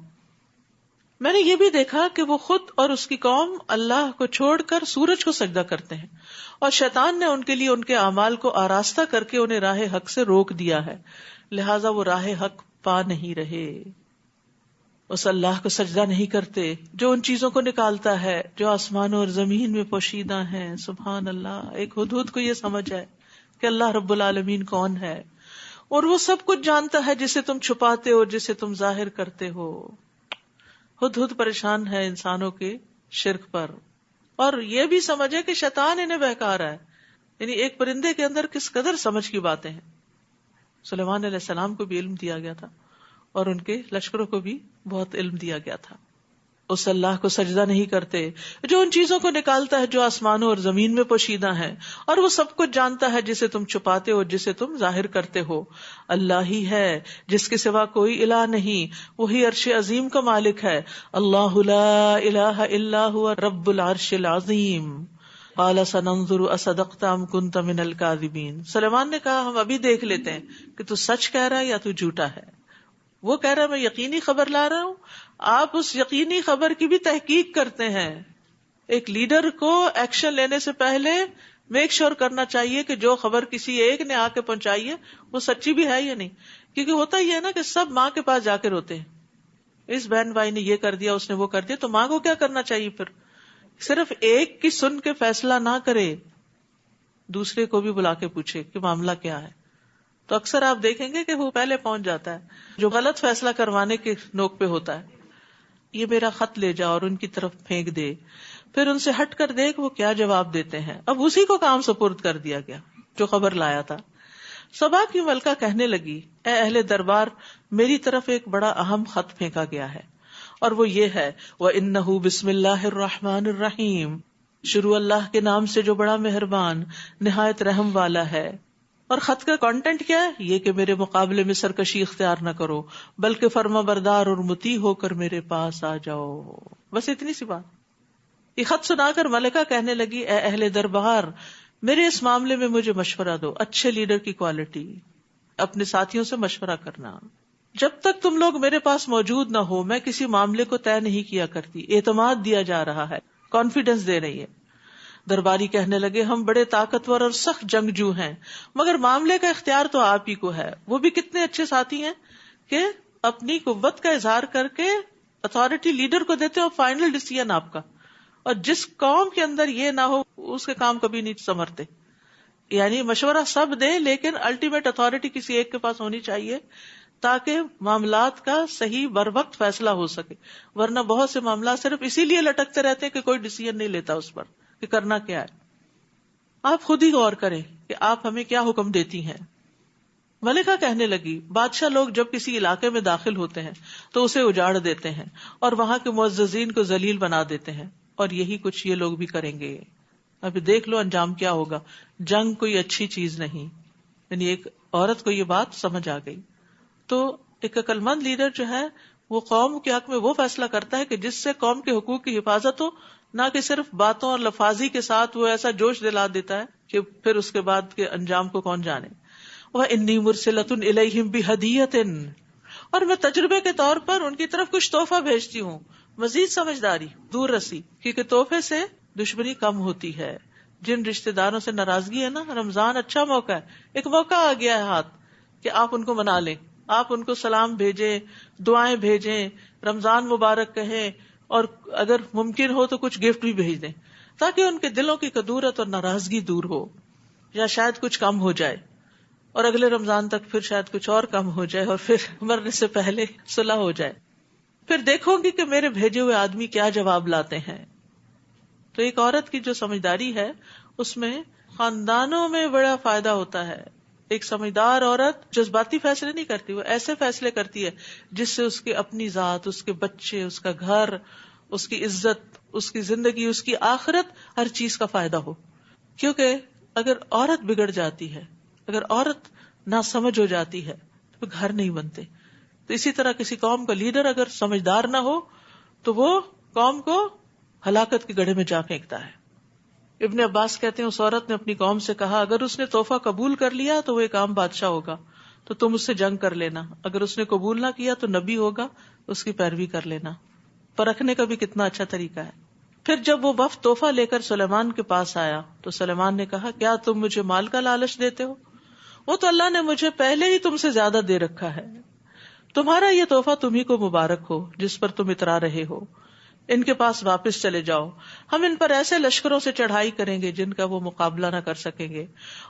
میں نے یہ بھی دیکھا کہ وہ خود اور اس کی قوم اللہ کو چھوڑ کر سورج کو سجدہ کرتے ہیں، اور شیطان نے ان کے لیے ان کے اعمال کو آراستہ کر کے انہیں راہ حق سے روک دیا ہے، لہٰذا وہ راہ حق پا نہیں رہے. اس اللہ کو سجدہ نہیں کرتے جو ان چیزوں کو نکالتا ہے جو آسمانوں اور زمین میں پوشیدہ ہیں. سبحان اللہ. ایک ہدہد کو یہ سمجھ ہے کہ اللہ رب العالمین کون ہے، اور وہ سب کچھ جانتا ہے جسے تم چھپاتے ہو، جسے تم ظاہر کرتے ہو. ہدہد پریشان ہے انسانوں کے شرک پر، اور یہ بھی سمجھے کہ شیطان انہیں بہکا رہا ہے. یعنی ایک پرندے کے اندر کس قدر سمجھ کی باتیں ہیں. سلیمان علیہ السلام کو بھی علم دیا گیا تھا اور ان کے لشکروں کو بھی بہت علم دیا گیا تھا. اس اللہ کو سجدہ نہیں کرتے جو ان چیزوں کو نکالتا ہے جو آسمانوں اور زمین میں پوشیدہ ہیں، اور وہ سب کچھ جانتا ہے جسے تم چھپاتے ہو جسے تم ظاہر کرتے ہو. اللہ ہی ہے جس کے سوا کوئی الہ نہیں، وہی عرش عظیم کا مالک ہے. اللہ لا الہ الا هو رب العرش العظیم. قال سننظر اصدقت ام كنت من الكاذبین. سلیمان نے کہا ہم ابھی دیکھ لیتے ہیں کہ تو سچ کہہ رہا ہے یا تو جھوٹا ہے. وہ کہہ رہا ہے میں یقینی خبر لا رہا ہوں، آپ اس یقینی خبر کی بھی تحقیق کرتے ہیں. ایک لیڈر کو ایکشن لینے سے پہلے میک شور کرنا چاہیے کہ جو خبر کسی ایک نے آ کے پہنچائی ہے وہ سچی بھی ہے یا نہیں. کیونکہ ہوتا ہی ہے نا کہ سب ماں کے پاس جا کے روتے ہیں، اس بہن بھائی نے یہ کر دیا، اس نے وہ کر دیا. تو ماں کو کیا کرنا چاہیے؟ پھر صرف ایک کی سن کے فیصلہ نہ کرے، دوسرے کو بھی بلا کے پوچھے کہ معاملہ کیا ہے. تو اکثر آپ دیکھیں گے کہ وہ پہلے پہنچ جاتا ہے جو غلط فیصلہ کروانے کے نوک پہ ہوتا ہے. یہ میرا خط لے جا اور ان کی طرف پھینک دے، پھر ان سے ہٹ کر دیکھ وہ کیا جواب دیتے ہیں. اب اسی کو کام سپرد کر دیا گیا جو خبر لایا تھا. سبا کی ملکہ کہنے لگی اے اہل دربار، میری طرف ایک بڑا اہم خط پھینکا گیا ہے، اور وہ یہ ہے وَإِنَّهُ بِسْمِ اللَّهِ الرَّحْمَنِ الرَّحِيمِ، شروع اللہ کے نام سے جو بڑا مہربان نہایت رحم والا ہے. اور خط کا کانٹینٹ کیا ہے؟ یہ کہ میرے مقابلے میں سرکشی اختیار نہ کرو بلکہ فرما بردار اور مطیع ہو کر میرے پاس آ جاؤ. بس اتنی سی بات. یہ خط سنا کر ملکہ کہنے لگی اے اہل دربار، میرے اس معاملے میں مجھے مشورہ دو. اچھے لیڈر کی کوالٹی، اپنے ساتھیوں سے مشورہ کرنا. جب تک تم لوگ میرے پاس موجود نہ ہو میں کسی معاملے کو طے نہیں کیا کرتی. اعتماد دیا جا رہا ہے، کانفیڈنس دے رہی ہے. درباری کہنے لگے ہم بڑے طاقتور اور سخت جنگجو ہیں، مگر معاملے کا اختیار تو آپ ہی کو ہے. وہ بھی کتنے اچھے ساتھی ہیں کہ اپنی قوت کا اظہار کر کے اتھارٹی لیڈر کو دیتے اور فائنل ڈیسیژن آپ کا. اور جس قوم کے اندر یہ نہ ہو اس کے کام کبھی نہیں سنورتے. یعنی مشورہ سب دیں لیکن الٹیمیٹ اتھارٹی کسی ایک کے پاس ہونی چاہیے تاکہ معاملات کا صحیح بر وقت فیصلہ ہو سکے. ورنہ بہت سے معاملات صرف اسی لیے لٹکتے رہتے ہیں کہ کوئی ڈیسیژن نہیں لیتا اس پر کہ کرنا کیا ہے. آپ خود ہی غور کریں کہ آپ ہمیں کیا حکم دیتی ہیں. ملکہ کہنے لگی بادشاہ لوگ جب کسی علاقے میں داخل ہوتے ہیں تو اسے اجاڑ دیتے ہیں اور وہاں کے معززین کو ذلیل بنا دیتے ہیں، اور یہی کچھ یہ لوگ بھی کریں گے. ابھی دیکھ لو انجام کیا ہوگا. جنگ کوئی اچھی چیز نہیں. یعنی ایک عورت کو یہ بات سمجھ آ گئی. تو ایک عقل مند لیڈر جو ہے وہ قوم کے حق میں وہ فیصلہ کرتا ہے کہ جس سے قوم کے حقوق کی حفاظت ہو، نہ کہ صرف باتوں اور لفاظی کے ساتھ وہ ایسا جوش دلا دیتا ہے کہ پھر اس کے بعد کے انجام کو کون جانے. وَإِنِّي مُرْسِلَةٌ إِلَيْهِمْ بِهَدِيَّةٍ، اور میں تجربے کے طور پر ان کی طرف کچھ تحفہ بھیجتی ہوں. مزید سمجھداری، دور رسی، کیونکہ تحفے سے دشمنی کم ہوتی ہے. جن رشتہ داروں سے ناراضگی ہے نا، رمضان اچھا موقع ہے، ایک موقع آ گیا ہے ہاتھ کہ آپ ان کو منا لیں. آپ ان کو سلام بھیجیں، دعائیں بھیجیں، رمضان مبارک کہیں، اور اگر ممکن ہو تو کچھ گفٹ بھی بھیج دیں تاکہ ان کے دلوں کی کدورت اور ناراضگی دور ہو، یا شاید کچھ کم ہو جائے، اور اگلے رمضان تک پھر شاید کچھ اور کم ہو جائے اور پھر مرنے سے پہلے صلح ہو جائے. پھر دیکھو گی کہ میرے بھیجے ہوئے آدمی کیا جواب لاتے ہیں. تو ایک عورت کی جو سمجھداری ہے اس میں خاندانوں میں بڑا فائدہ ہوتا ہے. ایک سمجھدار عورت جذباتی فیصلے نہیں کرتی، وہ ایسے فیصلے کرتی ہے جس سے اس کی اپنی ذات، اس کے بچے، اس کا گھر، اس کی عزت، اس کی زندگی، اس کی آخرت، ہر چیز کا فائدہ ہو. کیونکہ اگر عورت بگڑ جاتی ہے، اگر عورت ناسمجھ ہو جاتی ہے تو گھر نہیں بنتے. تو اسی طرح کسی قوم کا لیڈر اگر سمجھدار نہ ہو تو وہ قوم کو ہلاکت کے گڑھے میں جا پھینکتا ہے. ابن عباس کہتے ہیں اس عورت نے اپنی قوم سے کہا اگر اس نے تحفہ قبول کر لیا تو وہ ایک عام بادشاہ ہوگا تو تم اس سے جنگ کر لینا، اگر اس نے قبول نہ کیا تو نبی ہوگا، اس کی پیروی کر لینا. پرکھنے کا بھی کتنا اچھا طریقہ ہے. پھر جب وہ وفد تحفہ لے کر سلیمان کے پاس آیا تو سلیمان نے کہا کیا تم مجھے مال کا لالچ دیتے ہو؟ وہ تو اللہ نے مجھے پہلے ہی تم سے زیادہ دے رکھا ہے. تمہارا یہ تحفہ تمہیں کو مبارک ہو جس پر تم اترا رہے ہو. ان کے پاس واپس چلے جاؤ، ہم ان پر ایسے لشکروں سے چڑھائی کریں گے جن کا وہ مقابلہ نہ کر سکیں گے،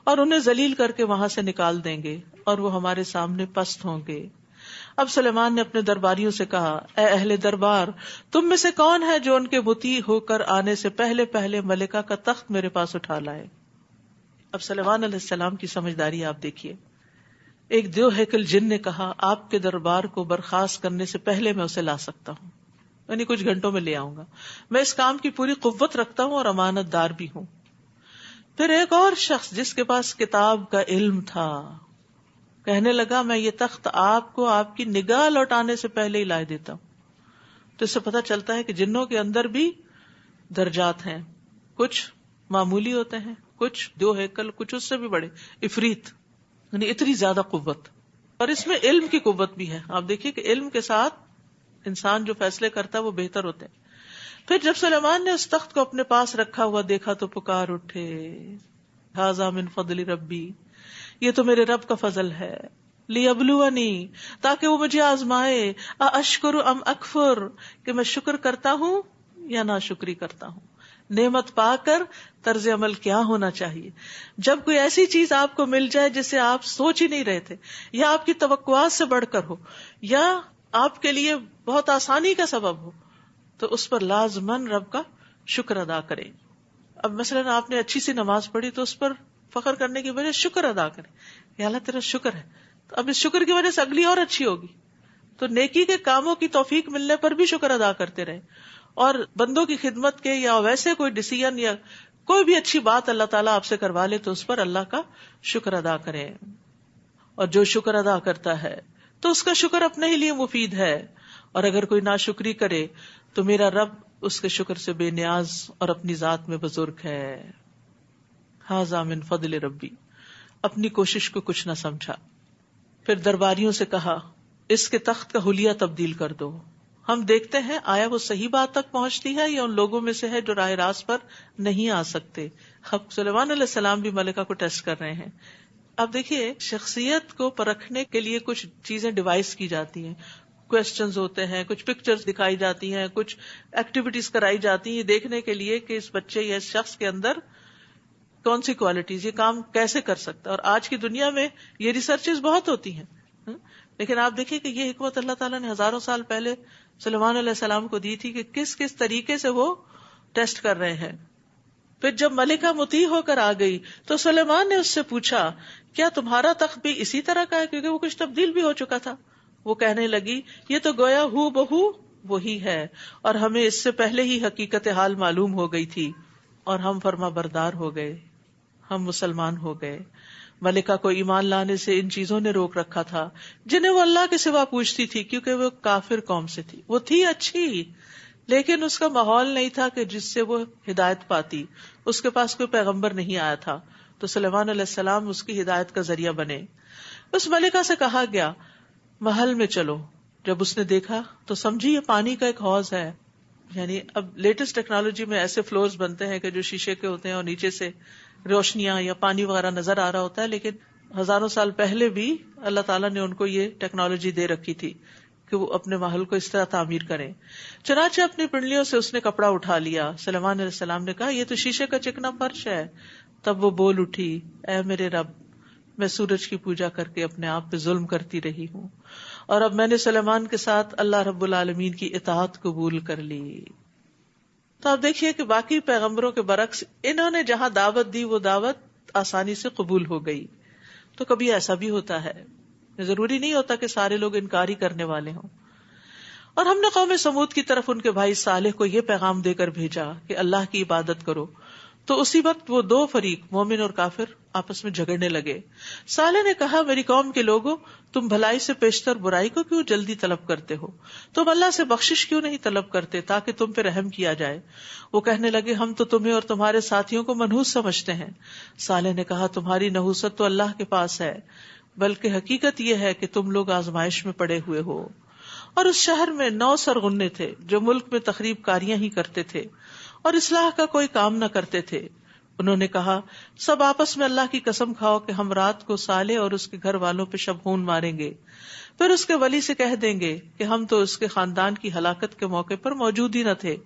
اور انہیں ذلیل کر کے وہاں سے نکال دیں گے اور وہ ہمارے سامنے پست ہوں گے. اب سلیمان نے اپنے درباریوں سے کہا اے اہل دربار، تم میں سے کون ہے جو ان کے مطیع ہو کر آنے سے پہلے پہلے ملکہ کا تخت میرے پاس اٹھا لائے. اب سلیمان علیہ السلام کی سمجھداری آپ دیکھیے. ایک دیو ہیکل جن نے کہا آپ کے دربار کو برخاست کرنے سے پہلے میں اسے لا سکتا ہوں. یعنی کچھ گھنٹوں میں لے آؤں گا. میں اس کام کی پوری قوت رکھتا ہوں اور امانت دار بھی ہوں. پھر ایک اور شخص جس کے پاس کتاب کا علم تھا کہنے لگا میں یہ تخت آپ کو آپ کی نگاہ لوٹانے سے پہلے ہی لائے دیتا ہوں. تو اس سے پتہ چلتا ہے کہ جنوں کے اندر بھی درجات ہیں. کچھ معمولی ہوتے ہیں, کچھ 2 ہیکل, کچھ اس سے بھی بڑے, عفریت, یعنی اتنی زیادہ قوت. اور اس میں علم کی قوت بھی ہے. آپ دیکھیے کہ علم کے ساتھ انسان جو فیصلے کرتا ہے وہ بہتر ہوتے ہیں. پھر جب سلیمان نے اس تخت کو اپنے پاس رکھا ہوا دیکھا تو پکار اٹھے, ھذا من فضل ربی, یہ تو میرے رب کا فضل ہے, لیبلونی, تاکہ وہ مجھے آزمائے, اشکر ام اکفر, کہ میں شکر کرتا ہوں یا ناشکری کرتا ہوں. نعمت پا کر طرز عمل کیا ہونا چاہیے. جب کوئی ایسی چیز آپ کو مل جائے جسے آپ سوچ ہی نہیں رہے تھے, یا آپ کی توقعات سے بڑھ کر ہو, یا آپ کے لیے بہت آسانی کا سبب ہو, تو اس پر لازماً رب کا شکر ادا کریں. اب مثلاً آپ نے اچھی سی نماز پڑھی تو اس پر فخر کرنے کی وجہ شکر ادا کریں, یا اللہ تیرا شکر ہے. تو اب اس شکر کی وجہ سے اگلی اور اچھی ہوگی. تو نیکی کے کاموں کی توفیق ملنے پر بھی شکر ادا کرتے رہیں, اور بندوں کی خدمت کے یا ویسے کوئی ڈیسیژن یا کوئی بھی اچھی بات اللہ تعالیٰ آپ سے کروا لے تو اس پر اللہ کا شکر ادا کریں. اور جو شکر ادا کرتا ہے تو اس کا شکر اپنے ہی لیے مفید ہے, اور اگر کوئی ناشکری کرے تو میرا رب اس کے شکر سے بے نیاز اور اپنی ذات میں بزرگ ہے. ھذا من فضل ربی, اپنی کوشش کو کچھ نہ سمجھا. پھر درباریوں سے کہا اس کے تخت کا حلیہ تبدیل کر دو, ہم دیکھتے ہیں آیا وہ صحیح بات تک پہنچتی ہے یا ان لوگوں میں سے ہے جو راہ راست پر نہیں آ سکتے. اب سلیمان علیہ السلام بھی ملکہ کو ٹیسٹ کر رہے ہیں. اب دیکھیے شخصیت کو پرکھنے کے لیے کچھ چیزیں ڈیوائس کی جاتی ہیں, کوسچنز ہوتے ہیں, کچھ پکچرز دکھائی جاتی ہیں, کچھ ایکٹیویٹیز کرائی جاتی ہیں دیکھنے کے لیے کہ اس بچے یا اس شخص کے اندر کون سی کوالٹیز, یہ کام کیسے کر سکتا ہے. اور آج کی دنیا میں یہ ریسرچز بہت ہوتی ہیں, لیکن آپ دیکھیے کہ یہ حکمت اللہ تعالیٰ نے ہزاروں سال پہلے سلیمان علیہ السلام کو دی تھی کہ کس کس طریقے سے وہ ٹیسٹ کر رہے ہیں. پھر جب ملکہ مطیع ہو کر آ گئی تو سلیمان نے اس سے پوچھا کیا تمہارا تخت بھی اسی طرح کا ہے, کیونکہ وہ کچھ تبدیل بھی ہو چکا تھا. وہ کہنے لگی یہ تو گویا ہو بہو وہی ہے, اور ہمیں اس سے پہلے ہی حقیقت حال معلوم ہو گئی تھی, اور ہم فرما بردار ہو گئے, ہم مسلمان ہو گئے. ملکہ کو ایمان لانے سے ان چیزوں نے روک رکھا تھا جنہیں وہ اللہ کے سوا پوچھتی تھی, کیونکہ وہ کافر قوم سے تھی. وہ تھی اچھی لیکن اس کا ماحول نہیں تھا کہ جس سے وہ ہدایت پاتی. اس کے پاس کوئی پیغمبر نہیں آیا تھا, تو سلیمان علیہ السلام اس کی ہدایت کا ذریعہ بنے. اس ملکہ سے کہا گیا محل میں چلو. جب اس نے دیکھا تو سمجھی یہ پانی کا ایک حوض ہے. یعنی اب لیٹسٹ ٹیکنالوجی میں ایسے فلورز بنتے ہیں کہ جو شیشے کے ہوتے ہیں اور نیچے سے روشنیاں یا پانی وغیرہ نظر آ رہا ہوتا ہے, لیکن ہزاروں سال پہلے بھی اللہ تعالیٰ نے ان کو یہ ٹیکنالوجی دے رکھی تھی کہ وہ اپنے محل کو اس طرح تعمیر کریں. چنانچہ اپنی پنڈلیوں سے اس نے کپڑا اٹھا لیا. سلیمان علیہ السلام نے کہا یہ تو شیشے کا چکنا فرش ہے. تب وہ بول اٹھی اے میرے رب, میں سورج کی پوجا کر کے اپنے آپ پہ ظلم کرتی رہی ہوں, اور اب میں نے سلیمان کے ساتھ اللہ رب العالمین کی اطاعت قبول کر لی. تو آپ دیکھیے کہ باقی پیغمبروں کے برعکس انہوں نے جہاں دعوت دی وہ دعوت آسانی سے قبول ہو گئی. تو کبھی ایسا بھی ہوتا ہے, ضروری نہیں ہوتا کہ سارے لوگ انکاری کرنے والے ہوں. اور ہم نے قوم سمود کی طرف ان کے بھائی صالح کو یہ پیغام دے کر بھیجا کہ اللہ کی عبادت کرو. تو اسی وقت وہ 2 فریق مومن اور کافر آپس میں جھگڑنے لگے. صالح نے کہا میری قوم کے لوگوں, تم بھلائی سے پیشتر برائی کو کیوں جلدی طلب کرتے ہو؟ تم اللہ سے بخشش کیوں نہیں طلب کرتے تاکہ تم پہ رحم کیا جائے؟ وہ کہنے لگے ہم تو تمہیں اور تمہارے ساتھیوں کو منحوس سمجھتے ہیں. صالح نے کہا تمہاری نحوست تو اللہ کے پاس ہے, بلکہ حقیقت یہ ہے کہ تم لوگ آزمائش میں پڑے ہوئے ہو. اور اس شہر میں 9 سرغنے تھے جو ملک میں تخریب کاریاں ہی کرتے تھے اور اصلاح کا کوئی کام نہ کرتے تھے. انہوں نے کہا سب آپس میں اللہ کی قسم کھاؤ کہ ہم رات کو صالح اور اس کے گھر والوں پہ شبہون ماریں گے, پھر اس کے ولی سے کہہ دیں گے کہ ہم تو اس کے خاندان کی ہلاکت کے موقع پر موجود ہی نہ تھے,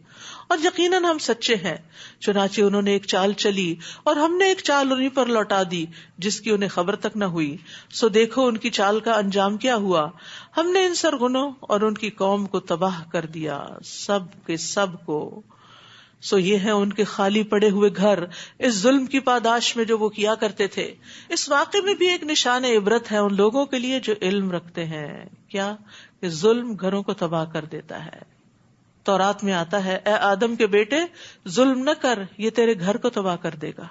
اور یقیناً ہم سچے ہیں. چنانچہ انہوں نے ایک چال چلی اور ہم نے ایک چال انہیں پر لوٹا دی جس کی انہیں خبر تک نہ ہوئی. سو دیکھو ان کی چال کا انجام کیا ہوا, ہم نے ان سرغنوں اور ان کی قوم کو تباہ کر دیا, سب کے سب کو. سو یہ ہیں ان کے خالی پڑے ہوئے گھر اس ظلم کی پاداش میں جو وہ کیا کرتے تھے. اس واقعے میں بھی ایک نشان عبرت ہے ان لوگوں کے لیے جو علم رکھتے ہیں, کیا کہ ظلم گھروں کو تباہ کر دیتا ہے. تورات میں آتا ہے اے آدم کے بیٹے ظلم نہ کر، یہ تیرے گھر کو تباہ کر دے گا.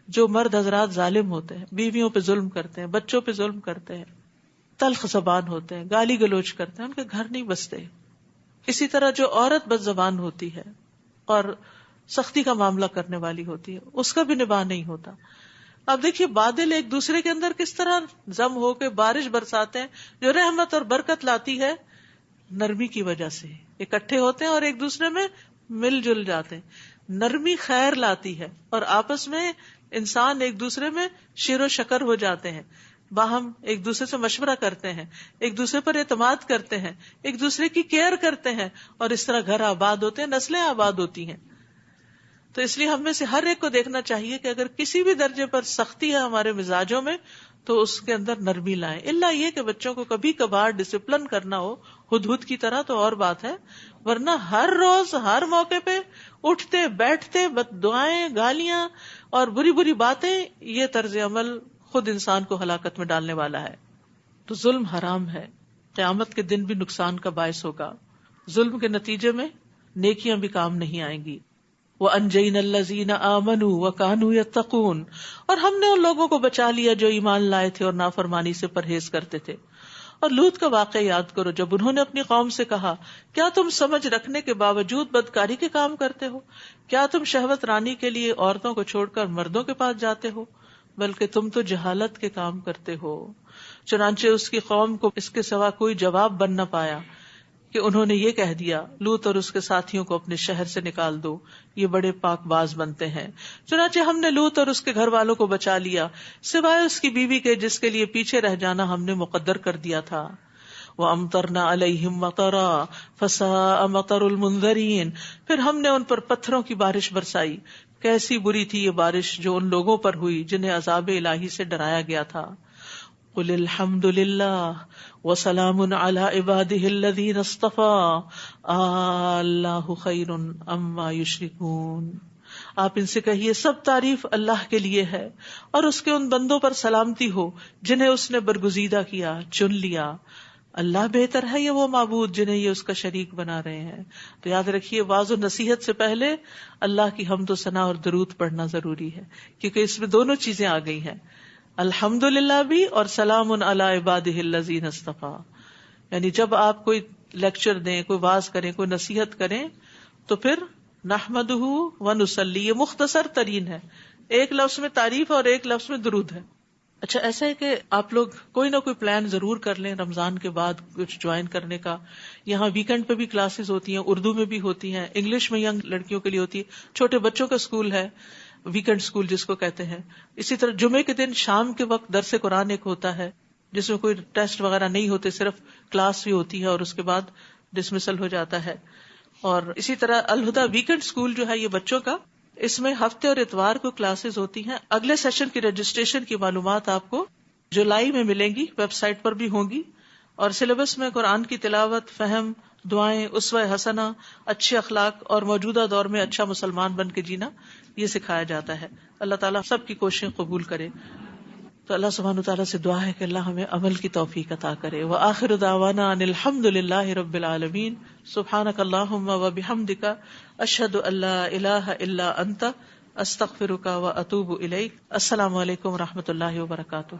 جو مرد حضرات ظالم ہوتے ہیں، بیویوں پہ ظلم کرتے ہیں، بچوں پہ ظلم کرتے ہیں، تلخ زبان ہوتے ہیں، گالی گلوچ کرتے ہیں، ان کے گھر نہیں بستے. اسی طرح جو عورت بد زبان ہوتی ہے اور سختی کا معاملہ کرنے والی ہوتی ہے، اس کا بھی نباہ نہیں ہوتا. اب دیکھیے بادل ایک دوسرے کے اندر کس طرح ضم ہو کے بارش برساتے ہیں جو رحمت اور برکت لاتی ہے نرمی کی وجہ سے. اکٹھے ہوتے ہیں اور ایک دوسرے میں مل جل جاتے ہیں. نرمی خیر لاتی ہے اور آپس میں انسان ایک دوسرے میں شیر و شکر ہو جاتے ہیں، باہم ایک دوسرے سے مشورہ کرتے ہیں، ایک دوسرے پر اعتماد کرتے ہیں، ایک دوسرے کی کیئر کرتے ہیں، اور اس طرح گھر آباد ہوتے ہیں، نسلیں آباد ہوتی ہیں. تو اس لیے ہم میں سے ہر ایک کو دیکھنا چاہیے کہ اگر کسی بھی درجے پر سختی ہے ہمارے مزاجوں میں تو اس کے اندر نرمی لائیں. الا یہ کہ بچوں کو کبھی کبھار ڈسپلن کرنا ہو ہدہد کی طرح تو اور بات ہے، ورنہ ہر روز ہر موقع پہ اٹھتے بیٹھتے بد دعائیں، گالیاں اور بری بری باتیں، یہ طرز عمل خود انسان کو ہلاکت میں ڈالنے والا ہے. تو ظلم حرام ہے، قیامت کے دن بھی نقصان کا باعث ہوگا. ظلم کے نتیجے میں نیکیاں بھی کام نہیں آئیں گی. وَأَنْجَيْنَا الَّذِينَ آمَنُوا وَكَانُوا يَتَّقُونَ، اور ہم نے ان لوگوں کو بچا لیا جو ایمان لائے تھے اور نافرمانی سے پرہیز کرتے تھے. اور لوط کا واقعہ یاد کرو جب انہوں نے اپنی قوم سے کہا کیا تم سمجھ رکھنے کے باوجود بدکاری کے کام کرتے ہو؟ کیا تم شہوت رانی کے لیے عورتوں کو چھوڑ کر مردوں کے پاس جاتے ہو؟ بلکہ تم تو جہالت کے کام کرتے ہو. چنانچہ اس کی قوم کو اس کے سوا کوئی جواب بن نہ پایا کہ انہوں نے یہ کہہ دیا لوط اور اس کے ساتھیوں کو اپنے شہر سے نکال دو، یہ بڑے پاک باز بنتے ہیں. چنانچہ ہم نے لوط اور اس کے گھر والوں کو بچا لیا سوائے اس کی بیوی کے جس کے لیے پیچھے رہ جانا ہم نے مقدر کر دیا تھا. وَأَمْطَرْنَا عَلَيْهِمْ مَطَرًا فَسَاءَ مَطَرُ الْمُنذَرِينَ، پھر ہم نے ان پر پتھروں کی بارش برسائی، کیسی بری تھی یہ بارش جو ان لوگوں پر ہوئی جنہیں عذاب الہی سے ڈرایا گیا تھا. قُلِ الْحَمْدُ لِلَّهِ وَسَلَامٌ عَلَىٰ عِبَادِهِ الَّذِينَ اصْطَفَىٰ آللَّهُ خَيْرٌ عَمَّا يُشْرِكُونَ، آپ ان سے کہیے سب تعریف اللہ کے لیے ہے اور اس کے ان بندوں پر سلامتی ہو جنہیں اس نے برگزیدہ کیا، چن لیا. اللہ بہتر ہے یا وہ معبود جنہیں یہ اس کا شریک بنا رہے ہیں. تو یاد رکھیے واعظ و نصیحت سے پہلے اللہ کی حمد و ثنا اور درود پڑھنا ضروری ہے، کیونکہ اس میں دونوں چیزیں آ گئی ہیں، الحمدللہ بھی اور سلام علی عبادہ الذین اصطفیٰ. یعنی جب آپ کوئی لیکچر دیں، کوئی واعظ کریں، کوئی نصیحت کریں تو پھر نحمدہ ونصلی، یہ مختصر ترین ہے، ایک لفظ میں تعریف اور ایک لفظ میں درود ہے. اچھا ایسا ہے کہ آپ لوگ کوئی نہ کوئی پلان ضرور کر لیں رمضان کے بعد کچھ جوائن کرنے کا. یہاں ویکنڈ پہ بھی کلاسز ہوتی ہیں، اردو میں بھی ہوتی ہیں، انگلش میں ینگ لڑکیوں کے لیے ہوتی ہے، چھوٹے بچوں کا اسکول ہے، ویکنڈ اسکول جس کو کہتے ہیں. اسی طرح جمعے کے دن شام کے وقت درس قرآن ایک ہوتا ہے جس میں کوئی ٹیسٹ وغیرہ نہیں ہوتے، صرف کلاس بھی ہوتی ہے اور اس کے بعد ڈسمسل ہو جاتا ہے. اور اسی طرح الہدیٰ ویکنڈ اسکول جو ہے یہ بچوں کا، اس میں ہفتے اور اتوار کو کلاسز ہوتی ہیں. اگلے سیشن کی رجسٹریشن کی معلومات آپ کو جولائی میں ملیں گی، ویب سائٹ پر بھی ہوں گی. اور سلیبس میں قرآن کی تلاوت، فہم، دعائیں، اسوہ حسنہ، اچھے اخلاق اور موجودہ دور میں اچھا مسلمان بن کے جینا یہ سکھایا جاتا ہے. اللہ تعالیٰ سب کی کوششیں قبول کرے. تو اللہ سبحانہ وتعالیٰ سے دعا ہے کہ اللہ ہمیں عمل کی توفیق عطا کرے. وآخر دعوانا ان الحمد للہ رب العالمین. سبحانک اللہم وبحمدک، اشہد ان لا الہ الا انت، استغفرک واتوب الیک. السلام علیکم ورحمۃ اللہ وبرکاتہ.